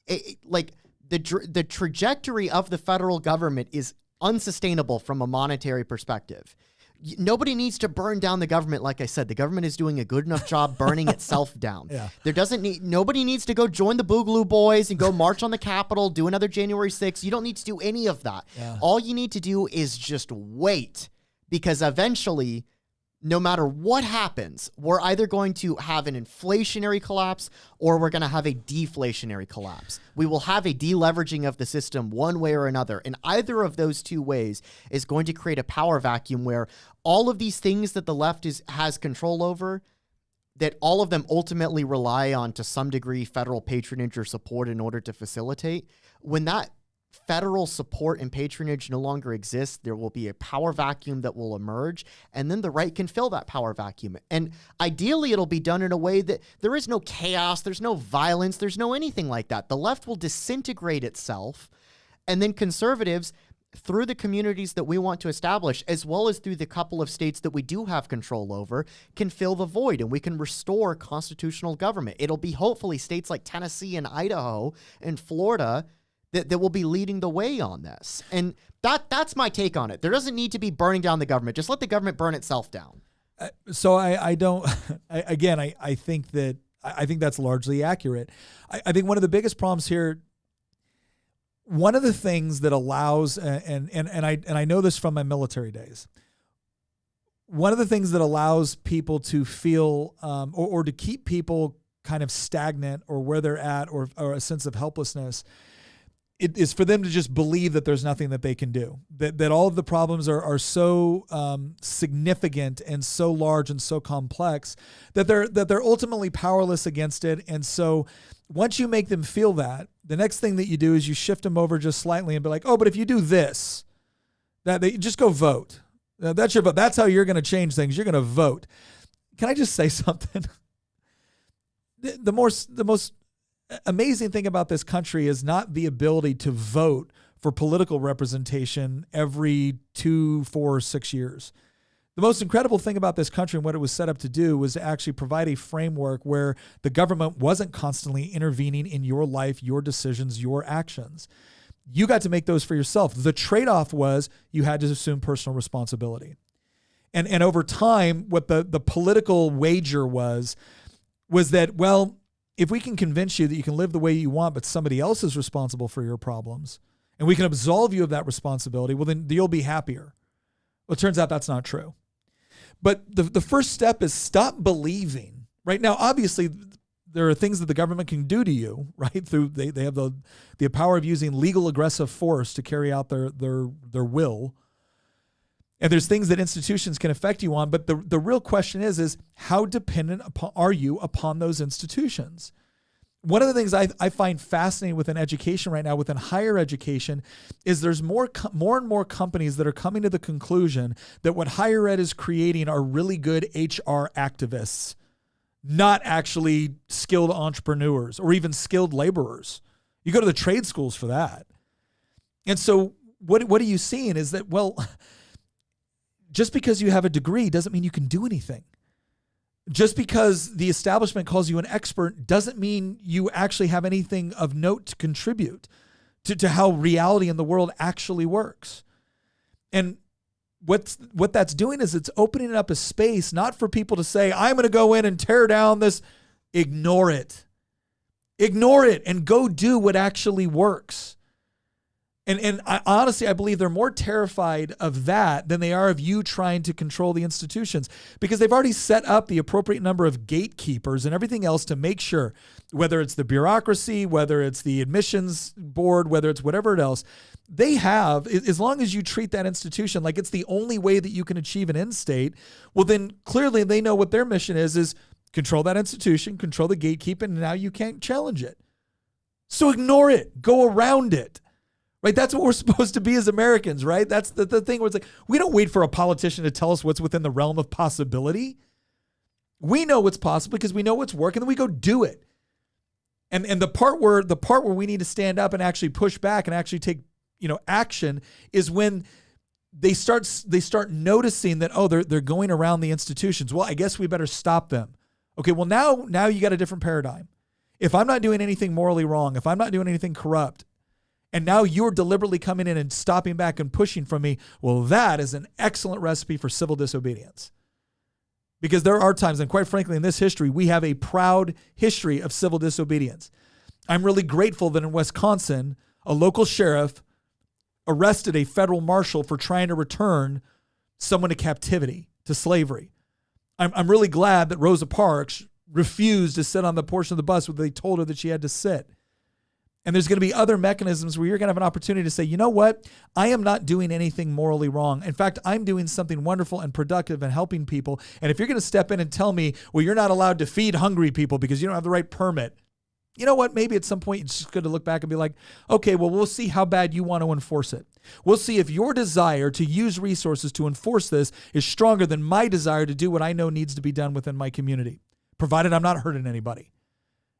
The trajectory of the federal government is unsustainable from a monetary perspective. Nobody needs to burn down the government. Like I said, the government is doing a good enough job burning itself down. Yeah. Nobody needs to go join the Boogaloo Boys and go march on the Capitol, do another January 6th. You don't need to do any of that. Yeah. All you need to do is just wait, because eventually, no matter what happens, we're either going to have an inflationary collapse or we're going to have a deflationary collapse. We will have a deleveraging of the system one way or another. And either of those two ways is going to create a power vacuum where all of these things that the left has control over, that all of them ultimately rely on, to some degree, federal patronage or support in order to facilitate. When that federal support and patronage no longer exists, there will be a power vacuum that will emerge, and then the right can fill that power vacuum. And ideally, it'll be done in a way that there is no chaos, there's no violence, there's no anything like that. The left will disintegrate itself, and then conservatives, through the communities that we want to establish, as well as through the couple of states that we do have control over, can fill the void, and we can restore constitutional government. It'll be hopefully states like Tennessee and Idaho and Florida that will be leading the way on this. And that's my take on it. There doesn't need to be burning down the government. Just let the government burn itself down. So I don't, I think that's largely accurate. I think one of the biggest problems here, one of the things that allows, and I know this from my military days, one of the things that allows people to feel, or to keep people kind of stagnant or where they're at, or a sense of helplessness, it is for them to just believe that there's nothing that they can do, that all of the problems are so significant and so large and so complex that they're ultimately powerless against it. And so once you make them feel that, the next thing that you do is you shift them over just slightly and be like, oh, but if you do this, that they just go vote. That's your vote. That's how you're going to change things. You're going to vote. Can I just say something? The most amazing thing about this country is not the ability to vote for political representation every 2, 4, 6 years. The most incredible thing about this country and what it was set up to do was to actually provide a framework where the government wasn't constantly intervening in your life, your decisions, your actions. You got to make those for yourself. The trade-off was you had to assume personal responsibility. And over time, what the political wager was that, well, if we can convince you that you can live the way you want, but somebody else is responsible for your problems, and we can absolve you of that responsibility, well, then you'll be happier. Well, it turns out that's not true. But the first step is stop believing. Right now, obviously, there are things that the government can do to you, right? They have the power of using legal aggressive force to carry out their will. And there's things that institutions can affect you on, but the real question is how dependent are you upon those institutions? One of the things I find fascinating within education right now, within higher education, is there's more and more companies that are coming to the conclusion that what higher ed is creating are really good HR activists, not actually skilled entrepreneurs or even skilled laborers. You go to the trade schools for that. And so what are you seeing is that, well, just because you have a degree doesn't mean you can do anything. Just because the establishment calls you an expert doesn't mean you actually have anything of note to contribute to how reality in the world actually works. And what that's doing is it's opening up a space not for people to say, I'm going to go in and tear down this. Ignore it. Ignore it and go do what actually works. And I honestly, I believe they're more terrified of that than they are of you trying to control the institutions, because they've already set up the appropriate number of gatekeepers and everything else to make sure, whether it's the bureaucracy, whether it's the admissions board, whether it's whatever else, they have, as long as you treat that institution like it's the only way that you can achieve an end state, well, then clearly they know what their mission is control that institution, control the gatekeeping, and now you can't challenge it. So ignore it. Go around it. right? That's what we're supposed to be as Americans, right? That's the thing where it's like, we don't wait for a politician to tell us what's within the realm of possibility. We know what's possible because we know what's working, and then we go do it. And the part where we need to stand up and actually push back and actually take, action is when they start noticing that, oh, they're going around the institutions. Well, I guess we better stop them. Okay, well now you got a different paradigm. If I'm not doing anything morally wrong, if I'm not doing anything corrupt, and now you're deliberately coming in and stopping back and pushing from me, well, that is an excellent recipe for civil disobedience. Because there are times, and quite frankly, in this history, we have a proud history of civil disobedience. I'm really grateful that in Wisconsin, a local sheriff arrested a federal marshal for trying to return someone to captivity, to slavery. I'm really glad that Rosa Parks refused to sit on the portion of the bus where they told her that she had to sit. And there's going to be other mechanisms where you're going to have an opportunity to say, you know what? I am not doing anything morally wrong. In fact, I'm doing something wonderful and productive and helping people. And if you're going to step in and tell me, well, you're not allowed to feed hungry people because you don't have the right permit, you know what? Maybe at some point it's just good to look back and be like, okay, well, we'll see how bad you want to enforce it. We'll see if your desire to use resources to enforce this is stronger than my desire to do what I know needs to be done within my community, provided I'm not hurting anybody.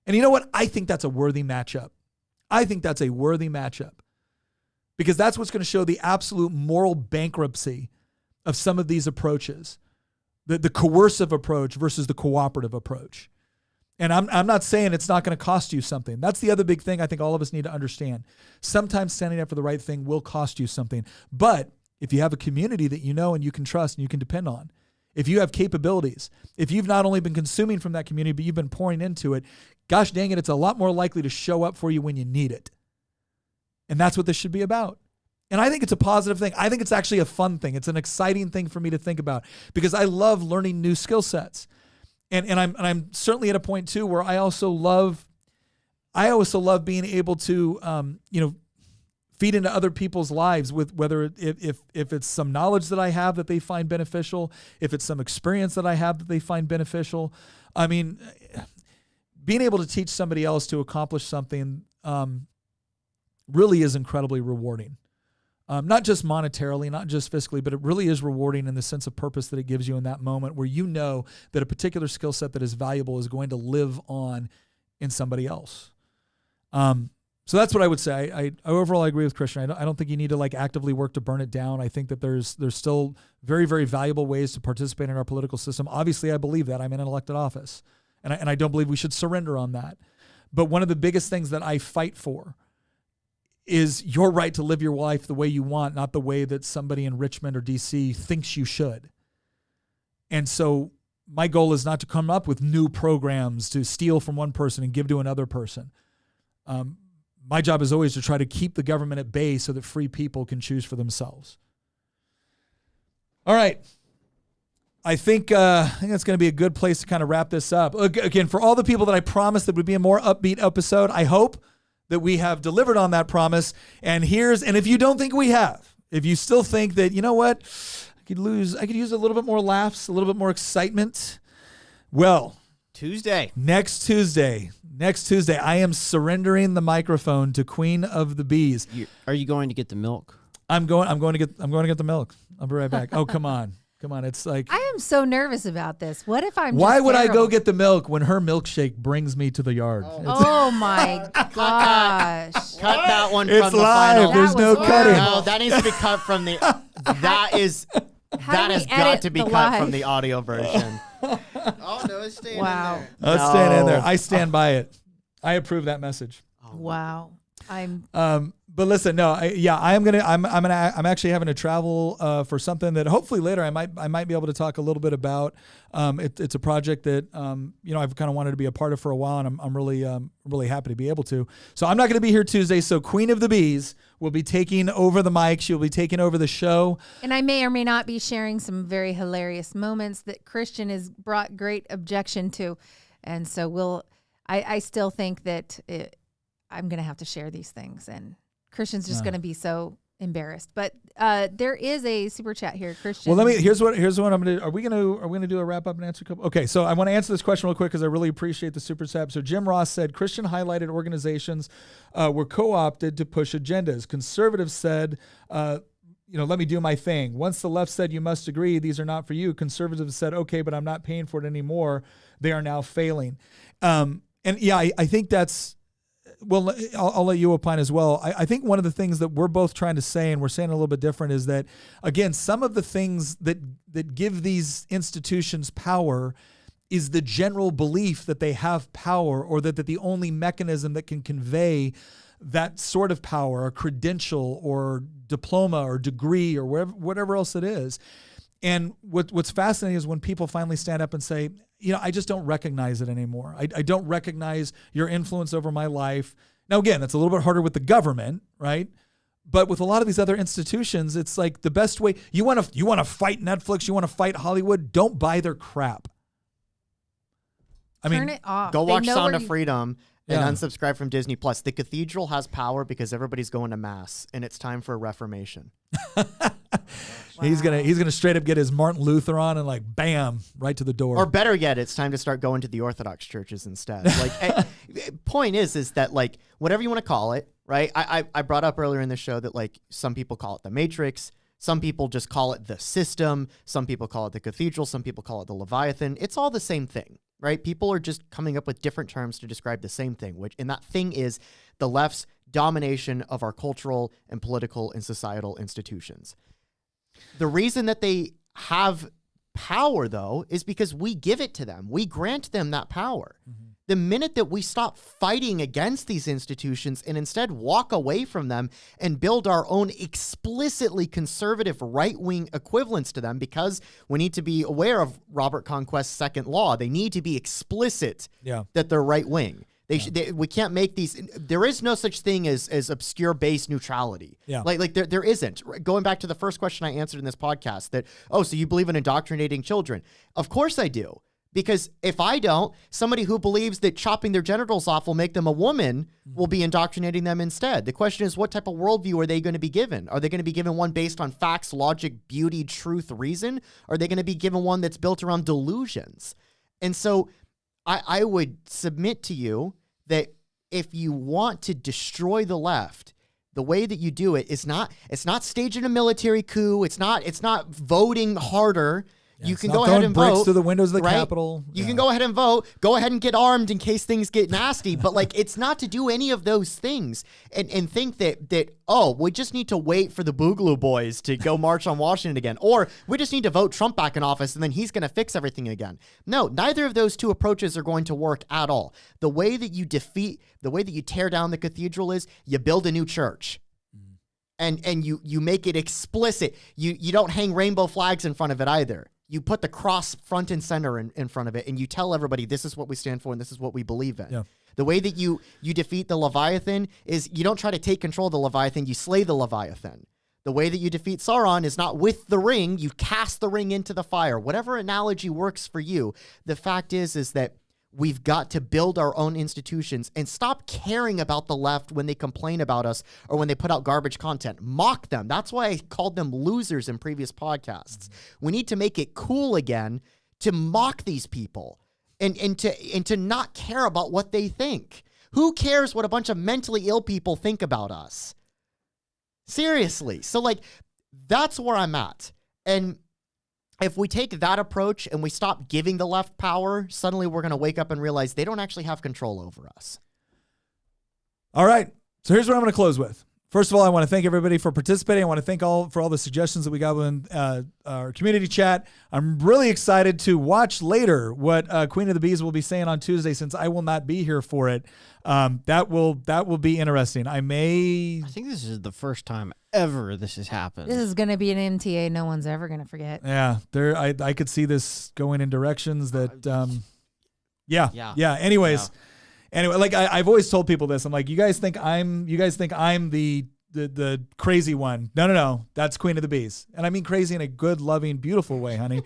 And you know what? I think that's a worthy matchup. I think that's a worthy matchup because that's what's going to show the absolute moral bankruptcy of some of these approaches, the coercive approach versus the cooperative approach. And I'm not saying it's not going to cost you something. That's the other big thing I think all of us need to understand. Sometimes standing up for the right thing will cost you something. But if you have a community that you know and you can trust and you can depend on, if you have capabilities, if you've not only been consuming from that community, but you've been pouring into it, gosh dang it, it's a lot more likely to show up for you when you need it. And that's what this should be about. And I think it's a positive thing. I think it's actually a fun thing. It's an exciting thing for me to think about because I love learning new skill sets. And I'm certainly at a point too where I also love being able to feed into other people's lives with whether if it's some knowledge that I have that they find beneficial, if it's some experience that I have that they find beneficial. I mean, being able to teach somebody else to accomplish something really is incredibly rewarding. Not just monetarily, not just fiscally, but it really is rewarding in the sense of purpose that it gives you in that moment where you know that a particular skill set that is valuable is going to live on in somebody else. So that's what I would say. I overall agree with Christian. I don't think you need to actively work to burn it down. I think that there's still very, very valuable ways to participate in our political system. Obviously, I believe that. I'm in an elected office, and I don't believe we should surrender on that. But one of the biggest things that I fight for is your right to live your life the way you want, not the way that somebody in Richmond or DC thinks you should. And so my goal is not to come up with new programs to steal from one person and give to another person. My job is always to try to keep the government at bay so that free people can choose for themselves. All right. I think that's going to be a good place to kind of wrap this up. Again, for all the people that I promised that would be a more upbeat episode, I hope that we have delivered on that promise. And if you don't think we have, if you still think that, you know what, I could use a little bit more laughs, a little bit more excitement. Well, next Tuesday, I am surrendering the microphone to Queen of the Bees. Are you going to get the milk? I'm going to get the milk. I'll be right back. Oh, come on. It's like I am so nervous about this. What if I'm why just would terrible? I go get the milk when her milkshake brings me to the yard? Oh my gosh. Cut that one It's from the live. final. There's no cutting. No, that needs to be cut from the. That has got to be cut from the audio version. Oh no, it's staying Wow. in there. Let's stand in there. I stand by it. I approve that message. Wow. I'm But listen, no, I'm actually having to travel for something that hopefully later I might be able to talk a little bit about. It's a project that I've kind of wanted to be a part of for a while, and I'm really happy to be able to. So I'm not going to be here Tuesday. So Queen of the Bees will be taking over the mic. She'll be taking over the show, and I may or may not be sharing some very hilarious moments that Christian has brought great objection to, and so I still think that I'm going to have to share these things, and Christian's just going to be so embarrassed. But there is a super chat here, Christian. Well, here's what I'm gonna do. Are we gonna do a wrap up and answer a couple? Okay, so I want to answer this question real quick because I really appreciate the super chat. So Jim Ross said Christian highlighted organizations were co-opted to push agendas. Conservatives said, let me do my thing. Once the left said you must agree, these are not for you. Conservatives said, okay, but I'm not paying for it anymore. They are now failing. I think that's. Well, I'll let you opine as well. I think one of the things that we're both trying to say, and we're saying a little bit different, is that, again, some of the things that give these institutions power is the general belief that they have power, or that the only mechanism that can convey that sort of power, a credential or diploma or degree or whatever else it is. And what's fascinating is when people finally stand up and say, I just don't recognize it anymore. I don't recognize your influence over my life. Now, again, it's a little bit harder with the government, right? But with a lot of these other institutions, it's like the best way. You want to fight Netflix, you want to fight Hollywood, don't buy their crap. Turn it off. Go watch Sound of Freedom and unsubscribe from Disney Plus. The cathedral has power because everybody's going to mass, and it's time for a reformation. Wow. He's gonna straight up get his Martin Luther on and like bam, right to the door. Or better yet, it's time to start going to the Orthodox churches instead. Like, point is that like whatever you want to call it, right? I brought up earlier in the show that like some people call it the Matrix, some people just call it the system, some people call it the cathedral, some people call it the Leviathan. It's all the same thing, right? People are just coming up with different terms to describe the same thing, and that thing is the left's domination of our cultural and political and societal institutions. The reason that they have power, though, is because we give it to them. We grant them that power. Mm-hmm. The minute that we stop fighting against these institutions and instead walk away from them and build our own explicitly conservative right-wing equivalents to them, because we need to be aware of Robert Conquest's second law. They need to be explicit that they're right-wing. We can't make these. There is no such thing as obscure base neutrality. Yeah. Like there isn't. Going back to the first question I answered in this podcast, that, so you believe in indoctrinating children? Of course I do. Because if I don't, somebody who believes that chopping their genitals off will make them a woman will be indoctrinating them instead. The question is, what type of worldview are they going to be given? Are they going to be given one based on facts, logic, beauty, truth, reason? Or are they going to be given one that's built around delusions? And so I would submit to you that if you want to destroy the left, the way that you do it's not staging a military coup. It's not voting harder. Yeah, you can go ahead and bricks vote through the windows of the right? Capitol. You can go ahead and vote. Go ahead and get armed in case things get nasty. But like, it's not to do any of those things and think that we just need to wait for the Boogaloo Boys to go march on Washington again, or we just need to vote Trump back in office and then he's going to fix everything again. No, neither of those two approaches are going to work at all. The way that you tear down the cathedral is you build a new church. And you make it explicit. You don't hang rainbow flags in front of it either. You put the cross front and center in front of it, and you tell everybody this is what we stand for and this is what we believe in. Yeah. The way that you defeat the Leviathan is you don't try to take control of the Leviathan, you slay the Leviathan. The way that you defeat Sauron is not with the ring, you cast the ring into the fire. Whatever analogy works for you, the fact is that we've got to build our own institutions and stop caring about the left when they complain about us or when they put out garbage content. Mock them. That's why I called them losers in previous podcasts. We need to make it cool again to mock these people and to not care about what they think. Who cares what a bunch of mentally ill people think about us? Seriously. So like, that's where I'm at. And if we take that approach and we stop giving the left power, suddenly we're going to wake up and realize they don't actually have control over us. All right. So here's what I'm going to close with. First of all, I want to thank everybody for participating. I want to thank for all the suggestions that we got in our community chat. I'm really excited to watch later what Queen of the Bees will be saying on Tuesday, since I will not be here for it. That will be interesting. I think this is the first time ever this has happened. This is going to be an MTA no one's ever going to forget. Yeah, I could see this going in directions that yeah. Anyways. Yeah. Anyway, like I've always told people this. I'm like, you guys think I'm the crazy one. No. That's Queen of the Bees. And I mean crazy in a good, loving, beautiful way, honey.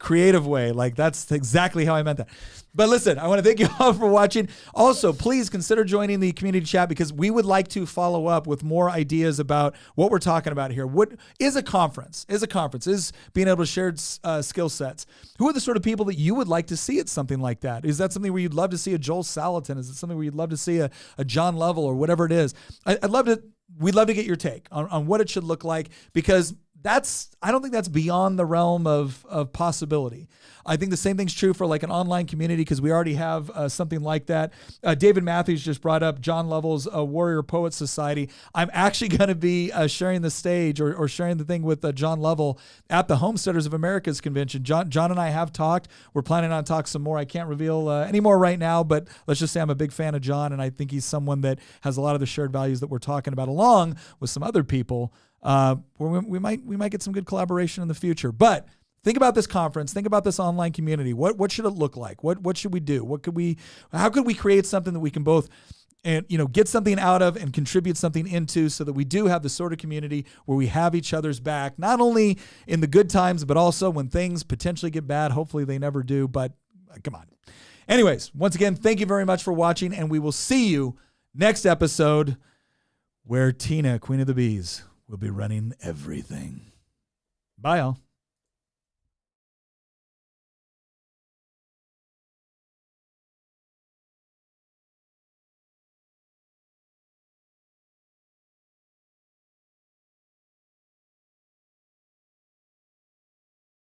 creative way. Like, that's exactly how I meant that. But listen, I want to thank you all for watching. Also, please consider joining the community chat, because we would like to follow up with more ideas about what we're talking about here. What is a conference? Is being able to share skill sets. Who are the sort of people that you would like to see at something like that? Is that something where you'd love to see a Joel Salatin? Is it something where you'd love to see a John Lovell or whatever it is? We'd love to get your take on what it should look like, because I don't think that's beyond the realm of possibility. I think the same thing's true for like an online community, because we already have something like that. David Matthews just brought up John Lovell's Warrior Poets Society. I'm actually going to be sharing the stage or sharing the thing with John Lovell at the Homesteaders of America's convention. John and I have talked. We're planning on talking some more. I can't reveal any more right now, but let's just say I'm a big fan of John, and I think he's someone that has a lot of the shared values that we're talking about, along with some other people. We might get some good collaboration in the future. But think about this conference. Think about this online community. What should it look like? What should we do? How could we create something that we can both get something out of and contribute something into, so that we do have the sort of community where we have each other's back, not only in the good times, but also when things potentially get bad. Hopefully they never do, but come on. Anyways, once again, thank you very much for watching, and we will see you next episode, where Tina, Queen of the Bees, will be running everything. Bye, all.